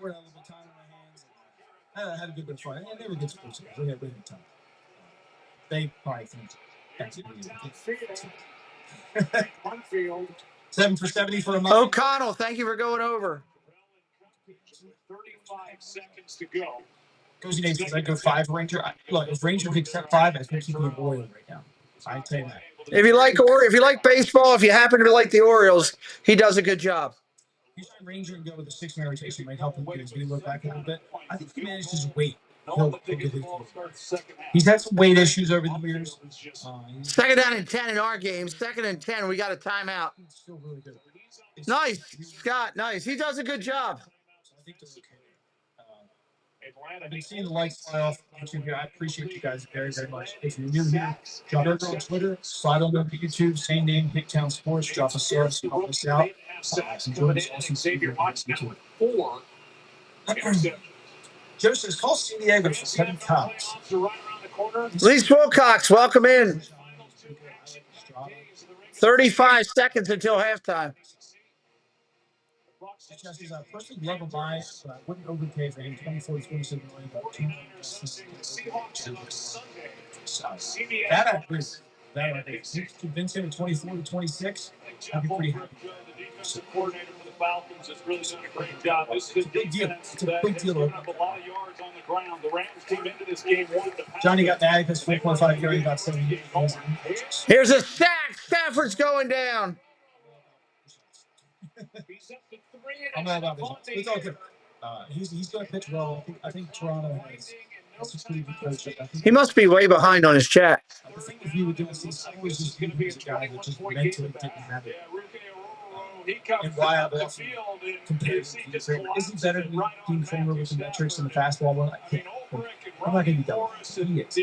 I had a good bit of fun. And they were good sports. We had a good time. They probably think that's it. 7 for 70 for a month. O'Connell, thank you for going over. 35 seconds to go. Cozy Nate says I go 5 Ranger. Look, if Ranger picks up 5, I think he's going to Oriole right now. I'd say that. If you like baseball, if you happen to like the Orioles, he does a good job. He's trying Ranger and go with the 6-man rotation. Might help him get his look back a little bit. I think he managed his weight. He'll get his He's had some weight issues over the years. Second down and 10 in our game. Second and 10. We got a timeout. He's still really good. Nice, Scott. Nice. He does a good job. I think they're okay. I've been seeing the lights fly off YouTube here. I appreciate you guys very, very much. If you're new here, drop it on Twitter, slide on over to YouTube, same name, Hicktown Sports, drop a source, help us out. Enjoy this awesome Xavier Watson video. 4 interceptions. Joseph, call San Diego for 7 times. Lee Wilcox, welcome in. 35 seconds until halftime. I personally love him by, but I wouldn't overpay for him. 24 to 27 million. That I agree. That I agree. If you convince him at 24 to 26, I'd be pretty happy. The coordinator for the Falcons has really done a great job. This is a big deal. It's a big deal. A lot of yards on the ground. The Rams came into this game one. Johnny got mad because 4.5 yards got 7 yards. Here's a sack. Stafford's going down. I'm not about this. It's all good. He's going to pitch well. I think Toronto has a pretty good coach. He must be way behind on his chat. The thing with you with doing this, I always just view him as a guy that just mentally didn't have it. And why I often compare him to Dean Kramer. Is he better than Dean Kramer with the metrics and the fastball one? I'm not going to be done with this. He is.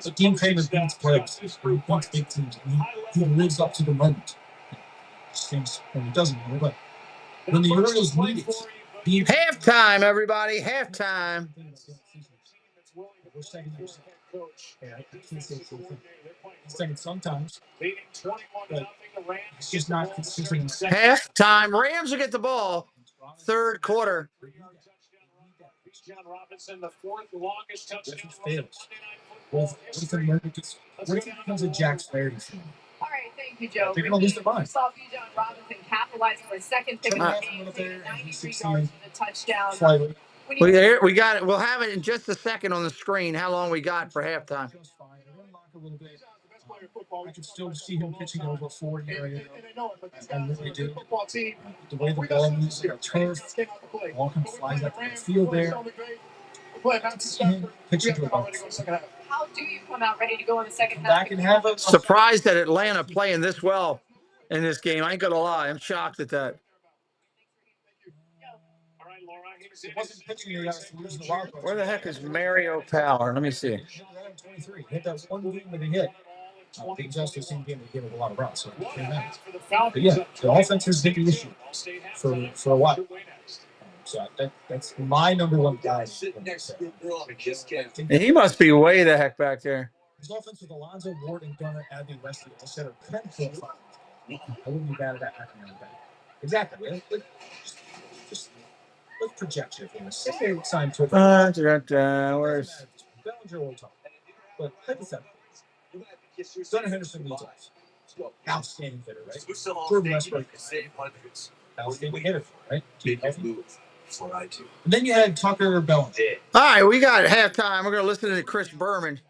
But Dean Kramer beats players. He beats big teams. And he lives up to the moment. Things when he doesn't, but when the Orioles need it, halftime, everybody, halftime. Second sometimes, but it's just not consistent. Halftime, Rams will get the ball. Third quarter. John Robinson, the fourth longest touchdown. Fails. What if it becomes a Jack Flaherty thing? All right, thank you, Joe. They're going to lose their mind. Saw John Robinson capitalizing on his second pick of the game, 93 yards for the touchdown. We got it. We'll have it in just a second on the screen. How long we got for halftime? I can still see him pitching over 40 area. I really do. The way the ball moves, turf, ball kind of flies out the field there. Pitching to the ball. How do you come out ready to go in the second half? Back and have a surprised at Atlanta playing this well in this game. I ain't gonna lie, I'm shocked at that. Where the heck is Mario Power? Let me see. 23. Hit that one game that he hit. Big Justice in game to give it a lot of runs. So but yeah, the offense has been an issue for a while. So that's my number one guy. And he must be way the heck back there. His offense with Alonzo Ward and Gunnar Abbey Wesley instead of 10 profile. I wouldn't be bad at that. Exactly. Just let's project you for this. Say sign to where's Bellinger will talk. But hypothetically, Gunnar Henderson leads off. Outstanding hitter, right? Jordan Westbrook, outstanding hitter, right? And then you had Tucker Bellinger. All right, we got halftime. We're gonna listen to Chris Berman.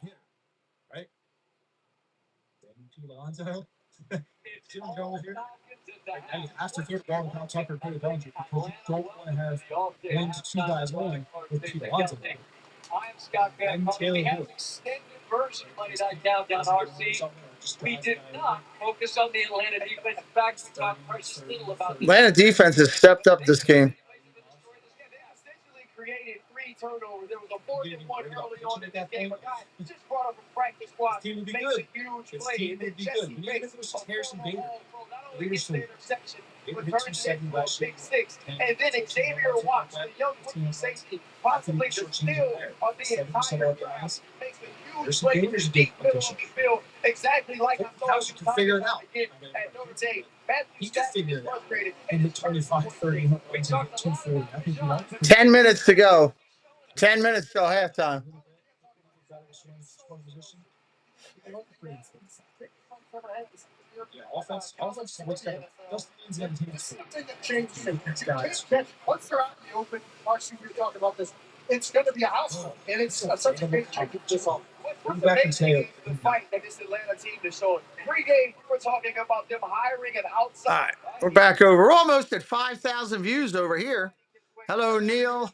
Right? Alonzo. Jim Jones here. After third ball without Tucker Bellinger, because you don't want to have 1 to 2 guys rolling with Pete Alonzo. And Taylor Lewis. Version played that countdown RC. We did not focus on the Atlanta defense. In fact, we talked precious little about the Atlanta defense has stepped up this game. Essentially created 3 turnovers. There was a 4th and 1 early on in that game. A guy just brought up a practice squad. Team would be makes good. a huge This play. team would be good. Even if it was Harrison Bader. Interception. They would Returns hit it 270 for a last year. big 6. And then Xavier Watts, the young rookie safety, possibly the steal of the entire drive. Makes a huge play in the deep middle of the field. Exactly like I thought You can figure it out. at Notre Dame. He could figure it out. And hit 25, 30, wins and hit 240. I think you know. 10 minutes to go. 10 minutes till halftime. Yeah, offense. What's got Dustin guys. Once they're out in the open, Marcy, you're talking about this. It's going to be a house, and it's such a big change. What's amazing the fight that this Atlanta team is showing. Pregame, we were talking about them hiring an outside. All right, we're back over. We're almost at 5,000 views over here. Hello, Neil.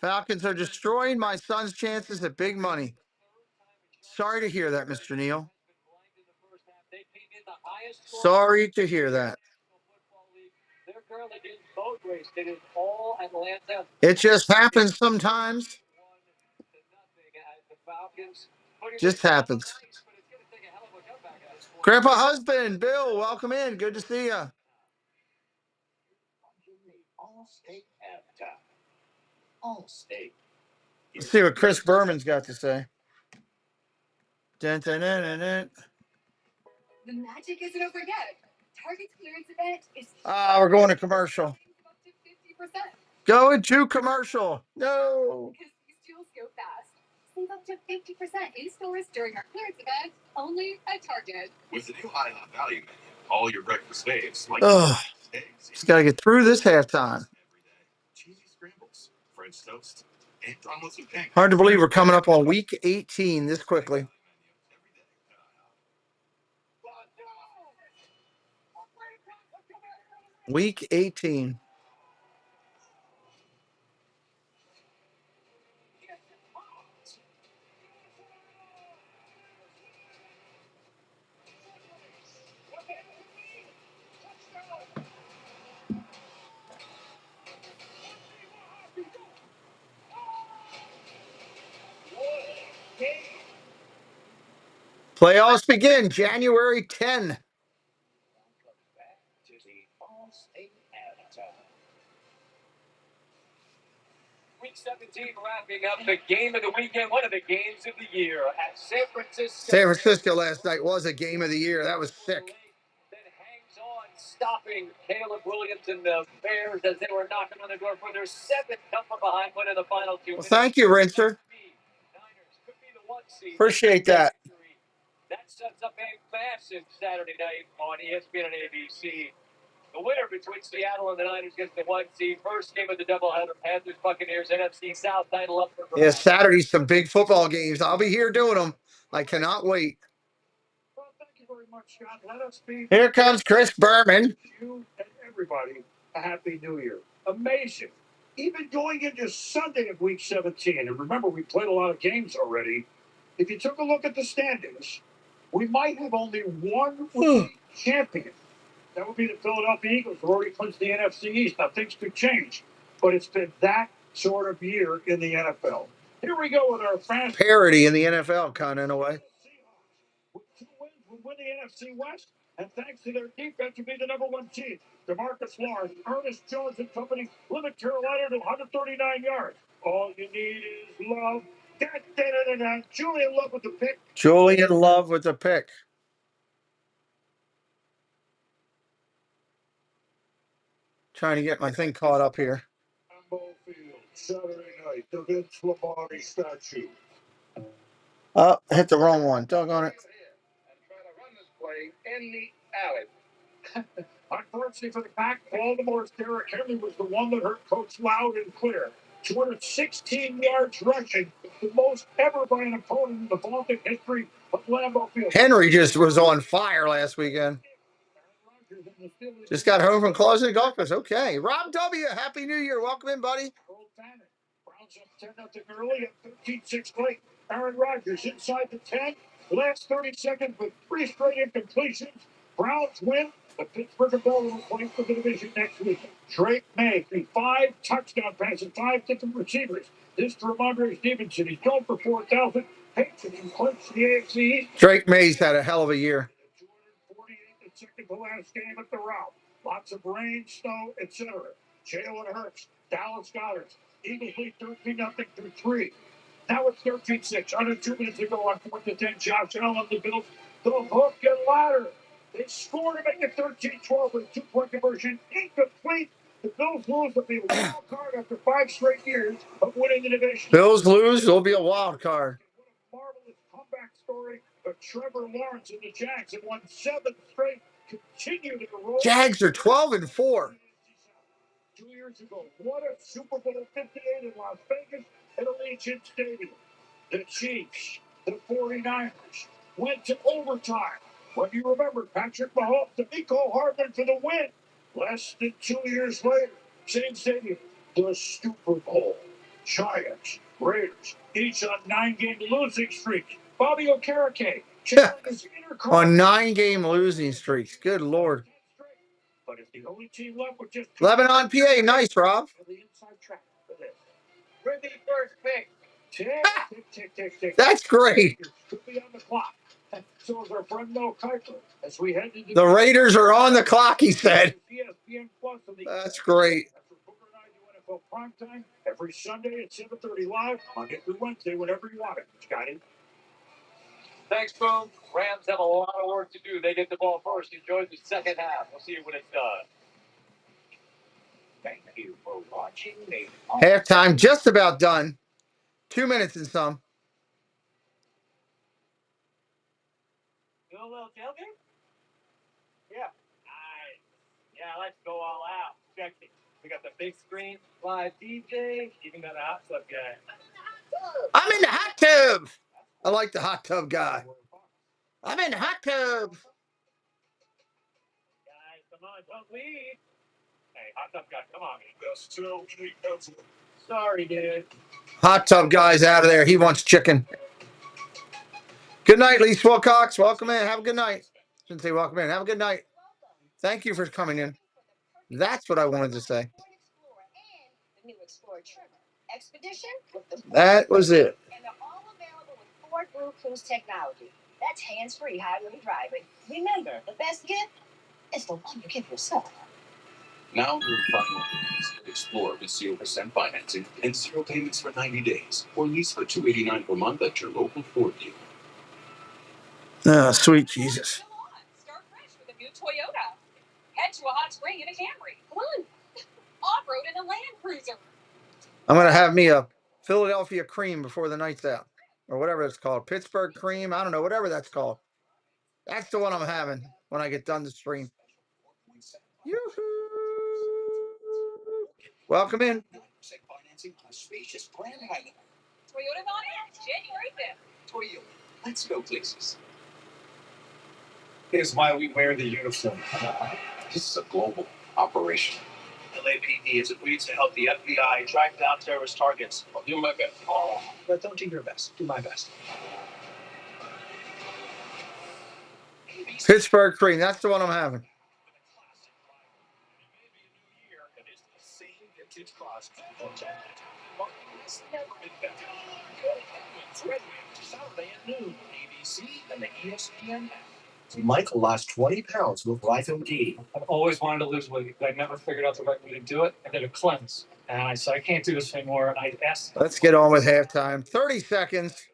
Falcons are destroying my son's chances at big money. Sorry to hear that, Mr. Neil. Sorry to hear that. It just happens sometimes. Just happens. Grandpa husband, Bill, welcome in. Good to see you. Let's see what Chris Berman's got to say. Dun, dun, dun, dun, dun. The magic isn't over yet. Target's clearance event is. We're going to commercial. Up to 50%. Going to commercial. No. Because these deals go fast. Save up to 50% in stores during our clearance event, only at Target. With the new high value menu, all your breakfast faves like eggs, Just got to get through this halftime. cheesy scrambles, French toast, and omelets with pancakes. Hard to believe we're coming up on week 18 this quickly. Week 18. Playoffs begin January 10. Week 17 wrapping up the game of the weekend, one of the games of the year at San Francisco. San Francisco last night was a game of the year. That was sick. That hangs on, stopping Caleb Williams and the Bears as they were knocking on the door for their seventh come from behind one in the final 2 minutes. Well, thank you, Rinser. Appreciate that. That sets up a massive Saturday night on ESPN and ABC. The winner between Seattle and the Niners gets the 1 seed. First game of the doubleheader. Panthers, Buccaneers, NFC South title up for grabs. Yeah, Saturday's some big football games. I'll be here doing them. I cannot wait. Well, thank you very much, Scott. Let us be. Here comes Chris Berman. You and everybody a happy new year. Amazing. Even going into Sunday of week 17, and remember, we played a lot of games already. If you took a look at the standings, we might have only one champion. That would be the Philadelphia Eagles, who already clinched the NFC East. Now, things could change, but it's been that sort of year in the NFL. Here we go with our fast Parody in the NFL, kind of in a way. with 2 wins, will win the NFC West, and thanks to their defense, will be the number 1 team. DeMarcus Lawrence, Ernest Jones, and company limit Carolina to 139 yards. All you need is love. Julian Love with the pick. Julian Love with the pick. Trying to get my thing caught up here. Lambeau Field, Saturday night, the Vince Lombardi statue. Oh, hit the wrong one. Doggone it. In the alley. Unfortunately for the Pack, Baltimore's Derrick Henry was the one that hurt Coach loud and clear. 216 yards rushing, the most ever by an opponent in the vaunted history of Lambeau Field. Henry just was on fire last weekend. Just got home from closing the golf course. Okay. Rob W., Happy New Year. Welcome in, buddy. Browns up 10-0 early at 13-6 late. Aaron Rodgers inside the 10. Last 30 seconds with 3 straight incompletions. Browns win. The Pittsburgh Steelers will play for the division next week. Drake May threw 5 touchdown passes, 5 different receivers. This to Ramondre Stevenson. He's going for 4,000. Patriots clinched the AFC East. Drake May's had a hell of a year. 248, the second to last game at the route. Lots of rain, snow, etc. Jalen Hurts, Dallas Goedert. Eagles lead 13-0 through 3. Now it's 13-6. Under 2 minutes to go on 4th and 10. Josh Allen, the Bills, the hook and ladder. They score to make it 13-12 with a 2-point conversion. Incomplete. The Bills lose, but be a wild card after 5 straight years of winning the division. Bills lose, it'll be a wild card. What a marvelous comeback story. But Trevor Lawrence and the Jags have won 7 straight. Continue to roll. Jags are 12-4. 2 years ago, what a Super Bowl 58 in Las Vegas at Allegiant Stadium. The Chiefs, the 49ers, went to overtime. When you remember Patrick Mahomes to Mecole Hardman for the win. Less than 2 years later, same stadium, the Super Bowl. Giants, Raiders, each on 9-game losing streaks. Bobby Okereke On 9-game losing streaks. Good Lord. But his The only team left with just Lebanon, PA. Nice, Rob. the inside track for this. With the first pick. Tick. That's great. Could be on the clock. So is our friend Mel Kiper. As we head into The Raiders are on the clock, he said. ESPN Plus on the That's great. That's for Booker and I do NFL Primetime every Sunday at 7:30 live, Monday through Wednesday, whenever you want it. Scotty. Thanks, Boom. Rams have a lot of work to do. They get the ball first. Enjoy the second half. We'll see you when it's done. Thank you for watching me. Halftime just about done. 2 minutes and some. You know a little tailgate? Yeah. Nice. Yeah, let's go all out. Check it. We got the big screen, live DJ, even got a hot tub guy. I'm in the hot tub. I like the hot tub guy. I'm in the hot tub. Guys, come on, don't leave. Hey, hot tub guy, come on. Sorry, dude. Hot tub guy's out of there. He wants chicken. Good night, Lise Wilcox. Welcome in. Have a good night. Shouldn't say welcome in. Have a good night. Thank you for coming in. That's what I wanted to say. That was it. And they're all available with Ford Blue Cruise technology. That's hands-free highway driving. Remember, the best gift is the one you give yourself. Now you're final days of Explorer with 0% financing and 0 payments for 90 days, or lease for $289 per month at your local Ford dealer. Oh, sweet Jesus. Start fresh with a new Toyota. Head to a hot spring in a Camry. Come on. Off-road in a Land Cruiser. I'm going to have me a Philadelphia cream before the night's out. Or whatever it's called. Pittsburgh cream. I don't know. Whatever that's called. That's the one I'm having when I get done the stream. Yoo-hoo. Welcome in. Financing on a spacious Grand Highlander. Toyota's on it. January 5th. Toyota. Let's go places. Here's why we wear the uniform. This is a global operation. LAPD is agreed to help the FBI track down terrorist targets. I'll do my best. But don't do your best. Do my best. Pittsburgh cream. That's the one I'm having. Saturday at noon, ABC and the ESPN app. Michael lost 20 pounds with Life MD. I've always wanted to lose weight, but I never figured out the right way to do it. I did a cleanse, and I said I can't do this anymore. And I asked. Let's get on with halftime. 30 seconds.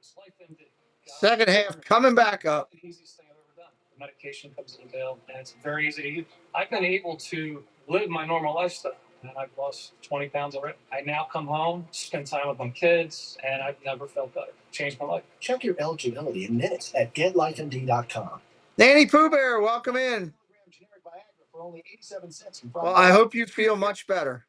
Second half coming back up. The easiest thing I've ever done. The medication comes in the mail, and it's very easy to use. I've been able to live my normal lifestyle, and I've lost 20 pounds already. I now come home, spend time with my kids, and I've never felt better. Changed my life. Check your eligibility in minutes at getlifemd.com. Danny Pooh Bear, welcome in. Generic Viagra for only 87 cents. Well, I hope you feel much better.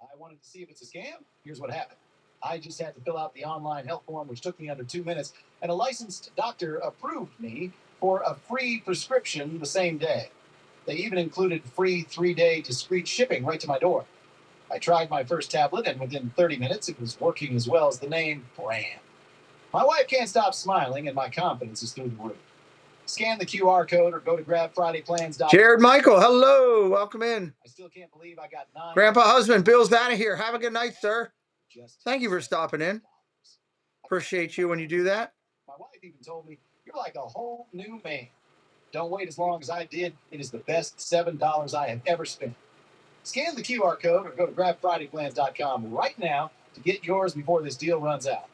I wanted to see if it's a scam. Here's what happened. I just had to fill out the online health form, which took me under 2 minutes, and a licensed doctor approved me for a free prescription the same day. They even included free 3-day discreet shipping right to my door. I tried my first tablet, and within 30 minutes, it was working as well as the name brand. My wife can't stop smiling, and my confidence is through the roof. Scan the QR code or go to grabfridayplans.com. Jared Michael, hello. Welcome in. I still can't believe I got 9. Grandpa husband, Bill's out of here. Have a good night, sir. Thank you for stopping in. Appreciate you when you do that. My wife even told me, you're like a whole new man. Don't wait as long as I did. It is the best $7 I have ever spent. Scan the QR code or go to grabfridayplans.com right now to get yours before this deal runs out.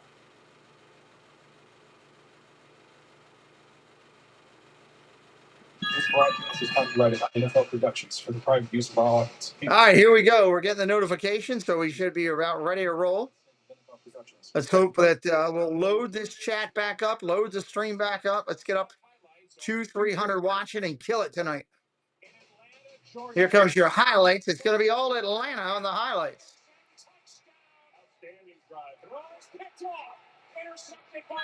This broadcast is copyrighted by NFL Productions for the private use of our audience. All right, here we go. We're getting the notification, so we should be about ready to roll. Let's hope that we'll load this chat back up, load the stream back up. Let's get up 200-300 watching and kill it tonight. Here comes your highlights. It's going to be all Atlanta on the highlights. Intercepted by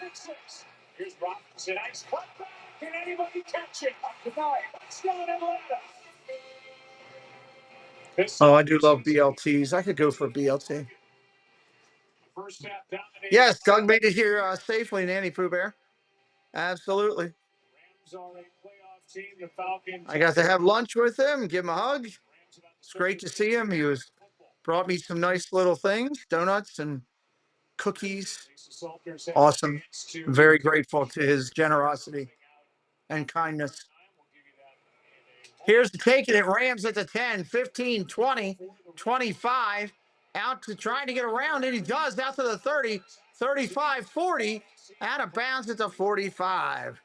Diggs. Here's Robinson. Nice cut back. Can anybody catch it? Touchdown Atlanta. Oh, I do love BLTs. I could go for a BLT. First half dominated. Yes, Doug made it here safely, Nanny Pooh Bear. Absolutely. Rams are a playoff The Falcons. I got to have lunch with him, give him a hug. It's great to see him. He brought me some nice little things, donuts and cookies. Awesome. Very grateful to his generosity and kindness. Here's the taking it. Rams at the 10, 15, 20, 25. Out to trying to get around, and he does. Out to the 30, 35, 40. Out of bounds at the 45.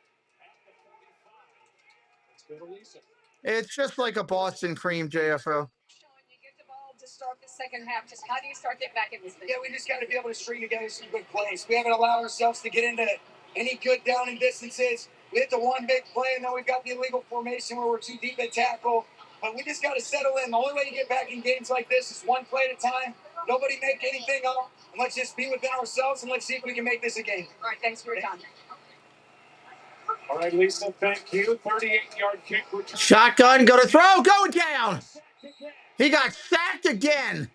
It's just like a Boston cream, JFO. To start the second half, just how do you start getting back in this thing? Yeah, we just got to be able to string together some good plays. We haven't allowed ourselves to get into any good down and distances. We hit the one big play, and then we've got the illegal formation where we're too deep at tackle. But we just got to settle in. The only way to get back in games like this is one play at a time. Nobody make anything up. And let's just be within ourselves, and let's see if we can make this a game. All right, thanks for your time. All right, Lisa, thank you. 38-yard kick return. Shotgun, go to throw, going down. He got sacked again.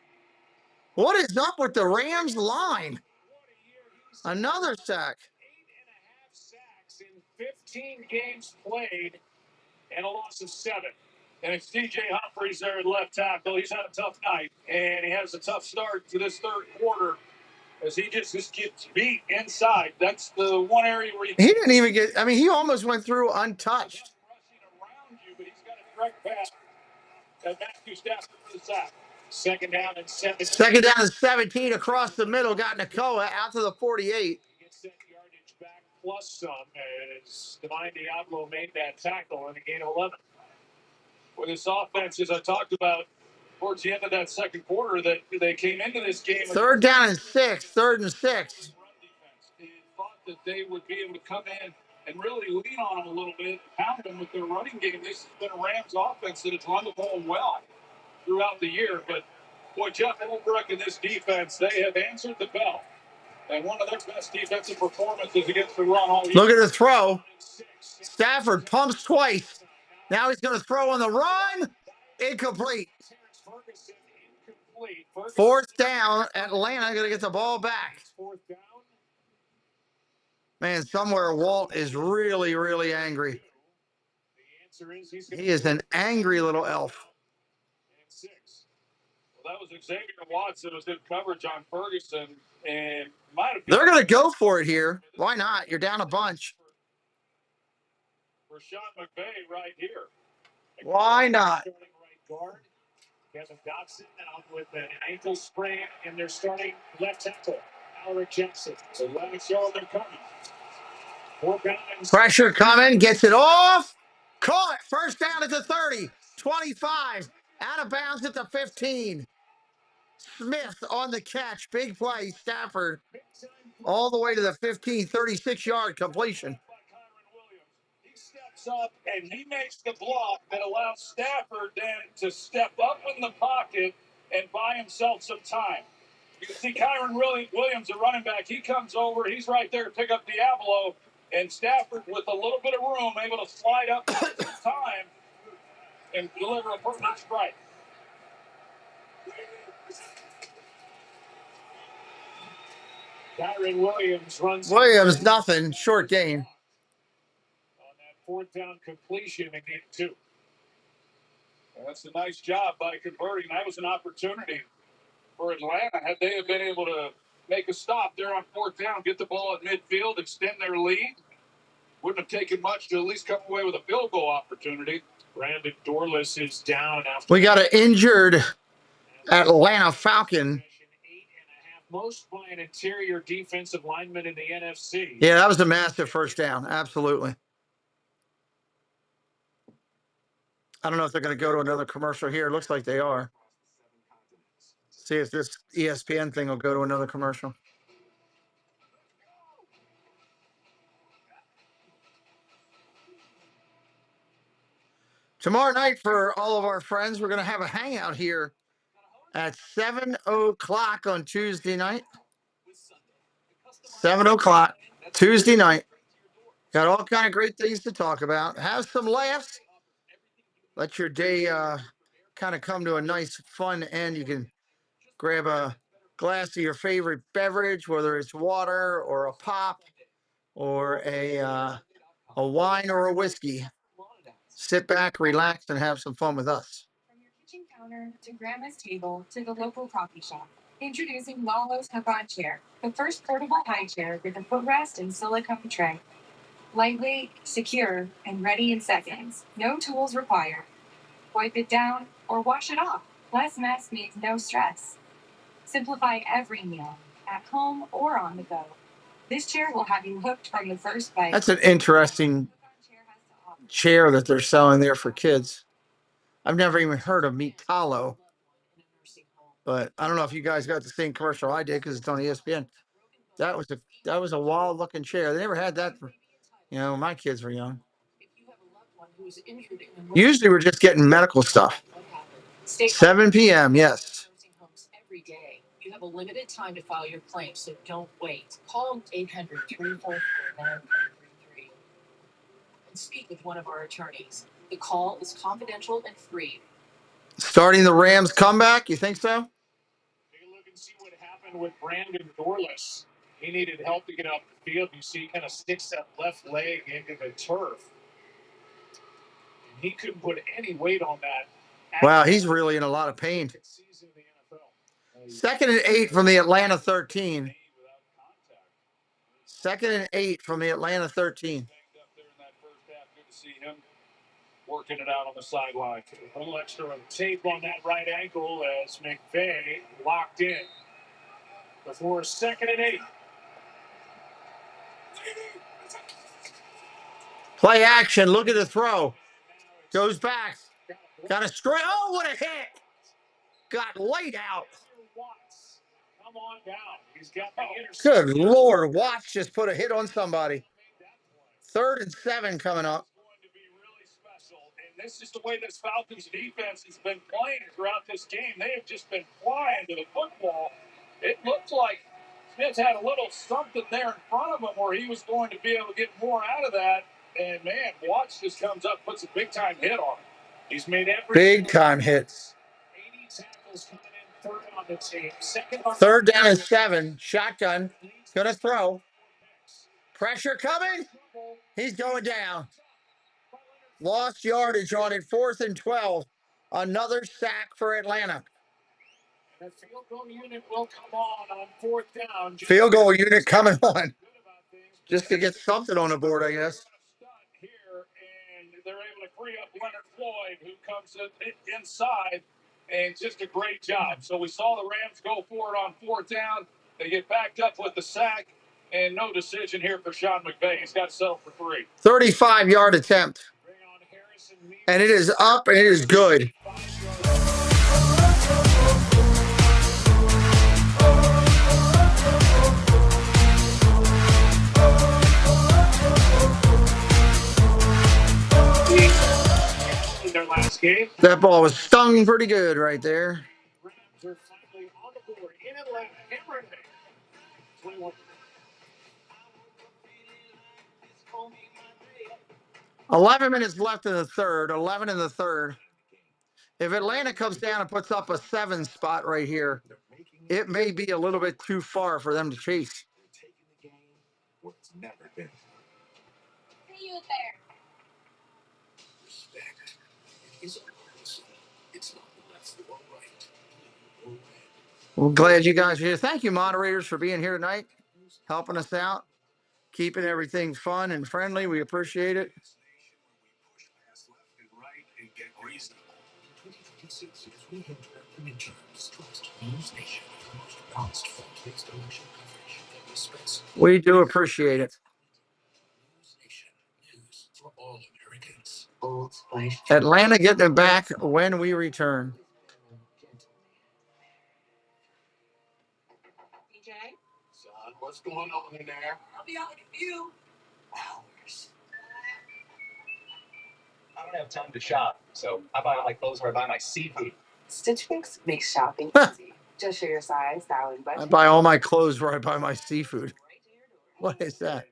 What is up with the Rams line? Another sack. 8.5 sacks in 15 games played and a loss of 7. And it's DJ Humphries there at left tackle. He's had a tough night, and he has a tough start to this third quarter as he just gets beat inside. That's the one area where he didn't even get, I mean, he almost went through untouched. Around you, but he's got a direct pass at Matthew Stafford for the sack. Second down and 17. Second down and 17 across the middle. Got Nakoa out to the 48. Gets that yardage back plus some as Divine Diablo made that tackle in the gain of 11. With this offense, as I talked about towards the end of that second quarter, that they came into this game. Third down and 6. Third and 6. They thought that they would be able to come in and really lean on them a little bit, pound them with their running game. This has been a Rams offense that has run the ball well throughout the year. But, boy, Jeff Holbrook and this defense, they have answered the bell. And one of their best defensive performances against the run all year. Look at the throw. Stafford pumps twice. Now he's going to throw on the run. Incomplete. Fourth down. Atlanta going to get the ball back. Man, somewhere Walt is really, really angry. He is an angry little elf. Well, that was Xavier Watson. It was good coverage on Ferguson. And might have they're going to go for it here. Why not? You're down a bunch. For Sean McVay right here. Why not? Right guard. Kevin Dotson out with an ankle sprain in their starting left tackle. Alric Jackson. So let me show they're coming. 4 guys. Pressure coming. Gets it off. Caught. First down at the 30. 25. Out of bounds at the 15. Smith on the catch. Big play. Stafford. All the way to the 15. 36-yard completion. He steps up and he makes the block that allows Stafford then to step up in the pocket and buy himself some time. You can see Kyron Williams, the running back, he comes over. He's right there to pick up Diablo. And Stafford, with a little bit of room, able to slide up time and deliver a perfect strike. Kyron Williams runs. Williams, nothing. Short gain. On that 4th down completion in game 2. That's a nice job by converting. That was an opportunity for Atlanta. Had they have been able to make a stop there on 4th down, get the ball at midfield, extend their lead, wouldn't have taken much to at least come away with a field goal opportunity. Brandon Dorless is down after. We got an injured Atlanta Falcon. 8.5, most by an interior defensive lineman in the NFC. Yeah, that was a massive first down. Absolutely. I don't know if they're going to go to another commercial here. It looks like they are. See if this ESPN thing will go to another commercial. Tomorrow night, for all of our friends, we're going to have a hangout here at 7 o'clock on Tuesday night. 7 o'clock, Tuesday night. Got all kind of great things to talk about. Have some laughs. Let your day kind of come to a nice, fun end. You can grab a glass of your favorite beverage, whether it's water or a pop or a wine or a whiskey. sit back, relax, and have some fun with us. From your kitchen counter to grandma's table to the local coffee shop. Introducing Lalo's Hug-On Chair, the first portable high chair with a footrest and silicone tray. Lightweight, secure, and ready in seconds. No tools required. Wipe it down or wash it off. Less mess means no stress. Simplify every meal, at home or on the go. This chair will have you hooked from the first bite. That's an interesting chair that they're selling there for kids. I've never even heard of Meet Talo, but I don't know if you guys got the same commercial I did because it's on ESPN. That was a wild looking chair. They never had that for, when my kids were young. Usually we're just getting medical stuff. 7 p.m. Yes. Every day. You have a limited time to file your claim, so don't wait. Call 800-344-9333 and speak with one of our attorneys. The call is confidential and free. Starting the Rams comeback, you think so? Take a look and see what happened with Brandon Dorless. He needed help to get off the field. You see, he kind of sticks that left leg into the turf. And he couldn't put any weight on that. Wow, he's really in a lot of pain. 2nd and 8 from the Atlanta 13. 2nd and 8 from the Atlanta 13. Good to see him working it out on the sideline. A little extra tape on that right ankle as McVay locked in before 2nd and 8. Play action. Look at the throw. Goes back. Got a straight. Oh, what a hit. Got laid out. Come on down. He's got the interception. Good Lord. Watts just put a hit on somebody. 3rd and 7 coming up. And this is the way this Falcons defense has been playing throughout this game. They have just been flying to the football. It looked like Smith had a little something there in front of him where he was going to be able to get more out of that. And, man, Watts just comes up, puts a big-time hit on him. He's made every big-time hits. 80 tackles coming in, 3rd on the team. 3rd down and 7. Shotgun. Gonna throw. Pressure coming. He's going down. Lost yardage on it. 4th and 12. Another sack for Atlanta. The field goal unit will come on 4th down. Field goal unit coming on. Just to get something on the board, I guess. Here, and they're able to free up Leonard Floyd, who comes inside, and just a great job. So we saw the Rams go for it on 4th down. They get backed up with the sack, and no decision here for Sean McVay. He's got to settle for 3. 35-yard attempt. And it is up, and it is good. Their last game. That ball was stung pretty good right there. Rams are finally on the board in Atlanta. 11 minutes left in the 3rd. 11 in the 3rd. If Atlanta comes down and puts up a 7 spot right here, it may be a little bit too far for them to chase. See you there. We're glad you guys are here. Thank you, moderators, for being here tonight, helping us out, keeping everything fun and friendly. We appreciate it. We do appreciate it. Atlanta getting it back when we return. DJ? Son, what's going on in there? I'll be out in a few hours. I don't have time to shop, so I buy my clothes where I buy my seafood. Stitch Fix makes shopping easy. Just show your size, style, and budget. I buy all my clothes where I buy my seafood. What is that?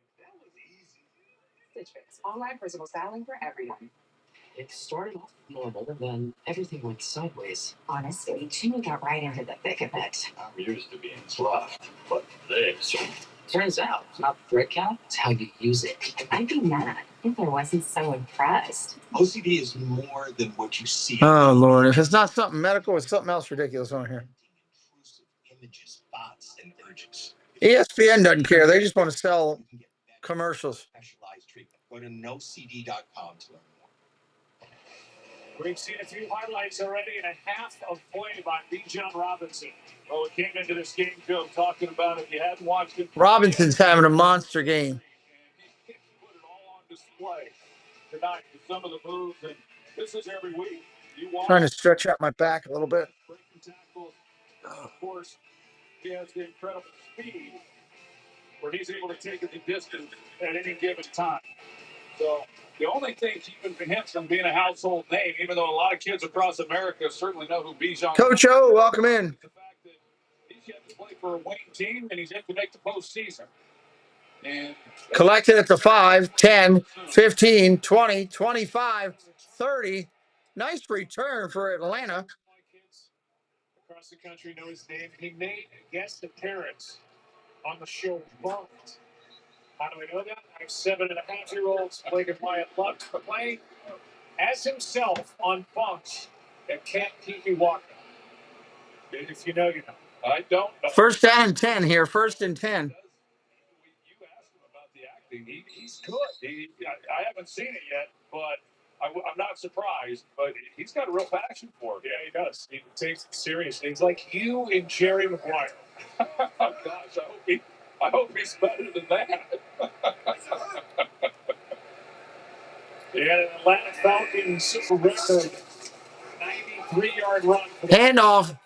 Stitch Fix, online personal styling for everyone. It started off normal, and then everything went sideways. Honestly, Jimmy got right into the thick of it. I'm used to being sloughed, but this. Turns out, not the thread count, it's how you use it. I'd be mad if I wasn't so impressed. OCD is more than what you see. Oh, Lord. If it's not something medical, it's something else ridiculous on here. Images, thoughts, and urges. ESPN doesn't care. They just want to sell commercials. Specialized treatment. Go to nocd.com to learn more. We've seen a few highlights already and a half of play by Bijan Robinson. Well, we came into this game, Joe, talking about if you hadn't watched it. Robinson's having a monster game. He put it all on display tonight with some of the moves, and this is every week. You want Trying to stretch out my back a little bit. breaking tackles. Of course, he has the incredible speed where he's able to take it the distance at any given time. So the only thing keeping him from being a household name, even though a lot of kids across America certainly know who Bijan is, Coach O, welcome in. the fact that he's yet to play for a winning team and he's yet to make the postseason. And Collected at the 5, 10, 15, 20, 25, 30. Nice return for Atlanta. kids across the country know his name. He made a guest appearance on the show Bumped. How do I know that? I have 7.5-year-olds playing at Wyatt Luck, playing as himself on Bumped at Camp Pee Walker. If you know, you know. I don't know. First down and 10 here. First and 10. You asked him about the acting. He's good. I haven't seen it yet, but I'm not surprised. But he's got a real passion for it. Yeah, he does. He takes it seriously. He's like you and Jerry Maguire. Oh, gosh, I hope he's better than that. He had an Atlanta Falcons record 93-yard run. Handoff.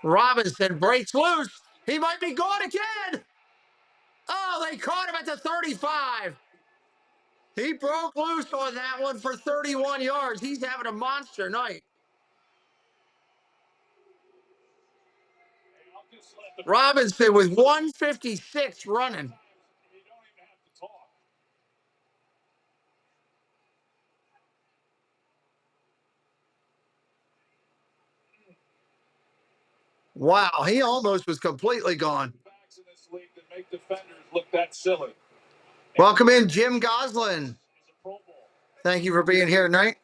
Robinson breaks loose. He might be gone again. Oh, they caught him at the 35. He broke loose on that one for 31 yards. He's having a monster night. Robinson with 156 running. Wow, he almost was completely gone. Make defenders look that silly. Welcome in, Jim Goslin. Thank you for being here tonight.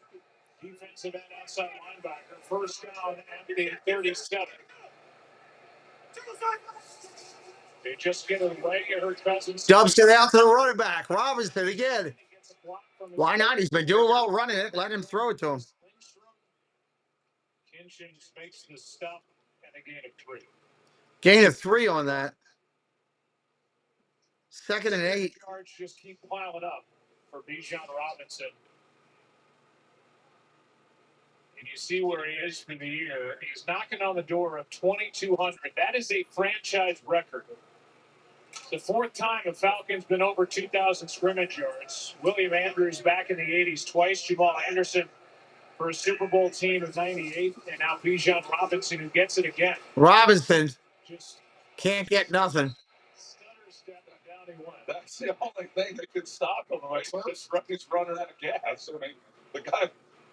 Defensive end outside linebacker. First down at the 37. They just get it away. Cousins Dumps it out to the running back. Robinson again. Why not? He's been doing well running it. Let him throw it to him. Kinchins makes the stop and a gain of 3. Gain of 3 on that. 2nd and 8. Yards just keep piling up for Bijan Robinson. And you see where he is for the year. He's knocking on the door of 2,200. That is a franchise record. The 4th time a Falcon's been over 2,000 scrimmage yards. William Andrews back in the 80s twice. Jamal Anderson for a Super Bowl team of 98. And now Bijan Robinson who gets it again. Robinson Just can't get nothing. stutter stepping down he went. That's the only thing that could stop him. He's running out of gas. I mean,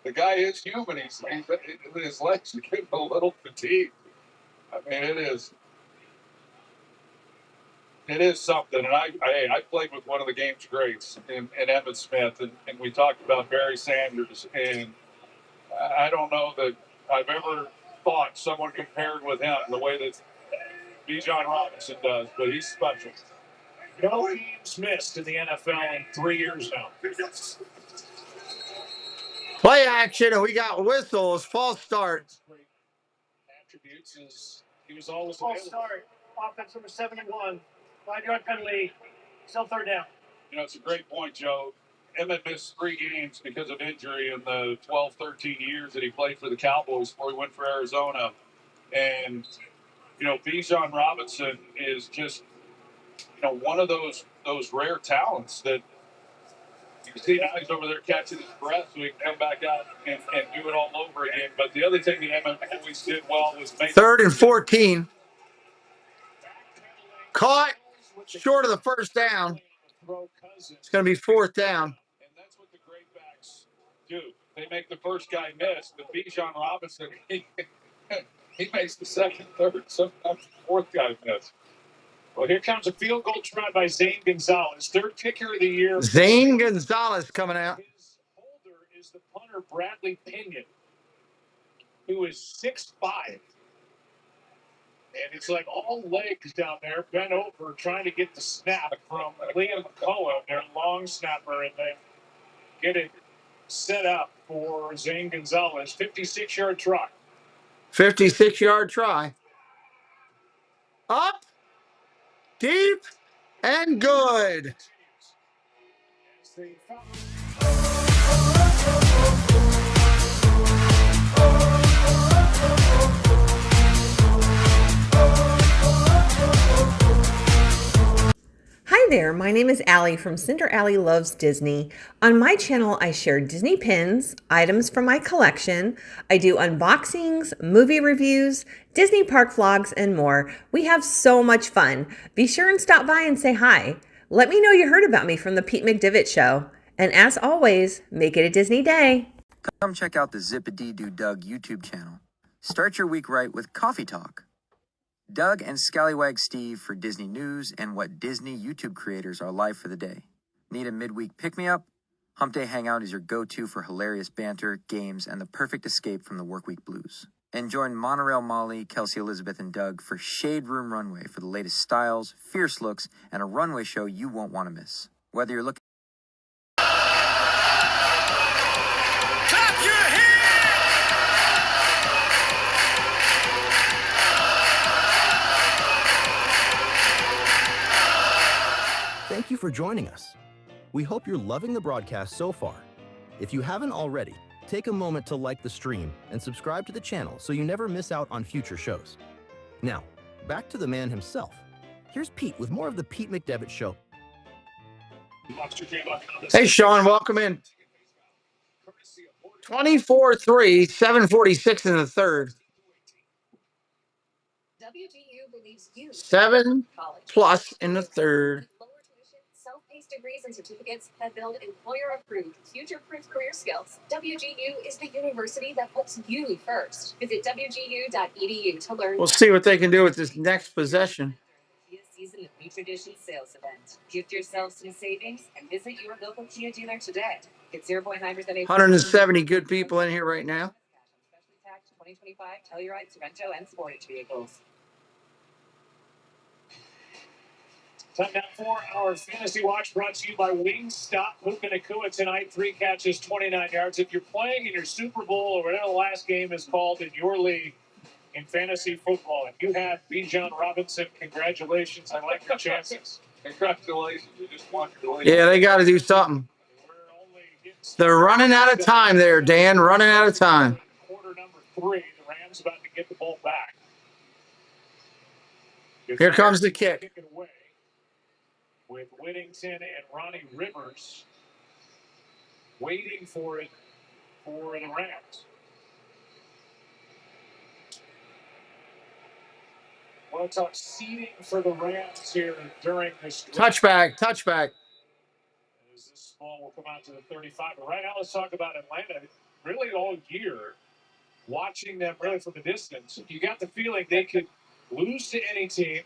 the guy is human. His legs are getting a little fatigued. I mean, it is something. And I played with one of the game's greats in Emmitt Smith, and we talked about Barry Sanders. And I don't know that I've ever thought someone compared with him the way that Bijan Robinson does, but he's special. No teams missed in the NFL in 3 years now. Play action, and we got whistles. False start. Attributes is he was always false start. Offense number 71. 5-yard penalty. Still 3rd down. You know, it's a great point, Joe. Emmett missed 3 games because of injury in the 12, 13 years that he played for the Cowboys before he went for Arizona. And, you know, Bijan Robinson is just, you know, one of those rare talents that you see now he's over there catching his breath so he can come back out and do it all over again. But the other thing that Emmett always did well was make 3rd and 14. Caught short of the 1st down. It's going to be 4th down. And that's what the great backs do. They make the first guy miss, but Bijan Robinson, he makes the 2nd, 3rd, sometimes the 4th guy miss. Well, here comes a field goal try by Zane Gonzalez, third kicker of the year. Zane Gonzalez coming out. His holder is the punter Bradley Pinion, who is 6'5". And it's like all legs down there, bent over, trying to get the snap from Liam Cohen, their long snapper, and they get it set up for Zane Gonzalez. 56-yard try. 56-yard try. Up, deep, and good. Hi there, my name is Allie from Cinder Allie Loves Disney. On my channel, I share Disney pins, items from my collection. I do unboxings, movie reviews, Disney park vlogs, and more. We have so much fun. Be sure and stop by and say hi. Let me know you heard about me from the Pete McDivitt Show. And as always, make it a Disney day. Come check out the Zip-a-Dee-Doo Doug YouTube channel. Start your week right with Coffee Talk. Doug and Scallywag Steve for Disney news and what Disney YouTube creators are live for the day. Need a midweek pick-me-up? Hump Day Hangout is your go-to for hilarious banter, games, and the perfect escape from the workweek blues. And join Monorail Molly, Kelsey Elizabeth, and Doug for Shade Room Runway for the latest styles, fierce looks, and a runway show you won't want to miss. Whether you're looking Thank you for joining us. We hope you're loving the broadcast so far. If you haven't already, take a moment to like the stream and subscribe to the channel so you never miss out on future shows. Now, back to the man himself. Here's Pete with more of the Pete McDevitt Show. Hey, Sean, welcome in. 24-3, 7:46 in the third. WGU believes you 7+ in the third. self-paced degrees and certificates that build employer-approved, future-proof career skills. WGU is the university that puts you first. Visit wgu.edu to learn. We'll see what they can do with this next possession. Kia season of New Tradition sales event. Gift yourself some savings and visit your local Kia dealer today. Get 0.9% 170 good people in here right now. Specially taxed 2025 Telluride, Sorrento, and Sportage vehicles. Time now for our Fantasy Watch, brought to you by Wingstop. Puka Nakua tonight, 3 catches, 29 yards. If you're playing in your Super Bowl or whatever the last game is called in your league in fantasy football, and you have Bijan Robinson, congratulations. I like your chances. Congratulations. You just won. Yeah, they got to do something. They're running out of time there, Dan. Running out of time. Quarter number 3, the Rams about to get the ball back. Here comes the kick. Kick it away with Whittington and Ronnie Rivers waiting for it for the Rams. We'll talk seeding for the Rams here during this Touchback. as this ball will come out to the 35. But right now, let's talk about Atlanta. Really all year, watching them really from a distance, you got the feeling they could lose to any team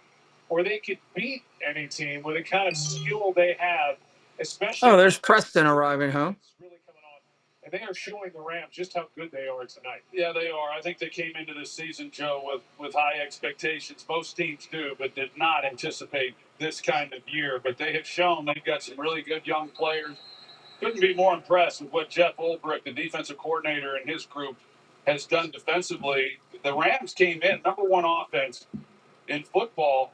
or they could beat any team with the kind of skill they have, especially. Oh, there's Preston arriving home. Really coming on. And they are showing the Rams just how good they are tonight. Yeah, they are. I think they came into this season, Joe, with high expectations. Most teams do, but did not anticipate this kind of year. But they have shown they've got some really good young players. Couldn't be more impressed with what Jeff Ulbrich, the defensive coordinator, and his group has done defensively. The Rams came in number 1 offense in football,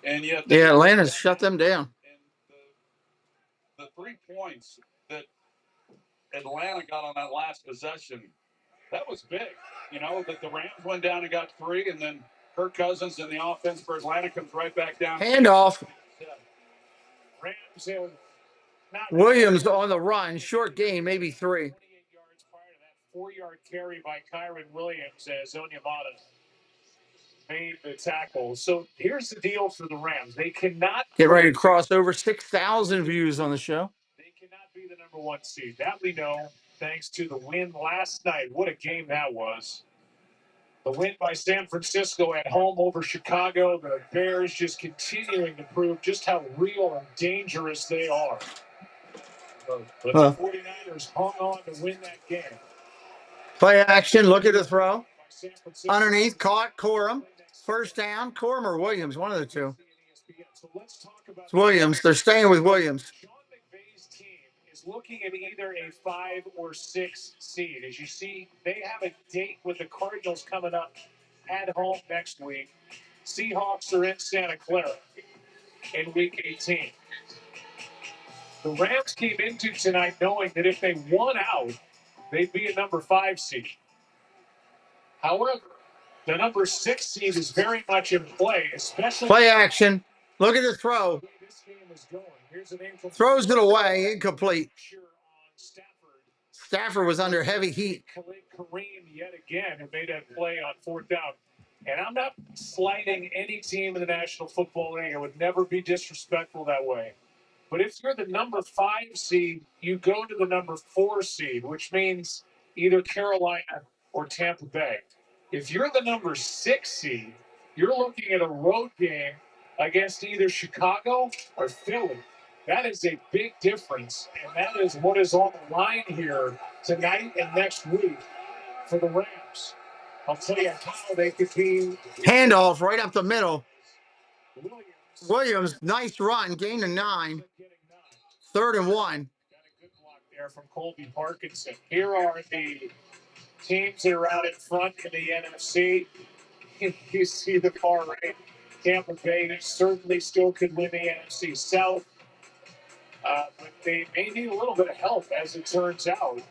and yet Atlanta's shut them down. The 3 points that Atlanta got on that last possession, that was big. You know, that the Rams went down and got 3, and then Kirk Cousins and the offense for Atlanta comes right back down. Handoff. Rams Williams on the run. Short gain, maybe 3. 28 yards prior to that 4-yard carry by Kyron Williams as Onyemata made the tackle. So here's the deal for the Rams. They cannot Get ready to cross over 6,000 views on the show. They cannot be the number 1 seed. That we know, thanks to the win last night. What a game that was. The win by San Francisco at home over Chicago. The Bears just continuing to prove just how real and dangerous they are. But the 49ers hung on to win that game. Play action. Look at the throw. Underneath, caught Corum. First down. Corum or Williams, one of the two. It's Williams. They're staying with Williams. Sean McVay's team is looking at either a 5 or 6 seed. As you see, they have a date with the Cardinals coming up at home next week. Seahawks are in Santa Clara in week 18. The Rams came into tonight knowing that if they won out, they'd be a number 5 seed. However, the number 6 seed is very much in play, especially. Play action. Look at the throw. Throws it away. Incomplete. Stafford was under heavy heat. Kareem yet again and made that play on 4th down. And I'm not slighting any team in the National Football League. I would never be disrespectful that way. But if you're the number 5 seed, you go to the number 4 seed, which means either Carolina or Tampa Bay. If you're the number 6 seed, you're looking at a road game against either Chicago or Philly. That is a big difference, and that is what is on the line here tonight and next week for the Rams. I'll tell you how they could be. Handoff right up the middle. Williams, nice run, gain of 9. 3rd and 1. Got a good block there from Colby Parkinson. Here are the teams that are out in front in the NFC. You see the far right. Tampa Bay certainly still could win the NFC South. But they may need a little bit of help, as it turns out,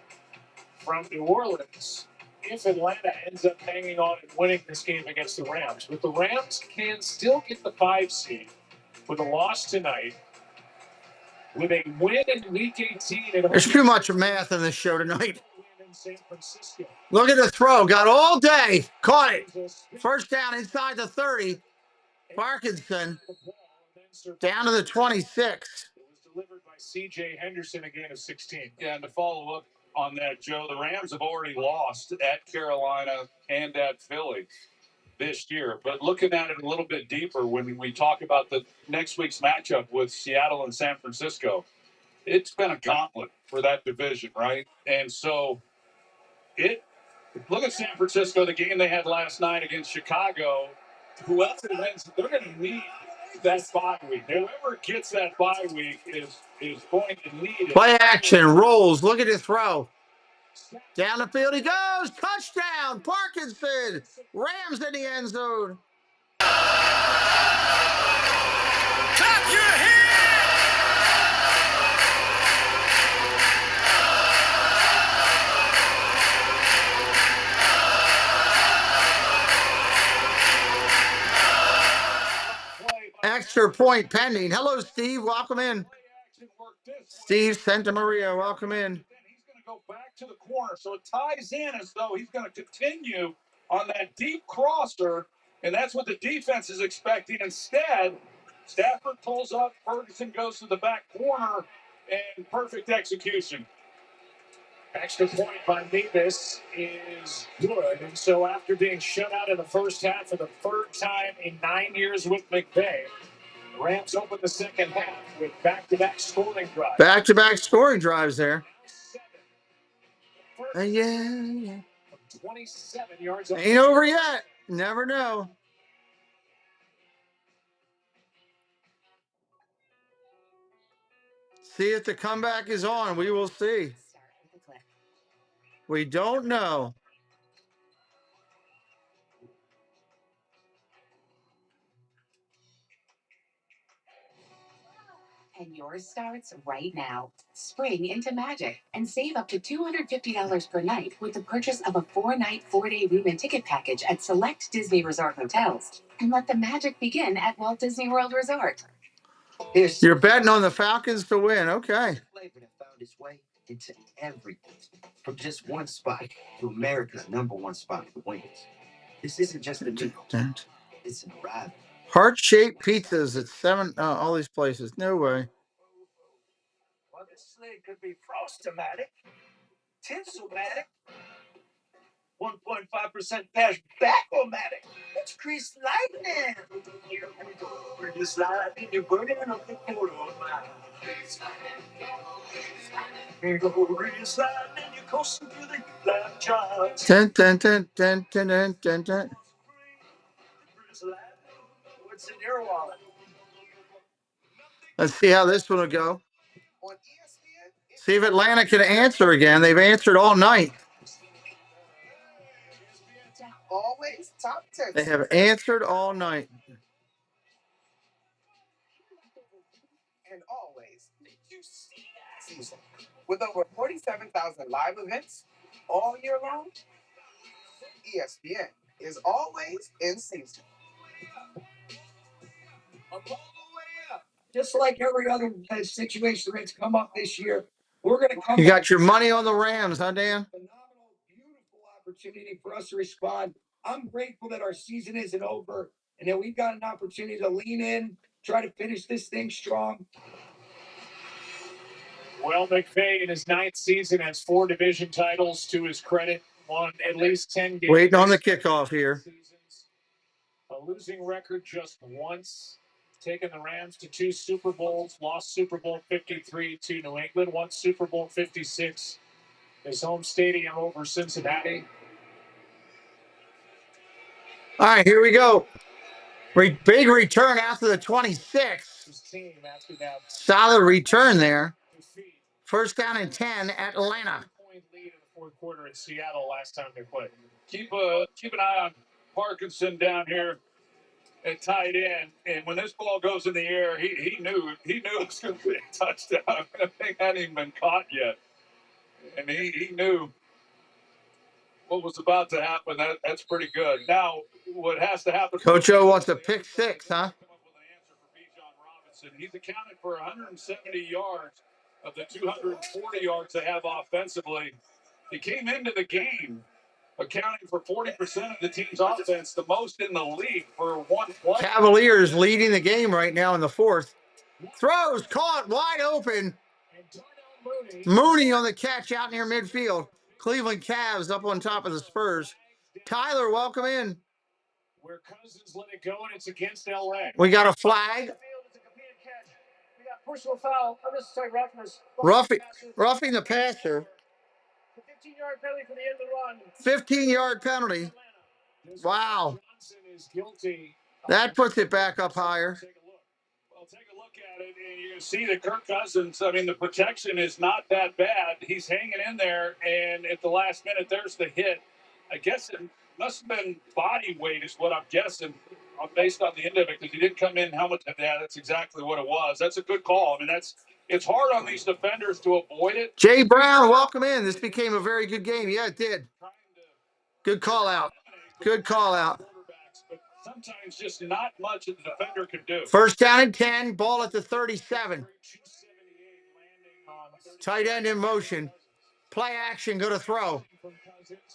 from New Orleans if Atlanta ends up hanging on and winning this game against the Rams. But the Rams can still get the 5 seed with a loss tonight. With a win in Week 18. There's too much math in this show tonight. Look at the throw. Got all day. Caught it. First down inside the 30. Parkinson down to the 26. It was delivered by C.J. Henderson, a gain of 16. Yeah, and to follow up on that, Joe, the Rams have already lost at Carolina and at Philly this year. But looking at it a little bit deeper, when we talk about the next week's matchup with Seattle and San Francisco, it's been a gauntlet for that division, right? And so look at San Francisco, the game they had last night against Chicago. Whoever wins, they're going to need that bye week. Whoever gets that bye week is going to need it. Play action, rolls. Look at his throw. Down the field he goes. Touchdown, Parkinson. Rams in the end zone. Clap your hands! Extra point pending. Hello, Steve. Welcome in. Steve Santa Maria, welcome in. He's going to go back to the corner, so it ties in as though he's going to continue on that deep crosser, and that's what the defense is expecting. Instead, Stafford pulls up, Ferguson goes to the back corner, and perfect execution. Extra point by Nevis is good, and so after being shut out in the first half for the 3rd time in 9 years with McVay, the Rams open the second half with back-to-back scoring drives. Back-to-back scoring drives there. Yeah. 27 yards. Ain't over yet. Never know. See if the comeback is on. We will see. We don't know. And yours starts right now. Spring into magic and save up to $250 per night with the purchase of a 4-night, 4-day room and ticket package at select Disney Resort hotels. And let the magic begin at Walt Disney World Resort. You're betting on the Falcons to win. Okay. Flavor that found its way into everything. From just one spot to America's #1 spot for wings. This isn't just a meal. It's an arrival. Heart-shaped pizzas at 7. All these places. No way. Well, this thing could be Frost-O-Matic, Tinsel-Matic, 1.5% cash back-o-matic. It's Grease Lightning. Grease Lightning, you're burning up the photo of mine. Grease Lightning, you're coasting through the black charts. Dun, dun, dun, dun, dun, dun, dun, dun. Grease Lightning, what's in your wallet? Let's see how this one will go. See if Atlanta can answer again. They've answered all night. Always top 10. They have answered all night. And always season. With over 47,000 live events all year long, ESPN is always in season. Just like every other situation that's come up this year, we're going to come. You got your money on the Rams, huh, Dan? Phenomenal, beautiful opportunity for us to respond. I'm grateful that our season isn't over and that we've got an opportunity to lean in, try to finish this thing strong. Well, McVay in his 9th season has 4 division titles to his credit, won at least 10 games. Waiting on the kickoff here. A losing record just once. Taken the Rams to 2 Super Bowls, lost Super Bowl 53 to New England, won Super Bowl 56. His home stadium over Cincinnati. All right, here we go. Big return after the 26. Solid return there. First down and 10, Atlanta. Point lead in the 4th quarter in Seattle last time they played. Keep an eye on Parkinson down here at tight end, and when this ball goes in the air, he knew it was going to be a touchdown. The thing hadn't even been caught yet, and he knew what was about to happen. That's pretty good. Now, what has to happen? Coach O wants a pick 6, huh? He's accounted for 170 yards of the 240 yards they have offensively. He came into the game accounting for 40% of the team's offense, the most in the league for one play. Cavaliers leading the game right now in the 4th. Throws caught wide open. Mooney on the catch out near midfield. Cleveland Cavs up on top of the Spurs. Tyler, welcome in. Where Cousins let it go, and it's against LA. We got a flag. We got personal foul, unnecessary roughness. Roughing the passer. 15-yard penalty for the end of the run. 15-yard penalty. Wow. Is guilty. That puts it back up higher. Take a look at it, and you can see that Kirk Cousins, I mean, the protection is not that bad. He's hanging in there, and at the last minute, there's the hit. I guess it must have been body weight is what I'm guessing based on the end of it, because he didn't come in helmet. Yeah, that's exactly what it was. That's a good call. I mean, it's hard on these defenders to avoid it. Jay Brown, welcome in. This became a very good game. Yeah, it did. Good call out. Good call out. But sometimes just not much that the defender can do. First down and 10, ball at the 37. Tight end in motion. Play action, go to throw.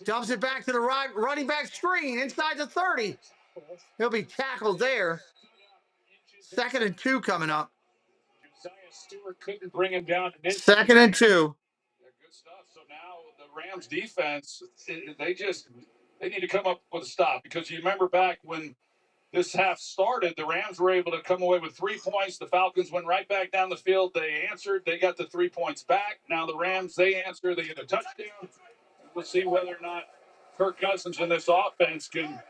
Dumps it back to the right, running back screen inside the 30. He'll be tackled there. 2nd and 2 coming up. Stewart couldn't bring him down. 2nd and 2. Good stuff. So now the Rams defense, they need to come up with a stop, because you remember back when this half started, the Rams were able to come away with 3 points. The Falcons went right back down the field. They answered. They got the 3 points back. Now the Rams, they answer. They get a touchdown. We'll see whether or not Kirk Cousins and this offense can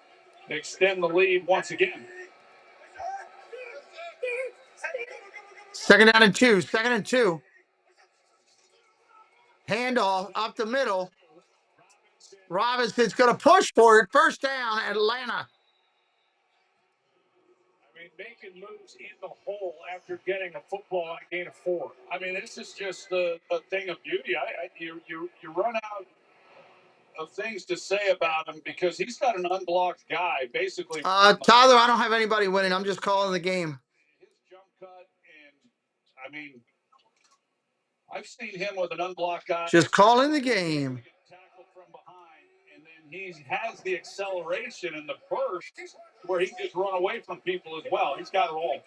extend the lead once again. 2nd down and 2. 2nd and 2. Handoff up the middle. Robinson's going to push for it. First down, Atlanta. I mean, making moves in the hole after getting a football on a gain of 4. I mean, this is just a thing of beauty. You run out of things to say about him, because he's got an unblocked guy, basically. Tyler, I don't have anybody winning. I'm just calling the game. His jump cut, and I mean, I've seen him with an unblocked guy. Just calling the game. Tackled from behind, and then he has the acceleration in the burst where he can just run away from people as well. He's got it all.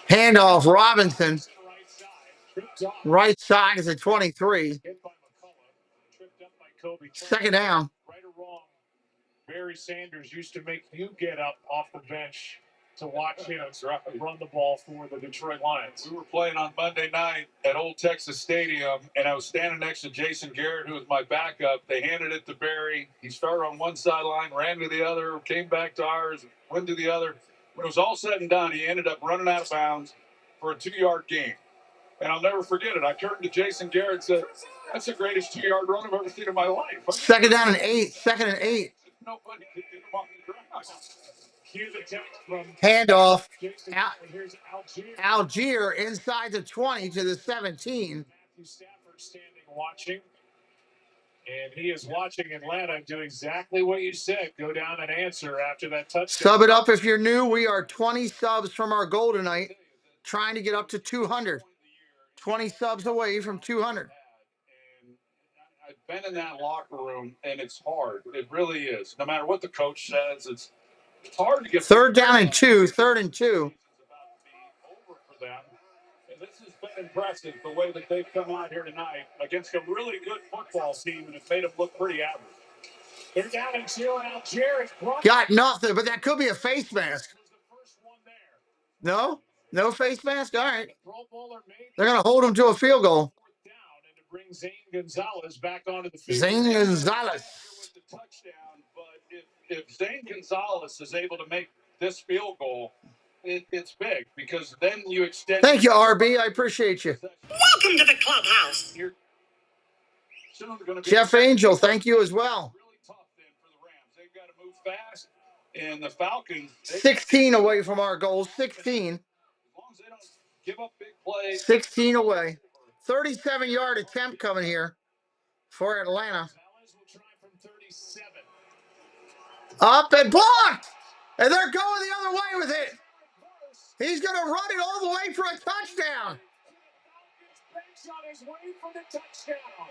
Handoff, Robinson. Right side is a 23. Kobe. Second down. Right or wrong, Barry Sanders used to make you get up off the bench to watch him run the ball for the Detroit Lions. We were playing on Monday night at Old Texas Stadium, and I was standing next to Jason Garrett, who was my backup. They handed it to Barry. He started on one sideline, ran to the other, came back to ours, went to the other. When it was all said and done, he ended up running out of bounds for a 2-yard gain. And I'll never forget it. I turned to Jason Garrett and said, "That's the greatest 2-yard run I've ever seen in my life." Second down and 8. Second and 8. Nobody could get him on the ground. Handoff. Algier inside the 20 to the 17. Matthew Stafford standing watching. And he is watching Atlanta do exactly what you said. Go down and answer after that touchdown. Sub it up if you're new. We are 20 subs from our goal tonight. Trying to get up to 200. 20 subs away from 200. And I've been in that locker room, and it's hard. It really is. No matter what the coach says, it's hard to get. Third down and 2. Third and 2. Over for them. And this has been impressive, the way that they've come out here tonight against a really good football team, and it's made them look pretty average. They're down and 2, and Algier is got nothing, but that could be a face mask. No? No face mask? All right. They're going to hold him to a field goal. Down, and to bring Zane Gonzalez back onto the field. Zane Gonzalez. With the touchdown, but if Zane Gonzalez is able to make this field goal, it's big, because then you extend. Thank you, RB. I appreciate you. Welcome to the clubhouse. Jeff Angel, thank you as well. Really tough then for the Rams. They've got to move fast, and the Falcons. 16 away from our goal. 16. As long as they don't give up big plays. 16 away. 37-yard attempt coming here for Atlanta. Will try from 37. Up and blocked. And they're going the other way with it. He's going to run it all the way for a touchdown. On his way for the touchdown.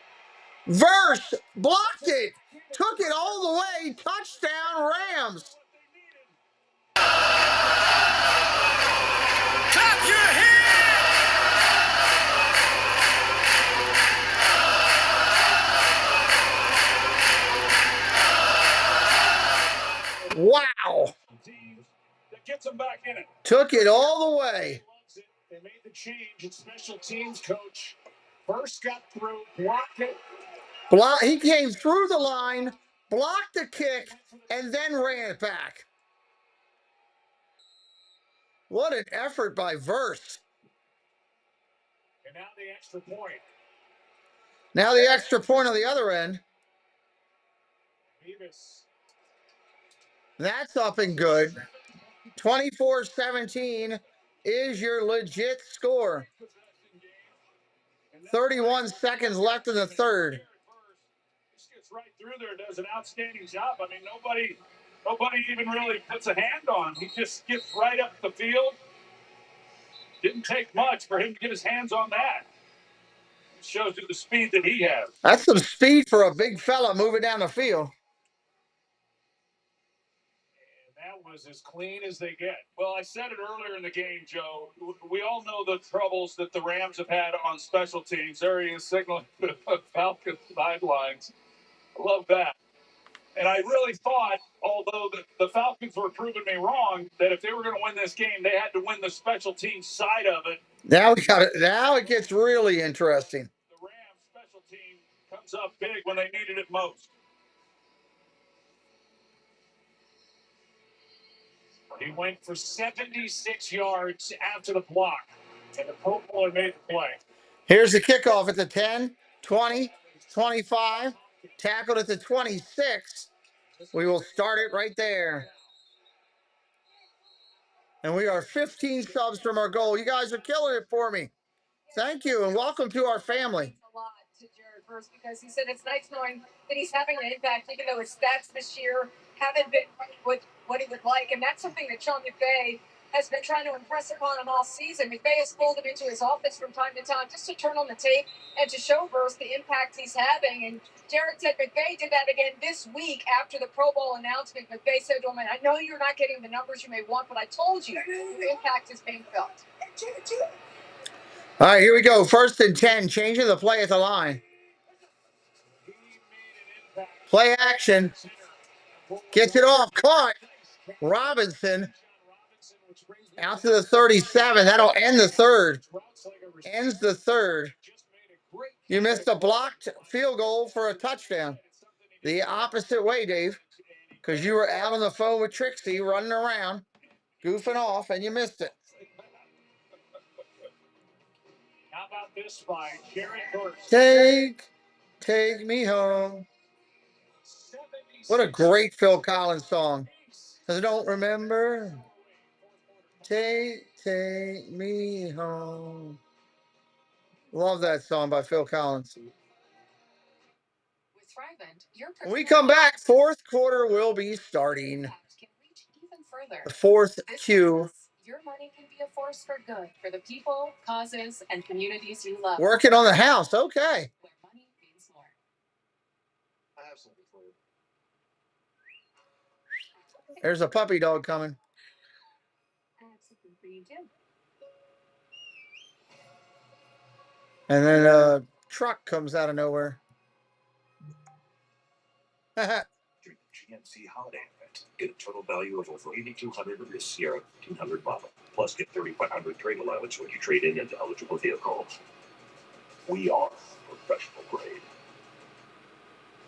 Verse blocked it. Took it all the way. Touchdown, Rams. Clap your hands. Wow. That gets him back in it. Took it all the way. They made the change. It's special teams coach. First got through, blocked it. He came through the line, blocked the kick, and then ran it back. What an effort by Verse. And now the extra point. Now the extra point on the other end. Davis. That's up and good. 24-17 is your legit score. 31 seconds left in the third. Just gets right through there, does an outstanding job. I mean, nobody even really puts a hand on him. He just gets right up the field. Didn't take much for him to get his hands on that. It shows you the speed that he has. That's some speed for a big fella moving down the field. That was as clean as they get. Well, I said it earlier in the game, Joe. We all know the troubles that the Rams have had on special teams. There he is signaling the Falcons sidelines. I love that. And I really thought, although the Falcons were proving me wrong, that if they were going to win this game, they had to win the special team side of it. Now we got it. Now it gets really interesting. The Rams special team comes up big when they needed it most. He went for 76 yards after the block, and the Pro Bowler made the play. Here's the kickoff at the 10, 20, 25, tackled at the 26. We will start it right there. And we are 15 subs from our goal. You guys are killing it for me. Thank you, and welcome to our family. A lot to Jared Verse, because he said it's nice knowing that he's having an impact, even though his stats this year haven't been what he would like. And that's something that Sean McVay has been trying to impress upon him all season. McVay has pulled him into his office from time to time just to turn on the tape and to show Verse the impact he's having. And Jared said McVay did that again this week after the Pro Bowl announcement. McVay said to him, I know you're not getting the numbers you may want, but I told you the impact is being felt. All right, here we go. 1st and 10, changing the play at the line. He made an Play action. Gets it off. Caught. Robinson out to the 37. That'll end the third. Ends the third. You missed a blocked field goal for a touchdown. The opposite way, Dave, because you were out on the phone with Trixie running around, goofing off, and you missed it. How about this by Jared Hurst? Take me home. What a great Phil Collins song. I don't remember. Take me home. Love that song by Phil Collins. When we come back, fourth quarter will be starting. The fourth Q. Your money can be a force for good for the people, causes, and communities you love. Working on the house. Okay. Where money means more. I have something for you. There's a puppy dog coming. I have something for you too. And then a truck comes out of nowhere. GMC holiday event. Get a total value of over $8,200 with this Sierra 200 model. Plus get $3,500 trade allowance when you trade in into eligible vehicles. We are professional grade.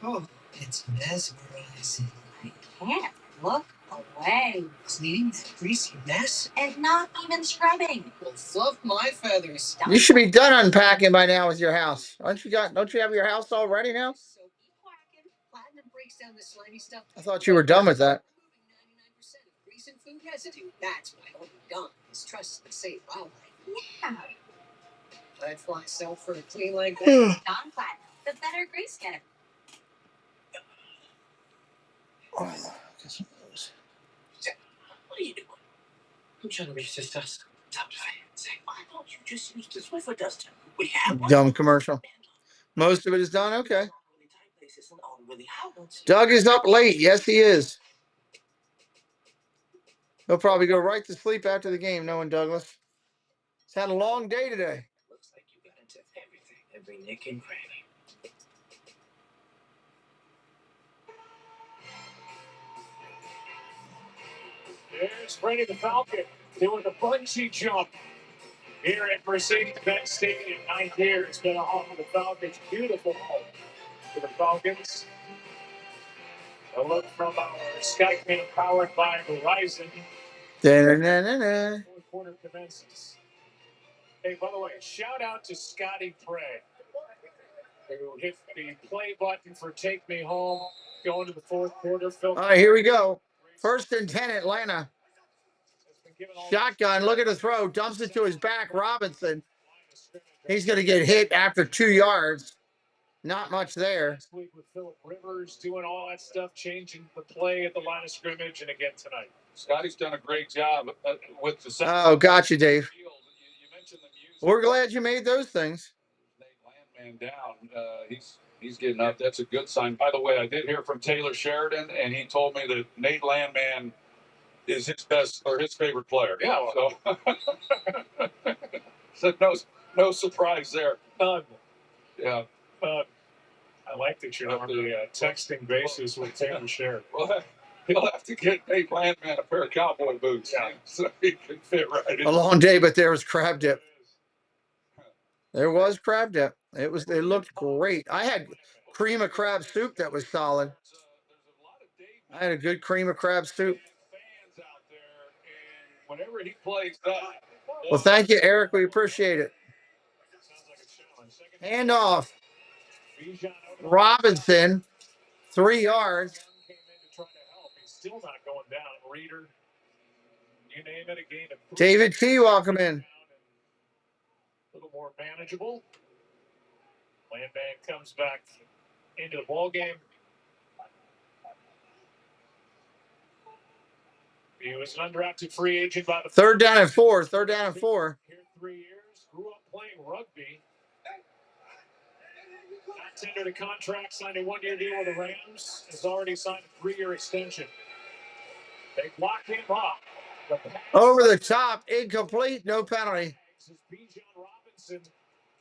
Oh, it's mesmerizing. I can't look away. Cleaning that greasy mess? And not even scrubbing. Well, fluff my feathers. You should be done unpacking by now with your house. Don't you have your house all ready now? Platinum breaks down the slimy stuff. I thought you were done with that. 99% of grease and food residue. That's why only Dawn is trusted to save wildlife. Yeah. I'd fly south for a clean like that. Dawn Platinum, the better grease getter. What are you doing? I'm trying to reach this dust. Stop saying, why don't you just use the Swiffer duster? We have one. Dumb commercial. Most of it is done. Okay. Doug is up late. Yes, he is. He'll probably go right to sleep after the game, knowing Douglas. He's had a long day today. Looks like you got into everything, every nick and cranny. There's Brady the Falcon doing the bungee jump here at Mercedes-Benz Stadium. 9th year it's been a home for the Falcons. Beautiful home for the Falcons. A look from our Skycam powered by Verizon. Fourth quarter commences. Hey, by the way, shout out to Scotty Prey, who hit the play button for Take Me Home going to the fourth quarter. All right, here we go. First and 10, Atlanta. Shotgun, look at the throw. Dumps it to his back, Robinson. He's going to get hit after 2 yards. Not much there. Last week with Phillip Rivers doing all that stuff, changing the play at the line of scrimmage, and again tonight. Scotty's done a great job with the. Oh, gotcha, Dave. We're glad you made those things. Landman down. He's getting up. That's a good sign. By the way, I did hear from Taylor Sheridan, and he told me that Nate Landman is his best or his favorite player. Yeah. So, no surprise there. None. Yeah. I like that you're on the texting basis with Taylor Sheridan. Well, he'll have to get Nate Landman a pair of cowboy boots, so he can fit right in. A long day, but there was crab dip. There was crab dip. It looked great. I had cream of crab soup that was solid. I had a good cream of crab soup. Whenever he plays well, thank you, Eric. We appreciate it. Hand off. Robinson, 3 yards. He's still not going down. Reader, you name it, a gain of 3. David T, welcome in. A little more manageable. Landman comes back into the ball game. He was an undrafted free agent by the third down and 4. Third down and 4. Here 3 years, grew up playing rugby. Not tendered a contract, signed a 1-year deal with the Rams. Has already signed a 3-year extension. They blocked him off. Over the top, incomplete, no penalty. Bijan Robinson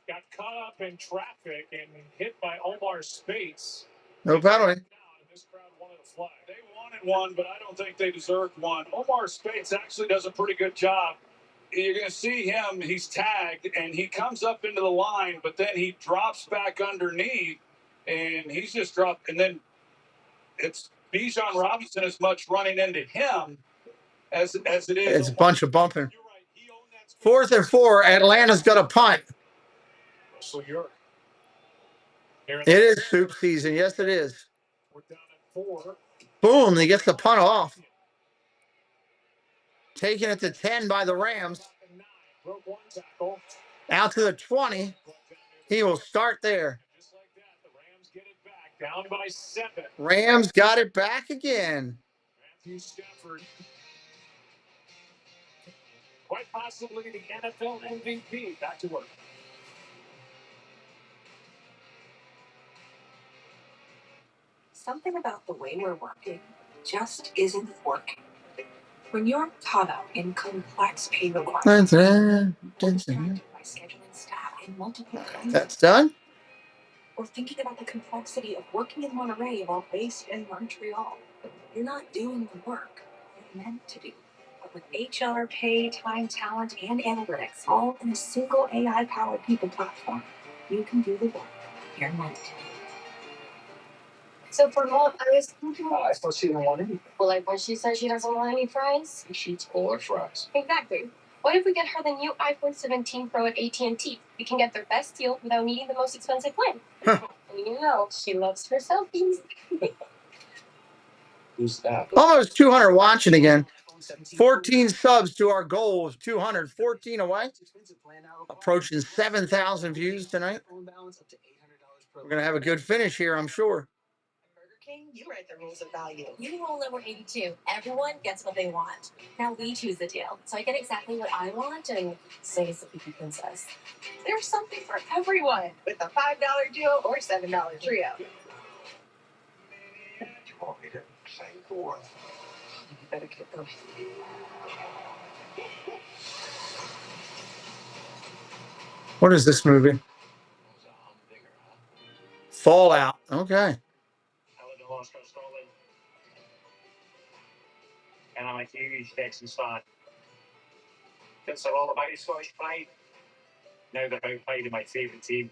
got caught up in traffic and hit by Omar Spates. No penalty. This crowd wanted a flag. They wanted one, but I don't think they deserved one. Omar Speights actually does a pretty good job. You're going to see him. He's tagged, and he comes up into the line, but then he drops back underneath, and he's just dropped. And then it's Bijan Robinson as much running into him as it is. It's a bunch of bumping. 4th and 4. Atlanta's got a punt. Russell York. It is soup season. Yes, it is. We're down at 4. Boom. He gets the punt off. Taking it to 10 by the Rams. Broke one tackle. Out to the 20. He will start there. Just like that, the Rams get it back. Down by 7. Rams got it back again. Matthew Stafford. Quite possibly the NFL MVP. Back to work. Something about the way we're working just isn't working. When you're caught up in complex pay requirements, by scheduling staff in multiple countries, That's done. or thinking about the complexity of working in Monterey while based in Montreal, you're not doing the work you're meant to do. But with HR, pay, time, talent, and analytics all in a single AI-powered people platform, you can do the work you're meant to do. So for mom, I was thinking. I thought she didn't want any. Well, like when she says she doesn't want any fries. She eats all her fries. Exactly. What if we get her the new iPhone 17 Pro at AT&T? We can get their best deal without needing the most expensive plan. And you know, she loves her selfies. Who's that? Almost 200 watching again. 14 subs to our goal of 200. 14 away. Approaching 7,000 views tonight. We're going to have a good finish here, I'm sure. You write the rules of value. You rule number 82. Everyone gets what they want. Now we choose the deal. So I get exactly what I want and stays the Piki Princess. There's something for everyone with a $5 duo or $7 trio. You want me to say more? You better get going. What is this movie? Fallout. Okay. And I'm a huge Texans fan. It's all about his Scottish pride. Now they're about pride in my favourite team.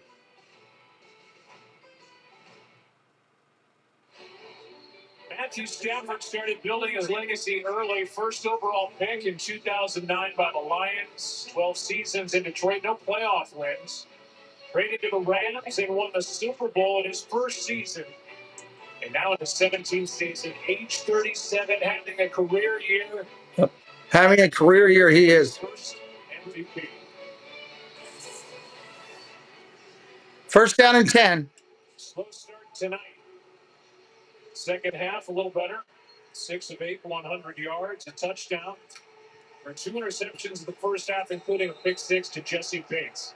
Matthew Stafford started building his legacy early. First overall pick in 2009 by the Lions. 12 seasons in Detroit, no playoff wins. Traded to the Rams and won the Super Bowl in his first season. And now in the 17th season, age 37, having a career year. Having a career year, he is. First MVP. First down and 10. Slow start tonight. Second half, a little better. 6 of 8, 100 yards, a touchdown. There are 2 interceptions in the first half, including a pick 6 to Jesse Bates.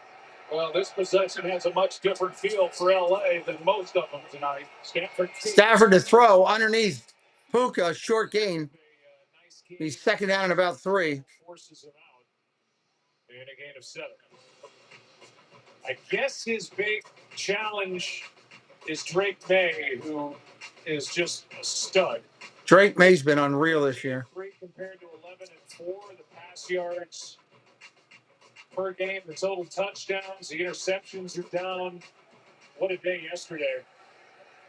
Well, this possession has a much different feel for LA than most of them tonight. Stafford to throw underneath Puka, short gain. He's second down and about 3. Forces him out. And a gain of 7. I guess his big challenge is Drake May, who is just a stud. Drake May's been unreal this year. 3 compared to 11 and 4, the pass yards per game, the total touchdowns, the interceptions are down. What a day yesterday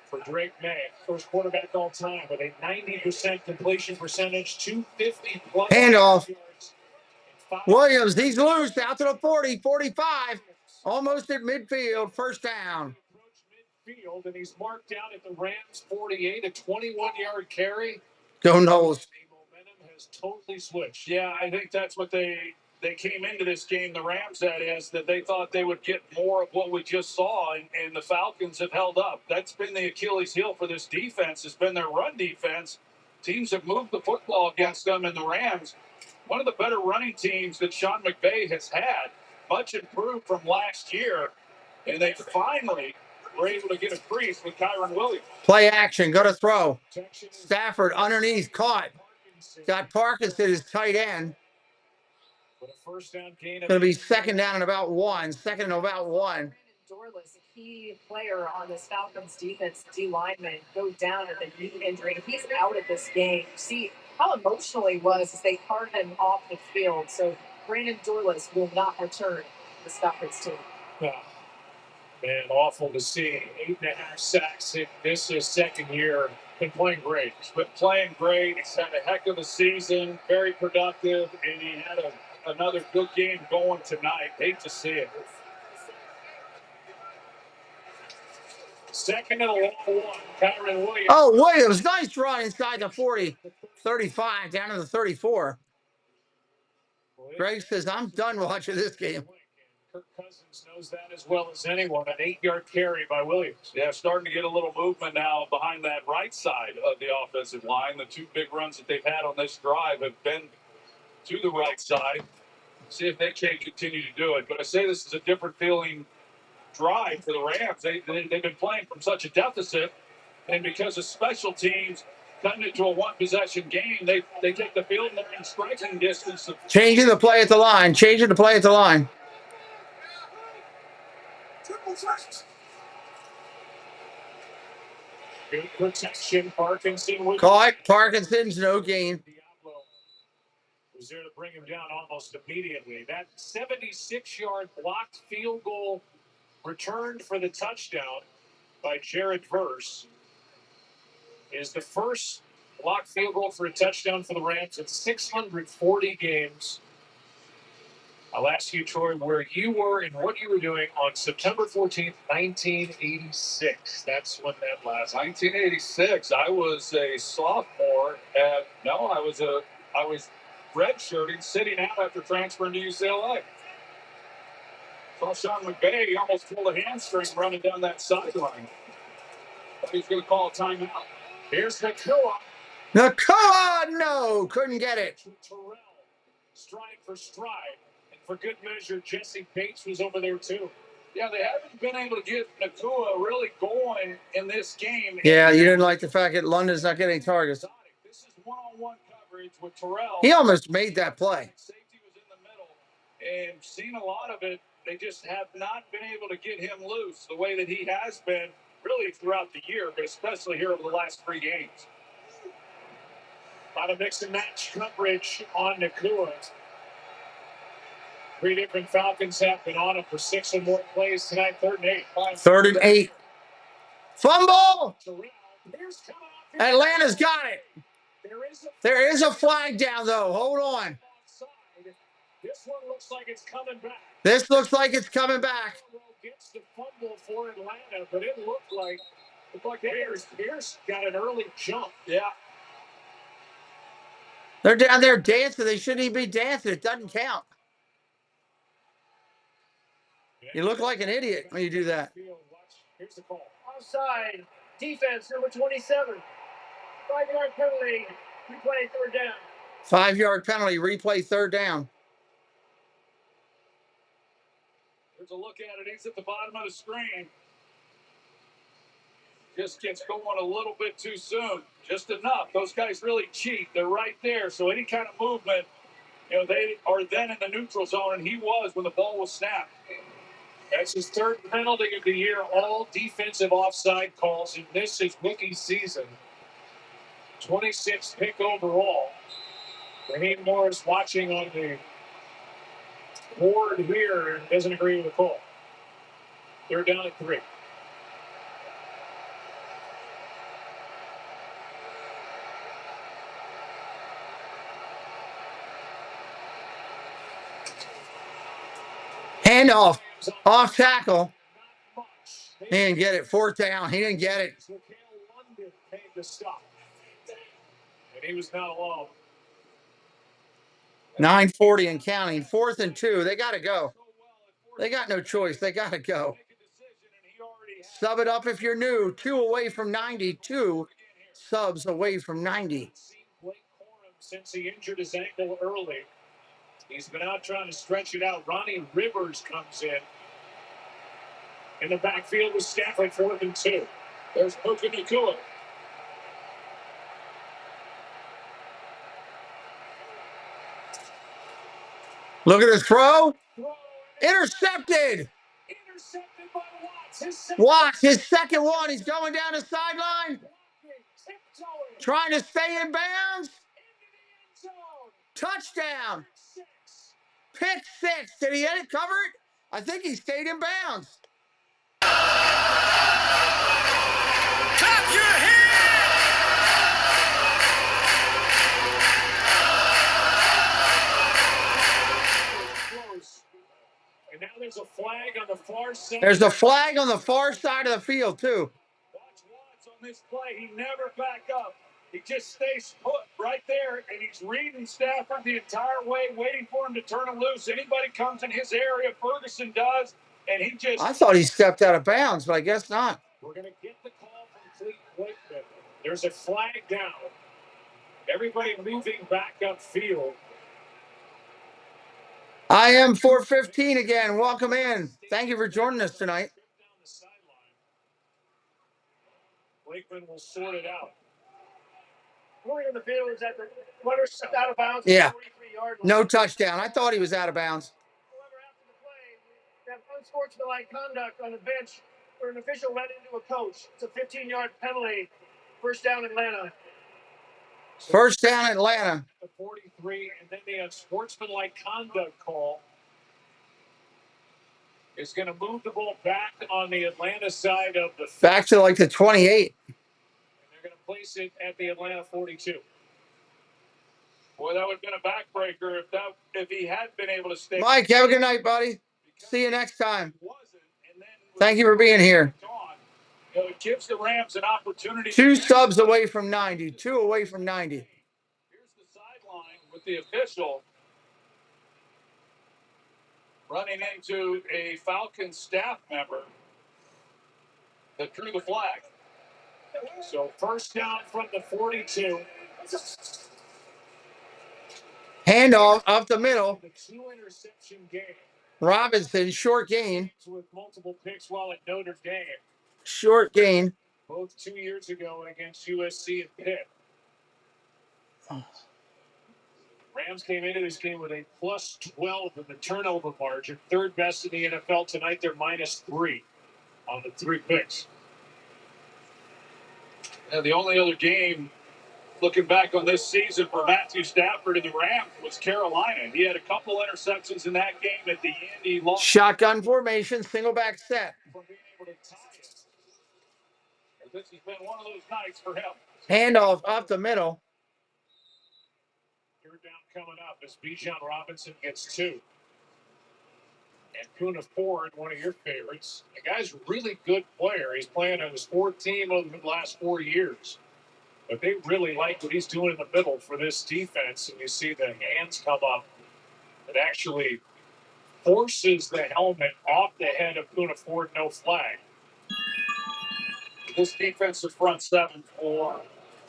for Drake May. First quarterback all time with a 90% completion percentage, 250 plus. Handoff. Williams, he's loose out to the 40, 45. Almost at midfield, first down. Midfield, and he's marked down at the Rams 48, a 21-yard carry. Go Knowles. The momentum has totally switched. Yeah, I think that's what they came into this game, the Rams, that is, that they thought they would get more of what we just saw, and the Falcons have held up. That's been the Achilles heel for this defense, has been their run defense. Teams have moved the football against them, and the Rams, one of the better running teams that Sean McVay has had, much improved from last year, and they finally were able to get a crease with Kyron Williams. Play action, go to throw. Stafford underneath, caught. Got Parkinson as tight end. But a first down gain. Going to be second down and about 1. Second and about 1. Dorless, a key player on this Falcons defense, D lineman, goes down with a knee injury. He's out of this game. See how emotional he was as they carted him off the field. So Brandon Dorless will not return to the Falcons team. Yeah. Man, awful to see. 8.5 sacks in this second year. Been playing great. He's been playing great. He's had a heck of a season. Very productive. And he had another good game going tonight. Hate to see it. Second and a long one. Kyron Williams. Oh, Williams, nice run inside the 40, 35, down to the 34. Greg says, I'm done watching this game. Kirk Cousins knows that as well as anyone. An 8-yard carry by Williams. Yeah, starting to get a little movement now behind that right side of the offensive line. The two big runs that they've had on this drive have been to the right side. See if they can continue to do it. But I say this is a different feeling drive for the Rams. They've been playing from such a deficit, and because of special teams cutting it to a one-possession game, they take the field in striking distance. Changing the play at the line. Changing the play at the line. Good protection. Parkinson. Caught. Parkinson's no gain. Was there to bring him down almost immediately. That 76-yard blocked field goal returned for the touchdown by Jared Verse is the first blocked field goal for a touchdown for the Rams in 640 games. I'll ask you, Troy, where you were and what you were doing on September 14th, 1986. That's when that last. 1986. I was a sophomore at. No, I was redshirting, sitting out after transferring to UCLA. Saw Sean McVay. He almost pulled a hamstring running down that sideline. Thought he was going to call a timeout. Here's Nakua. Nakua, no, couldn't get it. Terrell, stride for stride. And for good measure, Jesse Bates was over there too. Yeah, they haven't been able to get Nakua really going in this game. Yeah, you didn't like the fact that London's not getting targets. This is one-on-one coverage with Terrell. He almost made that play. Safety was in the middle, and seen a lot of it. They just have not been able to get him loose the way that he has been really throughout the year, but especially here over the last 3 games. A lot of mix and match coverage on Nakua. 3 different Falcons have been on him for 6 or more plays tonight. 3rd and 8. 3rd and 8. Fumble! Atlanta's got it. There is a flag down, though. Hold on. This one looks like it's coming back. This looks like it's coming back. Gets the fumble for Atlanta, but it looked like Pierce got an early jump. Yeah. They're down there dancing. They shouldn't even be dancing. It doesn't count. You look like an idiot when you do that. Here's the call. Offside. Defense, number 27. 5-yard penalty. Replay 3rd down. 5-yard penalty. Replay 3rd down. Here's a look at it. He's at the bottom of the screen. Just gets going a little bit too soon. Just enough. Those guys really cheat. They're right there. So any kind of movement, they are then in the neutral zone, and he was when the ball was snapped. That's his 3rd penalty of the year. All defensive offside calls, and this is rookie season. 26th pick overall. Raheem Morris watching on the board here and doesn't agree with the call. They're down at 3. Handoff. Off tackle. He didn't get it. 4th down. He didn't get it. London came to stop. And he was not alone. 9:40 and counting. 4th and 2. They got to go. They got no choice. They got to go. Sub it up if you're new. 2 away from 90. 2 subs away from 90. Since he injured his ankle early, he's been out trying to stretch it out. Ronnie Rivers comes in the backfield with Stafford. 4th and 2. There's Puka Nakua. Look at his throw. Intercepted. Watch his second one. He's going down the sideline. Trying to stay in bounds. Touchdown. Pick six. Did he get it covered? I think he stayed in bounds. Clap your hands! And now there's a flag on the far side. There's a flag on the far side of the field, too. Watch Watts on this play. He never back up. He just stays put right there, and he's reading Stafford the entire way, waiting for him to turn him loose. Anybody comes in his area, Ferguson does, and he just... I thought he stepped out of bounds, but I guess not. We're going to get the call from Cleat Wakeman. There's a flag down. Everybody moving back upfield. I am 415 again. Welcome in. Thank you for joining us tonight. Wakeman will sort it out. Point in the field is at the runner stepped out of bounds. Yeah. 43-yard line. No touchdown. I thought he was out of bounds. However, after the play, that unsportsmanlike conduct on the bench where an official ran into a coach. It's a 15-yard penalty. First down, Atlanta. First down, Atlanta. The 43, and then the unsportsmanlike conduct call is going to move the ball back on the Atlanta side of the field. Back to like the 28. And they're going to place it at the Atlanta 42. Boy, that would have been a backbreaker if he had been able to stay. Mike, have a good night, buddy. See you next time. Thank you for being here. You know, it gives the Rams an opportunity. 2 subs away from 90. 2 away from 90. Here's the sideline with the official running into a Falcons staff member that drew the flag. So first down from the 42. Handoff up the middle. The 2-interception game. Robinson, short gain. With multiple picks while at Notre Dame. Short gain. Both 2 years ago against USC and Pitt. Rams came into this game with a plus 12 in the turnover margin. Third best in the NFL tonight. They're minus 3 on the 3 picks. And the only other game, looking back on this season for Matthew Stafford and the Rams, was Carolina. He had a couple interceptions in that game. At the end, he lost. Shotgun formation, single back set. From being able to tie it. This has been one of those nights for him. Handoff up the middle. Third down coming up as Bijan Robinson gets 2. And Puna Ford, one of your favorites. The guy's a really good player. He's playing on his 4th team over the last 4 years. But they really like what he's doing in the middle for this defense. And you see the hands come up. It actually forces the helmet off the head of Puna Ford, no flag. This defensive front seven for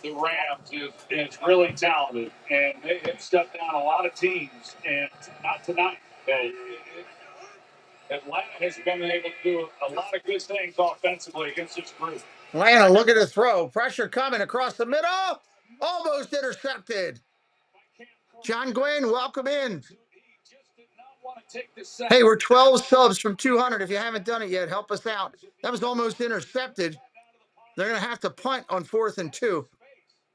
the Rams is really talented, and they have shut down a lot of teams, and not tonight. Atlanta has been able to do a lot of good things offensively against this group. Atlanta, look at the throw. Pressure coming across the middle. Almost intercepted. John Gwynn, welcome in. Hey, we're 12 subs from 200. If you haven't done it yet, help us out. That was almost intercepted. They're going to have to punt on 4th and 2.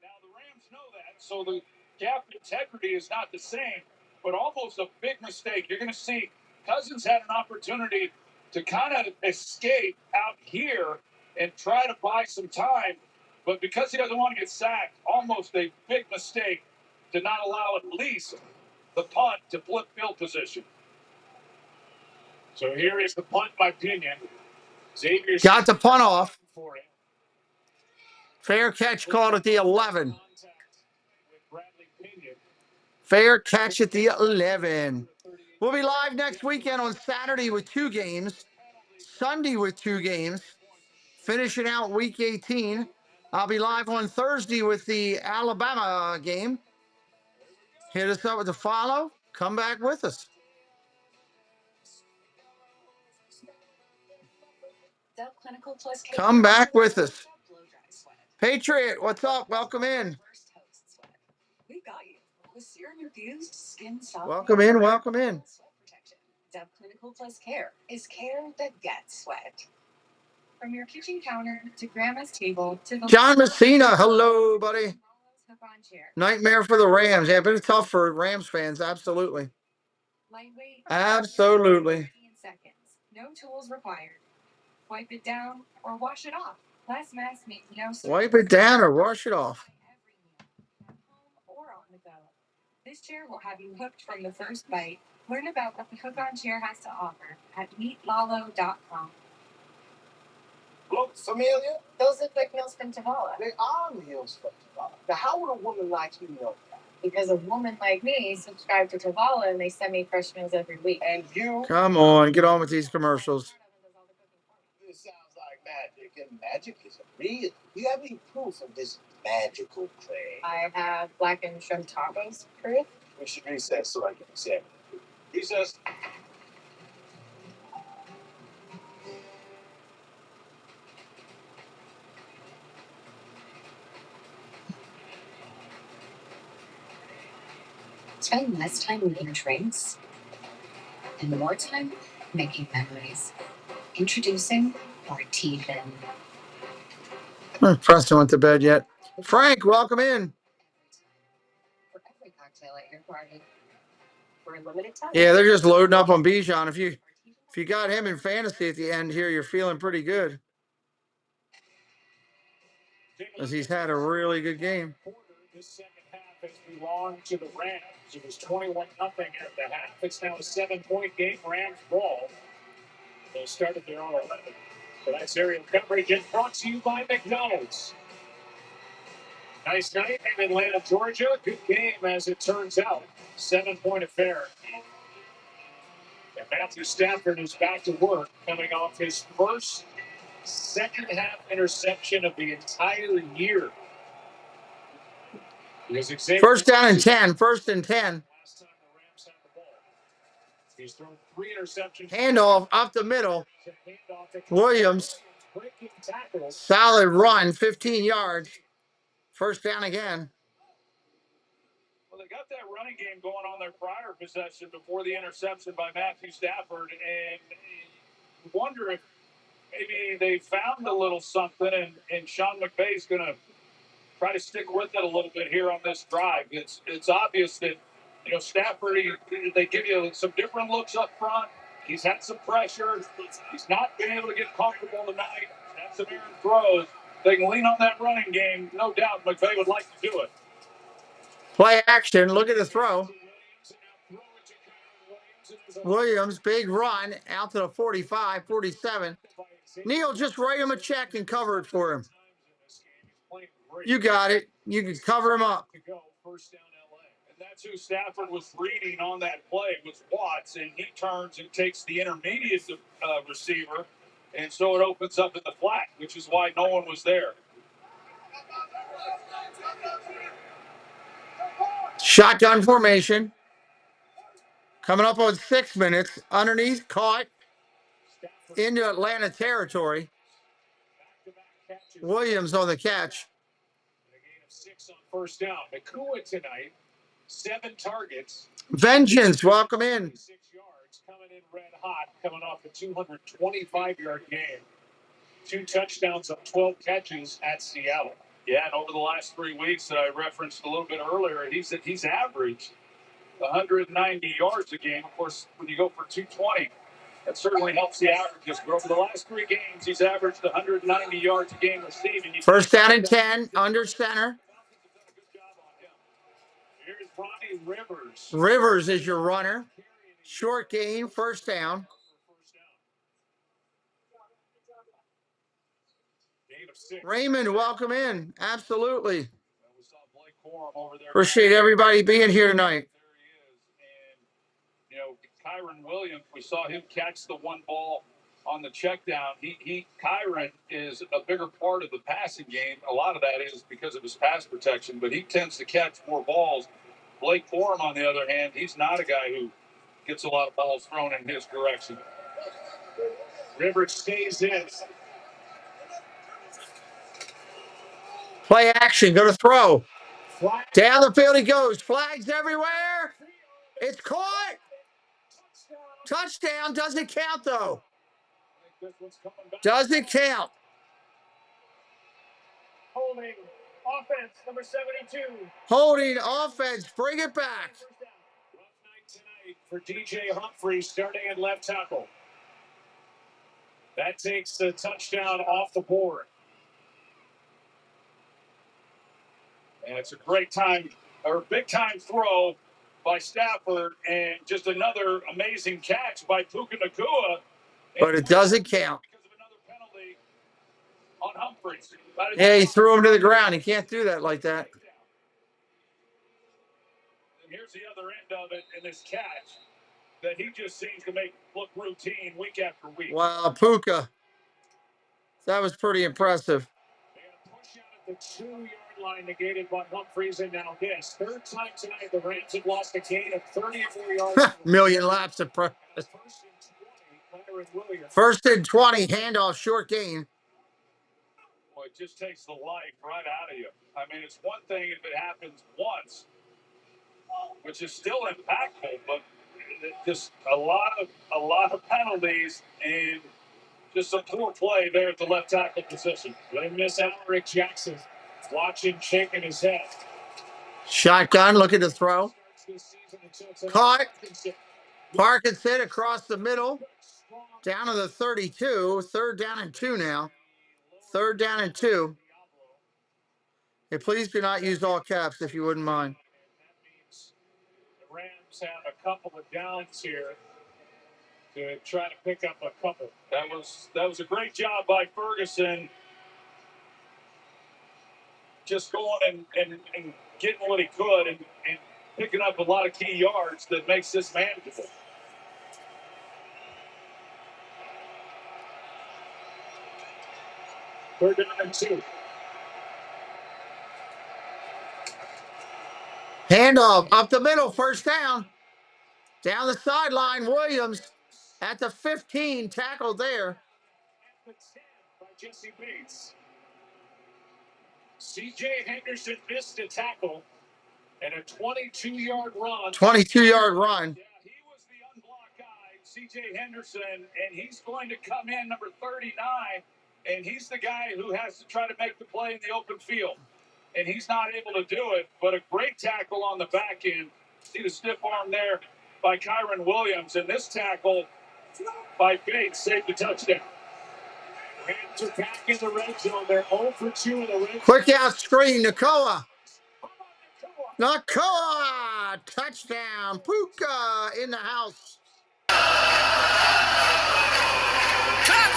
Now, the Rams know that, so the gap integrity is not the same, but almost a big mistake. You're going to see Cousins had an opportunity to kind of escape out here and try to buy some time, but because he doesn't want to get sacked, almost a big mistake to not allow at least the punt to flip field position. So here is the punt by Pinion. Xavier got the punt off. For it. Fair catch called at the 11. Fair catch at the 11. We'll be live next weekend on Saturday with 2 games. Sunday with 2 games. Finishing out week 18. I'll be live on Thursday with the Alabama game. Hit us up with a follow. Come back with us. Come back with us. Patriot, what's up? Welcome in. We got you with serum infused skin soft. Welcome in. Welcome in. Dove Clinical Cool Plus Care is care that gets sweat. From your kitchen counter to grandma's table to the John Messina, hello, buddy. hook-on chair. Nightmare for the Rams. Yeah, but it's tough for Rams fans. Absolutely. Lightweight. Absolutely. 15 seconds. No tools required. Wipe it down or wash it off. Less mess means no stress. Wipe it down or wash it off. At home or on the go. This chair will have you hooked from the first bite. Learn about what the hook-on chair has to offer at meetlalo.com. Look familiar? Those look like meals from Tavala. They are meals from Tavala. Now, how would a woman like you know that? Because a woman like me subscribed to Tavala and they send me fresh meals every week. And you? Come on, get on with these commercials. This sounds like magic, and magic isn't real. Do you have any proof of this magical clay? I have blackened shrimp tacos proof. We should recess so I can examine it. Recess. Spend less time reading drinks and more time making memories. Introducing our tea bin. Preston went to bed yet. Frank, welcome in. For every cocktail at your party. For a limited time. Yeah, they're just loading up on Bijan. If you got him in fantasy at the end here, you're feeling pretty good. Because he's had a really good game. This second half has belonged to the Rams. It was 21-0 at the half. It's now a 7-point game. Rams ball. They started their own 11. So that's aerial coverage and brought to you by McDonald's. Nice night in Atlanta, Georgia. Good game as it turns out. 7-point affair. And Matthew Stafford is back to work, coming off his first second half interception of the entire year. First down and 10. First and 10. Last time the Rams had the ball. He's thrown 3 interceptions. Handoff up the middle. Handoff to Williams. breaking tackles. Solid run, 15 yards. First down again. Well, they got that running game going on their prior possession before the interception by Matthew Stafford, and you wonder if maybe they found a little something, and Sean McVay's going to try to stick with it a little bit here on this drive. It's obvious that, Stafford, they give you some different looks up front. He's had some pressure. He's not been able to get comfortable tonight. Had some errant throws. They can lean on that running game. No doubt McVay would like to do it. Play action. Look at the throw. Williams, big run out to the 45, 47. Neil, just write him a check and cover it for him. You got it. You can cover him up. First down LA. And that's who Stafford was reading on that play was Watts, and he turns and takes the intermediate receiver, and so it opens up in the flat, which is why no one was there. Shotgun formation. Coming up on 6 minutes. Underneath, caught into Atlanta territory. Williams on the catch. A gain of 6 on first down. Nakua tonight, 7 targets. Vengeance, welcome in. 6 yards, coming in red hot, coming off a 225-yard game. 2 touchdowns on 12 catches at Seattle. Yeah, and over the last 3 weeks that I referenced a little bit earlier, he's averaged 190 yards a game. Of course, when you go for 220, that certainly helps the averages. But over the last 3 games, he's averaged 190 yards a game receiving. First down and 10, under center. Here's Ronnie Rivers. Rivers is your runner. Short gain, first down. Raymond, welcome in. Absolutely. Appreciate everybody being here tonight. Kyron Williams, we saw him catch the one ball on the check down. Kyron is a bigger part of the passing game. A lot of that is because of his pass protection, but he tends to catch more balls. Blake Corum, on the other hand, he's not a guy who gets a lot of balls thrown in his direction. Rivers stays in. Play action, go to throw. Down the field he goes. Flags everywhere. It's caught. touchdown. Doesn't count, though. Doesn't count. Holding offense, number 72. Holding offense. Bring it back. Rough night tonight for DJ Humphries starting at left tackle. That takes the touchdown off the board. And it's a great time, or big time throw by Stafford, and just another amazing catch by Puka Nacua. But it doesn't count. Because of another penalty on Humphries. Yeah, he threw him to the ground. He can't do that like that. And here's the other end of it in this catch that he just seems to make look routine week after week. Wow, Puka. That was pretty impressive. They got a push out at the 2-yard line negated by Humphries, and now this. Third time tonight, the Rams have lost a gain of 34 yards. Million laps of practice. First and 20, handoff, short gain. Well, it just takes the life right out of you. I mean, it's one thing if it happens once, which is still impactful, but just a lot of penalties and just some poor play there at the left tackle position. They miss out Rick Jackson. Watching, shaking his head. Shotgun, looking to throw. Caught. Parkinson across the middle. Down to the 32. Third down and 2 now. Third down and 2. Hey, please do not use all caps if you wouldn't mind. The Rams have a couple of downs here to try to pick up a couple. That was a great job by Ferguson. Just going and getting what he could and picking up a lot of key yards that makes this manageable. Third down and 2. Handoff up the middle, first down. Down the sideline, Williams at the 15, tackled there. At the 10 by Jesse Bates. C.J. Henderson missed a tackle and a 22-yard run. 22-yard run. Yeah, he was the unblocked guy, C.J. Henderson, and he's going to come in number 39, and he's the guy who has to try to make the play in the open field. And he's not able to do it, but a great tackle on the back end. See the stiff arm there by Kyron Williams, and this tackle by Bates saved the touchdown. Rams are back in the red zone. They're 0 for 2 in the red zone. Quick out screen, Nacua. Nacua, touchdown. Puka in the house. Clap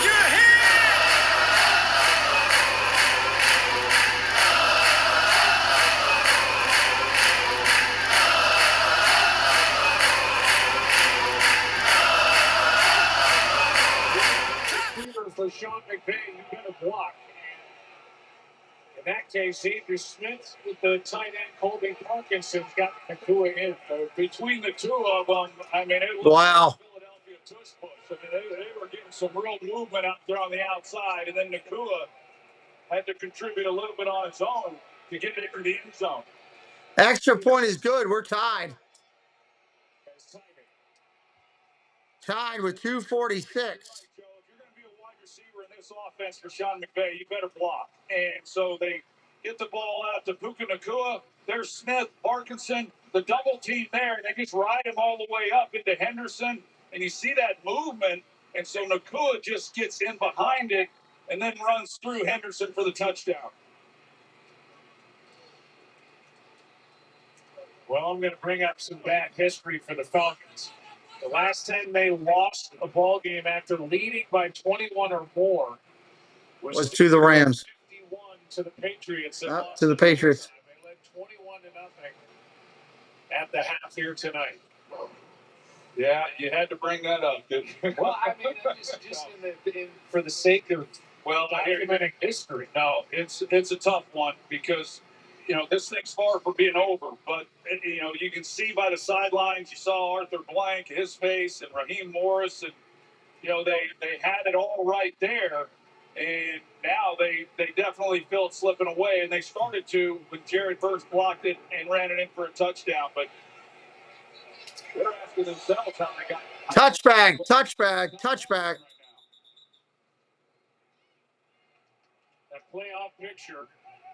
your hands! For Sean McVay, you better block. In that case, Andrew Smith with the tight end Colby Parkinson's got Nacua in. Between the two of them, I mean, it was Wow. Philadelphia tush push. I mean, they were getting some real movement out there on the outside, and then Nacua had to contribute a little bit on his own to get it into the end zone. Extra point is good. We're tied. Tied with 2:46. In this offense for Sean McVay, you better block. And so they get the ball out to Puka Nacua. There's Smith, Parkinson, the double team there, and they just ride him all the way up into Henderson. And you see that movement, and so Nacua just gets in behind it and then runs through Henderson for the touchdown. Well, I'm going to bring up some bad history for the Falcons. The last time they lost a ball game after leading by 21 or more Was to the Rams. 51 to the Patriots. To the Patriots. They led 21-0 at the half here tonight. Yeah, you had to bring that up, didn't you? Well, I mean, just for the sake of documenting history. No, it's a tough one because, you know, this thing's far from being over. But, you know, you can see by the sidelines, you saw Arthur Blank, his face, and Raheem Morris, and, you know, they had it all right there. And now they definitely feel it slipping away. And they started to when Jared first blocked it and ran it in for a touchdown. But They're asking themselves how they got Touchback. that playoff picture.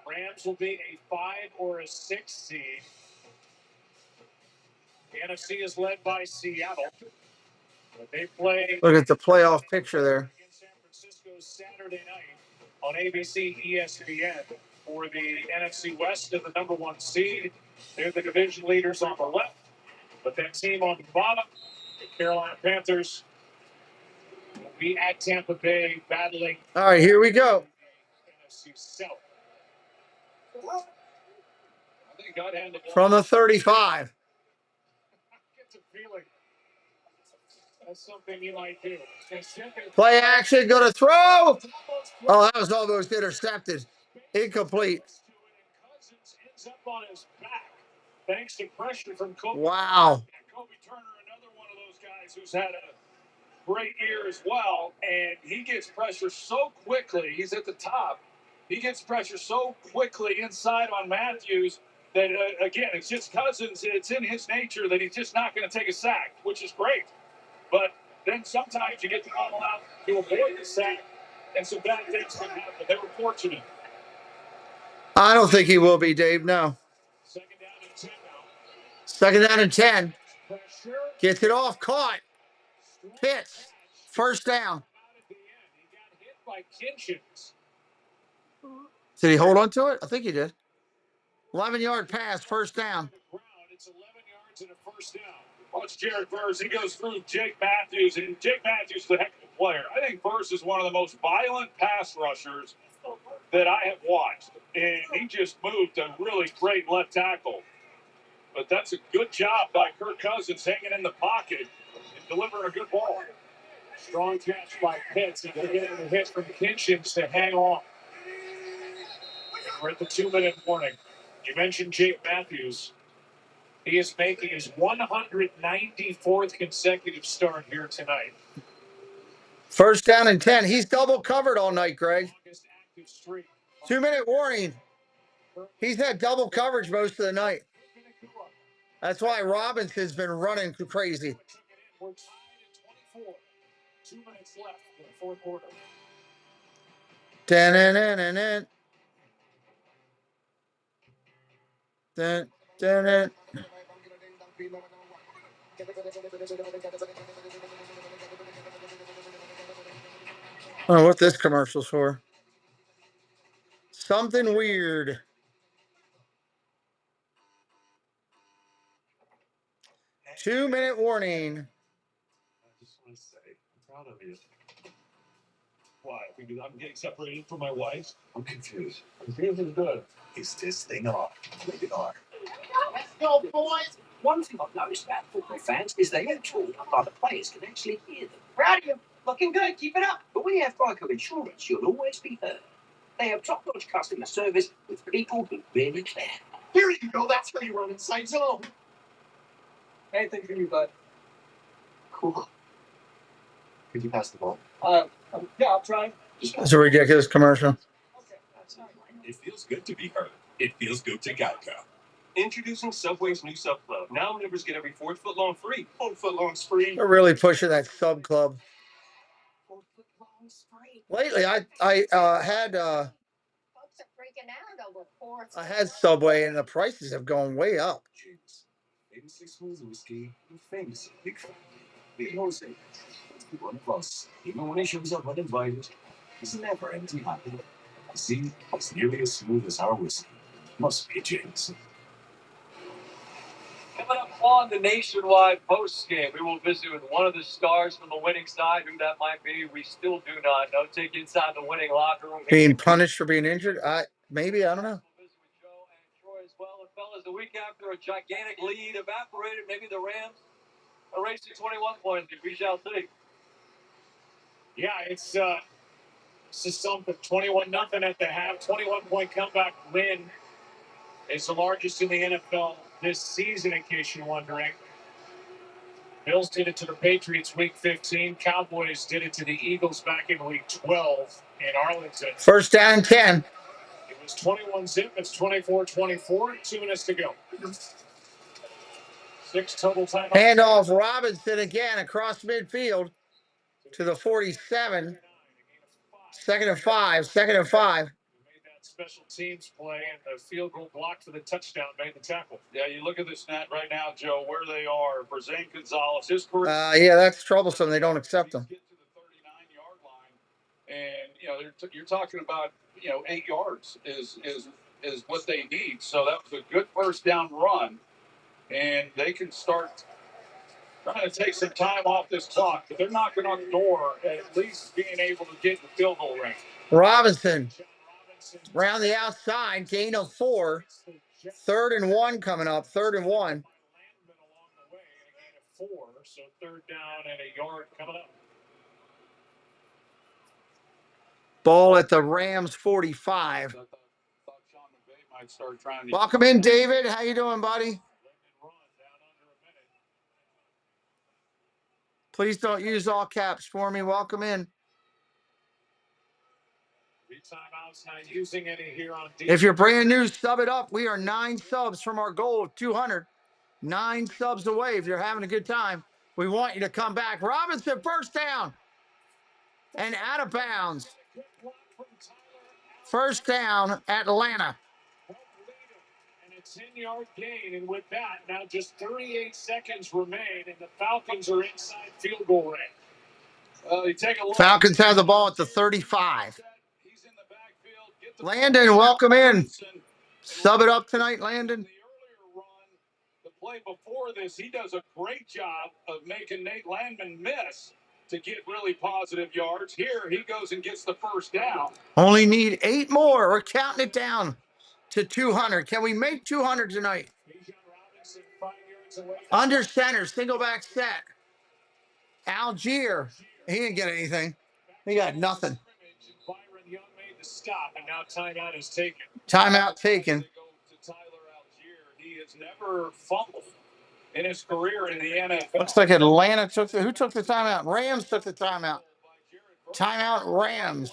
Rams will be a 5 or a 6 seed. The NFC is led by Seattle. But they play. Look at the playoff picture there. Against San Francisco Saturday night on ABC ESPN for the NFC West and the number 1 seed. They're the division leaders on the left, but that team on the bottom, the Carolina Panthers, will be at Tampa Bay battling. All right, here we go. NFC South. I think God handled From the 35. Gets a feeling that's something you might do. Play action, go to throw. Oh, that was almost intercepted. Incomplete. Cousins ends up on his back thanks to pressure from Kobe. Wow. Kobe Turner, another one of those guys who's had a great year as well, and he gets pressure so quickly. He's at the top. He gets pressure so quickly inside on Matthews that, again, it's just Cousins. It's in his nature that he's just not going to take a sack, which is great. But then sometimes you get the ball out to avoid the sack, and some bad things can happen. They were fortunate. I don't think he will be, Dave. No. Second down and 10 now. Second down and 10. Pressure. Gets it off. Caught. Pitch. First down. He got hit by Kinchins. Did he hold on to it? I think he did. 11-yard pass. First down. It's 11 yards and a first down. Watch Jared Verse. He goes through Jake Matthews, and Jake Matthews is a heck of a player. I think Verse is one of the most violent pass rushers that I have watched, and he just moved a really great left tackle. But that's a good job by Kirk Cousins hanging in the pocket and delivering a good ball. Strong catch by Pitts, and they're getting a hit from Kinchins to hang on. We're at the 2-minute warning. You mentioned Jake Matthews. He is making his 194th consecutive start here tonight. First down and 10. He's double covered all night, Greg. 2-minute warning. He's had double coverage most of the night. That's why Robinson's been running crazy. We're tied at 24. 2 minutes left in the fourth quarter. I don't know what this commercial's for. Something weird. Two-minute warning. I just want to say, I'm proud of you. Why? Because I'm getting separated from my wife? I'm confused. Confused good. Is this thing off? Rated R. Let's go, boys. One thing I've noticed about football fans is they all talk, but the players can actually hear them. Proud of you. Looking good. Keep it up. But when you have FICO insurance, you'll always be heard. They have top-notch customer service with people who really care. Here you go. That's how you run inside zone. Anything for you, bud? Cool. Could you pass the ball? Yeah, I'll try. It's a ridiculous commercial. It feels good to be heard. It feels good to Geico. Introducing Subway's new Sub Club. Now members get every 4 foot long free. 4 foot long free. They're really pushing that sub club. Lately, I had Subway, and the prices have gone way up. Famous smooth whiskey, famous big fan. Big Jose. One of us, even when he shows up uninvited, he's never empty-handed. You see, it's nearly as smooth as our whiskey. Must be Jameson. Coming up on the Nationwide post game, we will visit with one of the stars from the winning side. Who that might be, we still do not know. Take you inside the winning locker room. Being punished for being injured? Maybe, I don't know. We'll visit with Joe and Troy as well. And fellas, the week after a gigantic lead evaporated, maybe the Rams erased to 21 points. We shall see. Yeah, it's something. 21-0 at the half. 21-point comeback win. It's the largest in the NFL this season, in case you're wondering. Bills did it to the Patriots week 15. Cowboys did it to the Eagles back in week 12 in Arlington. First down and 10. It was 21-0. It's 24-24. 2 minutes to go. 6 total timeouts. Handoff Robinson again across midfield to the 47. 2nd and 5. 2nd and 5. Made that special teams play, and the field goal blocked for the touchdown made the tackle. Yeah, you look at this net right now, Joe, where they are for Zane Gonzalez. His career. Yeah, that's troublesome. They don't accept them. Get to the 39-yard line, and you're talking about 8 yards is what they need. So that was a good first down run, and they can start trying to take some time off this clock, but they're knocking on the door at least being able to get in the field goal range. Robinson around the outside, gain of 4. 3rd and 1 coming up. 3rd and 1. Along the way, and a gain of 4, so 3rd down and a yard coming up. Ball at the Rams 45. Welcome in, David. How you doing, buddy? Please don't use all caps for me. Welcome in. 3 timeouts, not using any here on defense. If you're brand new, sub it up. We are 9 subs from our goal of 200. 9 subs away. If you're having a good time, we want you to come back. Robinson, first down. And out of bounds. First down, Atlanta. And a 10-yard gain, and with that, now just 38 seconds remain, and the Falcons are inside field goal range. You take a look. Falcons have the ball at the 35. Landon, welcome in. Sub it up tonight, Landon. The play before this, he does a great job of making Nate Landman miss to get really positive yards. Here, he goes and gets the first down. Only need 8 more. We're counting it down to 200. Can we make 200 tonight? Under center, single back set. Algier, he didn't get anything. He got nothing. Byron Young made the stop, and now timeout is taken. Timeout taken. He has never fumbled in his career in the NFL. Looks like Atlanta took who took the timeout? Rams took the timeout. Timeout Rams.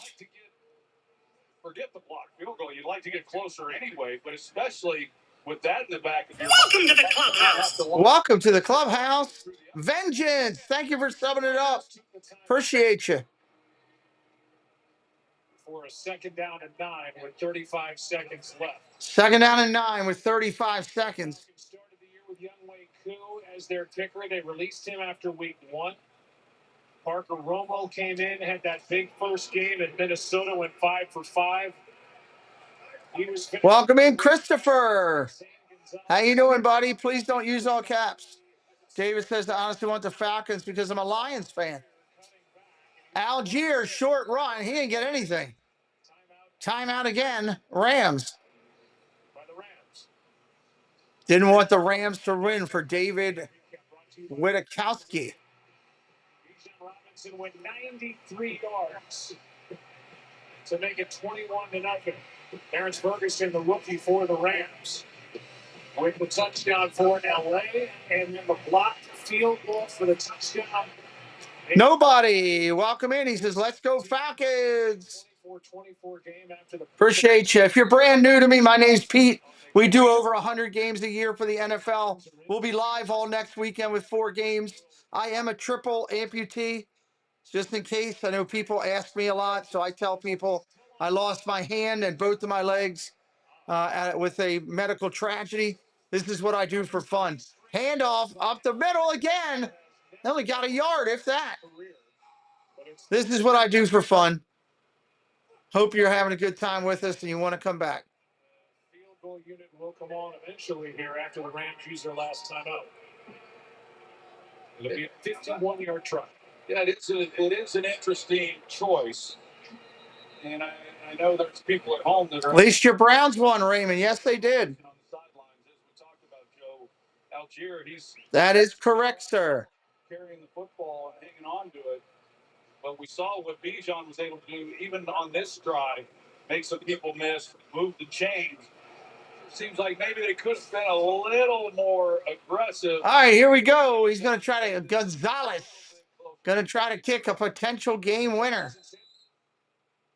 Forget the block field goal. You'd like to get closer anyway, but especially with that in the back of your Welcome to the clubhouse. Welcome to the clubhouse. Vengeance. Thank you for subbing it up. Appreciate you. For a 2nd down and 9 with 35 seconds left. 2nd down and 9 with 35 seconds. Started the year with Younghoe Koo as their kicker. They released him after week 1. Parker Romo came in, had that big first game at Minnesota, went 5 for 5. Welcome in, Christopher. How you doing, buddy? Please don't use all caps. David says, I honestly want the Falcons because I'm a Lions fan. Algier, short run. He didn't get anything. Timeout again. Rams. Didn't want the Rams to win for David Witkowski. Robinson went 93 yards to make it 21-0. Terrence Ferguson, the rookie for the Rams, with the touchdown for LA, and then the blocked field goal for the touchdown. Nobody. Welcome in. He says, let's go Falcons. 24 game after the Appreciate you. If you're brand new to me, my name's Pete. We do over 100 games a year for the NFL. We'll be live all next weekend with 4 games. I am a triple amputee. Just in case, I know people ask me a lot, so I tell people I lost my hand and both of my legs with a medical tragedy. This is what I do for fun. Handoff up the middle again. They only got a yard, if that. This is what I do for fun. Hope you're having a good time with us and you want to come back. Field goal unit will come on eventually here after the Rams use their last time out. It'll be a 51-yard try. Yeah, it is an interesting choice. And I know there's people at home that are... At least your Browns won, Raymond. Yes, they did. On the sidelines, as we talked about, Joe Algier, that is correct, sir. Carrying the football and hanging on to it. But we saw what Bijan was able to do, even on this drive, make some people miss, move the chains. Seems like maybe they could have been a little more aggressive. All right, here we go. He's going to try to... Gonzalez. Going to try to kick a potential game winner.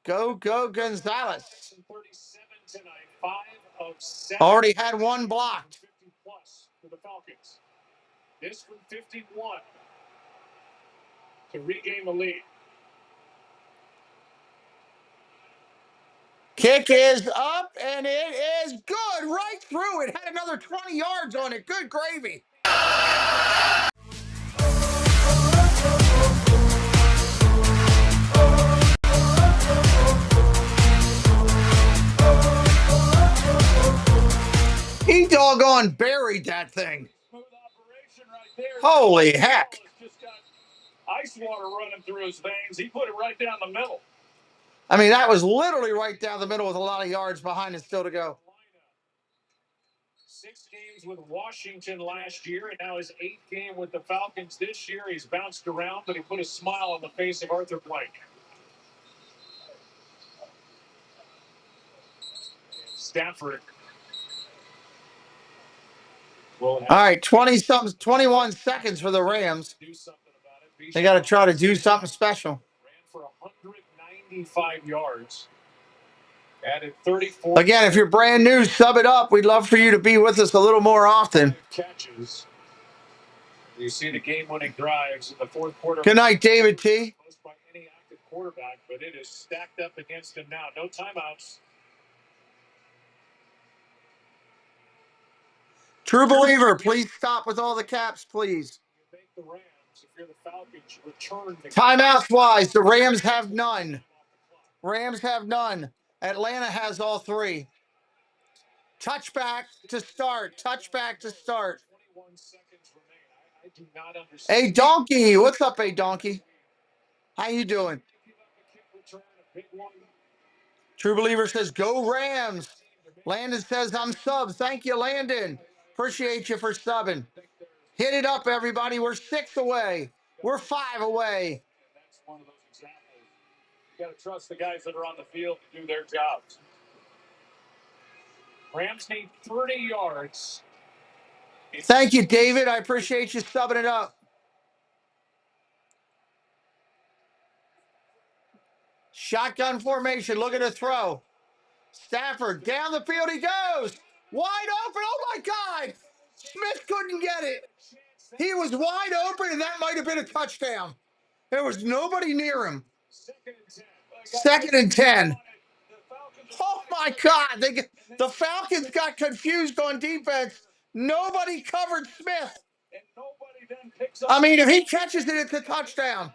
Go Gonzalez. Already had one blocked. 50+ for the Falcons. This from 51 to regain the lead. Kick is up, and it is good. Right through. It had another 20 yards on it. Good gravy. He doggone buried that thing. Holy heck. Just got ice water running through his veins. He put it right down the middle. I mean, that was literally right down the middle with a lot of yards behind it still to go. 6 games with Washington last year, and now his 8th game with the Falcons this year. He's bounced around, but he put a smile on the face of Arthur Blank. Stafford. All right, 21 seconds for the Rams. They got to try to do something special. Ran for 195 yards. Added 34. Again, if you're brand new, sub it up. We'd love for you to be with us a little more often. Catches. You see the game-winning drives in the fourth quarter. Good night, David T. By any active quarterback, but it is stacked up against him now. No timeouts. True believer, please stop with all the caps, please. You make the Rams. If you're the Falcons, return the timeouts wise, the Rams have none. Rams have none. Atlanta has all 3. Touchback to start. Touchback to start. 21 seconds remain. I do not understand. Hey, Donkey. What's up, hey, Donkey? How you doing? True believer says, go Rams. Landon says, I'm sub. Thank you, Landon. Appreciate you for subbing. Hit it up, everybody. We're 6 away. We're 5 away. That's one of those examples. You got to trust the guys that are on the field to do their jobs. Rams need 30 yards. Thank you, David. I appreciate you subbing it up. Shotgun formation. Look at the throw. Stafford down the field he goes. Wide open. Oh, my God. Smith couldn't get it. He was wide open, and that might have been a touchdown. There was nobody near him. 2nd and 10. Oh, my God. The Falcons got confused on defense. Nobody covered Smith. I mean, if he catches it, it's a touchdown.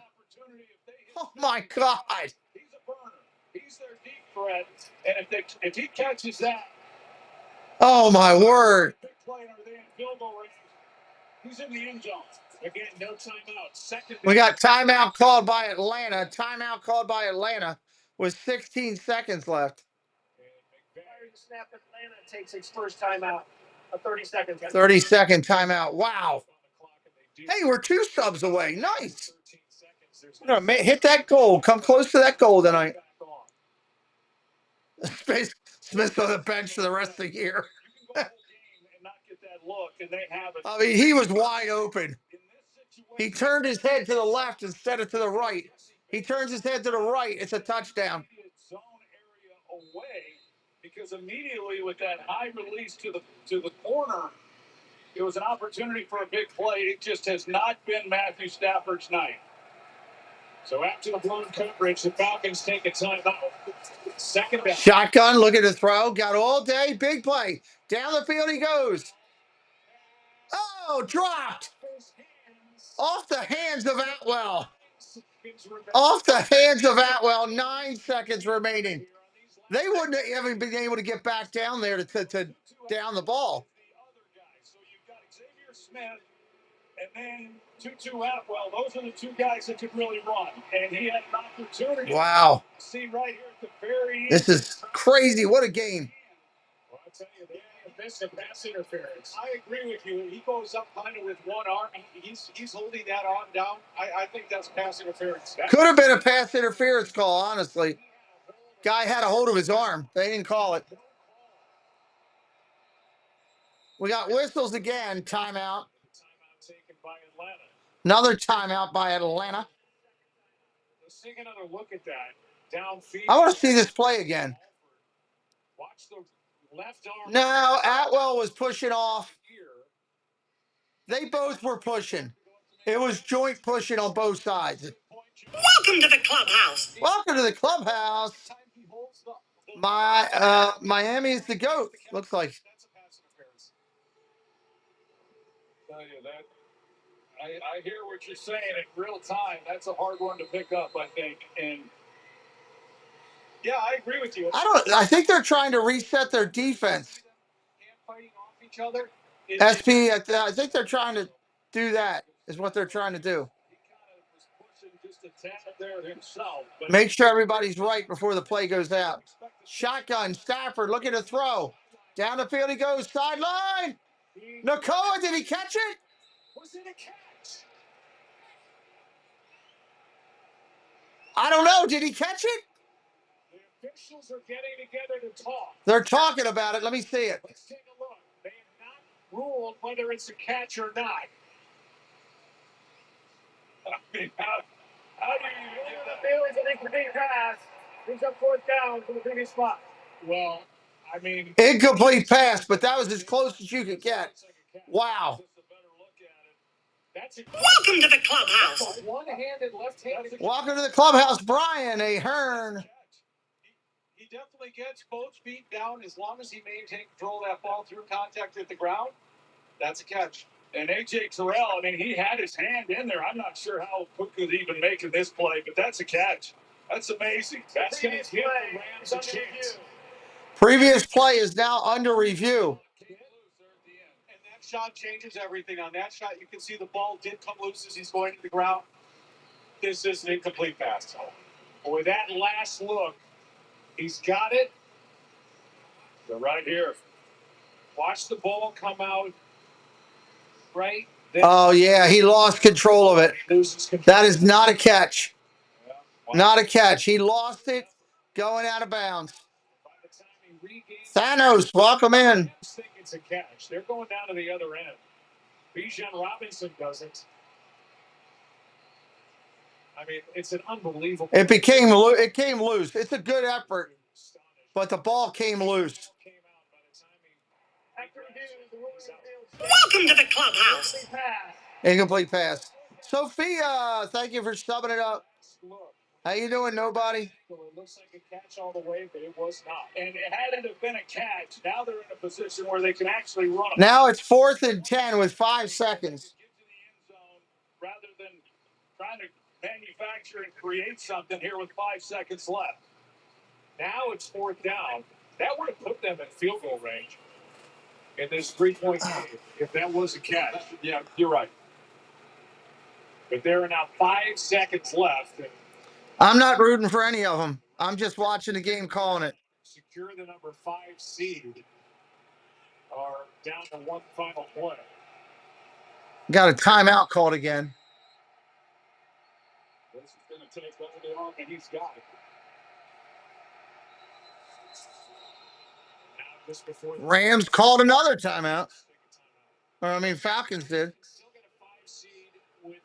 Oh, my God. He's a burner. He's their deep threat. And if he catches that. Oh, my word. He's in the end zone. Again, no timeout. We got timeout called by Atlanta. Timeout called by Atlanta with 16 seconds left. Snap Atlanta takes its first timeout. A 30-second. 30-second timeout. Wow. Hey, we're 2 subs away. Nice. We're gonna hit that goal. Come close to that goal tonight. Smith's on the bench for the rest of the year. I mean, he was wide open. He turned his head to the left instead of to the right. He turns his head to the right. It's a touchdown. Zone area away, because immediately with that high release to the corner, it was an opportunity for a big play. It just has not been Matthew Stafford's night. So after the blown coverage, the Falcons take a timeout. Second down. Shotgun, look at the throw. Got all day. Big play. Down the field he goes. Oh, dropped. Off the hands of Atwell. Off the hands of Atwell. 9 seconds remaining. They wouldn't have even been able to get back down there to down the ball. So you've got Xavier Smith and then Tutu Atwell. Those are the 2 guys that could really run. And he had an opportunity. Wow. See right here at the very end. This is crazy. What a game. Well, I'll tell you, they missed a pass interference. I agree with you. He goes up kind of with one arm. He's holding that arm down. I think that's pass interference. Could have been a pass interference call, honestly. Guy had a hold of his arm. They didn't call it. We got whistles again. Timeout. Timeout taken by Atlanta. Another timeout by Atlanta. Let's take another look at that. Downfield. I want to see this play again. Watch the left arm. No, Atwell was pushing off. They both were pushing. It was joint pushing on both sides. Welcome to the clubhouse. Welcome to the clubhouse. Miami is the GOAT. Looks like. I hear what you're saying in real time. That's a hard one to pick up, I think. And yeah, I agree with you. I think they're trying to reset their defense. Fighting off each other. SP, I think they're trying to do that. Is what they're trying to do. Just a tad there himself. Make sure everybody's right before the play goes out. Shotgun, Stafford looking to throw. Down the field he goes, sideline. Nakoa, did he catch it? Was it a catch? I don't know. Did he catch it? The officials are getting together to talk. They're talking about it. Let me see it. Let's take a look. They have not ruled whether it's a catch or not. I mean, how do you get that? The field is an incomplete pass. Brings up fourth down from the previous spot. Well, I mean, incomplete pass, but that was as close as you could get. Wow. Welcome to the clubhouse. One-handed, left-handed. Welcome to the clubhouse, Brian Ahern. He definitely gets both feet down as long as he maintains control of that ball through contact at the ground. That's a catch. And A.J. Terrell, I mean, he had his hand in there. I'm not sure how Cook was even making this play, but that's a catch. That's amazing. That's going to give the Rams a chance. Previous play is now under review. And that shot changes everything. On that shot, you can see the ball did come loose as he's going to the ground. This is an incomplete pass. But with that last look, he's got it. So right here. Watch the ball come out. Right. Oh, yeah, he lost control of it. That is not a catch. Not a catch. He lost it going out of bounds. Thanos, welcome in. I think it's a catch. They're going down to the other end. Bijan Robinson doesn't. I mean, it's an unbelievable. It came loose. It's a good effort, but the ball came loose. Welcome to the clubhouse. Incomplete pass. Sophia, thank you for subbing it up. How you doing, nobody? It looks like a catch all the way, but it was not. And had it have been a catch, now they're in a position where they can actually run. Now it's 4th and 10 with 5 seconds. Rather than trying to manufacture and create something here with 5 seconds left. Now it's 4th down. That would have put them in field goal range in this 3-point game if that was a catch. Yeah, you're right. But there are now 5 seconds left. I'm not rooting for any of them. I'm just watching the game, calling it. Secure the number 5 seed. Are down to one final play. Got a timeout called again. This is going to take over the arm, and he's got it. Now just before Rams called another timeout. Falcons did. Still got a 5 seed with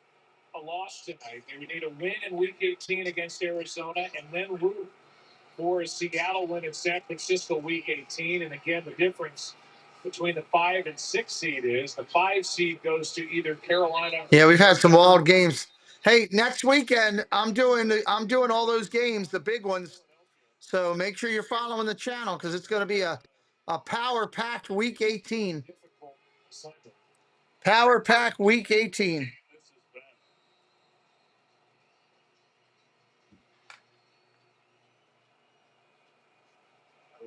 a loss tonight. They would need a win in Week 18 against Arizona, and then root for a Seattle win in San Francisco Week 18. And again, the difference between the 5 and 6 seed is the 5 seed goes to either Carolina. Yeah, we've had some wild games. Hey, next weekend I'm doing all those games, the big ones. So make sure you're following the channel because it's going to be a power-packed Week 18. Power-packed Week 18.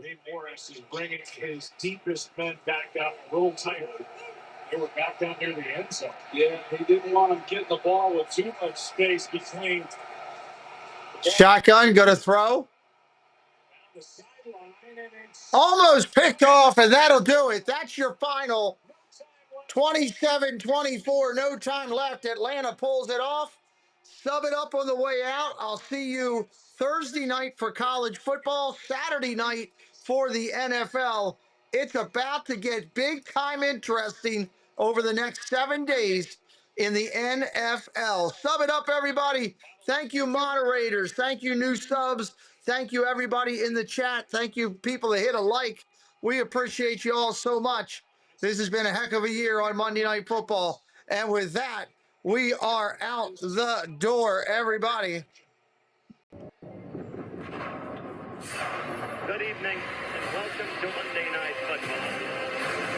Lee Morris is bringing his deepest men back up a little tighter. They were back down near the end zone. Yeah, he didn't want them getting the ball with too much space between. Shotgun, go to throw. Almost picked off, and that'll do it. That's your final. 27-24, no time left. Atlanta pulls it off. Sub it up on the way out. I'll see you Thursday night for college football, Saturday night for the NFL. It's about to get big time interesting over the next 7 days in the NFL. Sub it up, everybody. Thank you, moderators. Thank you, new subs. Thank you, everybody in the chat. Thank you, people that hit a like. We appreciate you all so much. This has been a heck of a year on Monday Night Football. And with that, we are out the door, everybody. Good evening and welcome to Monday Night Football.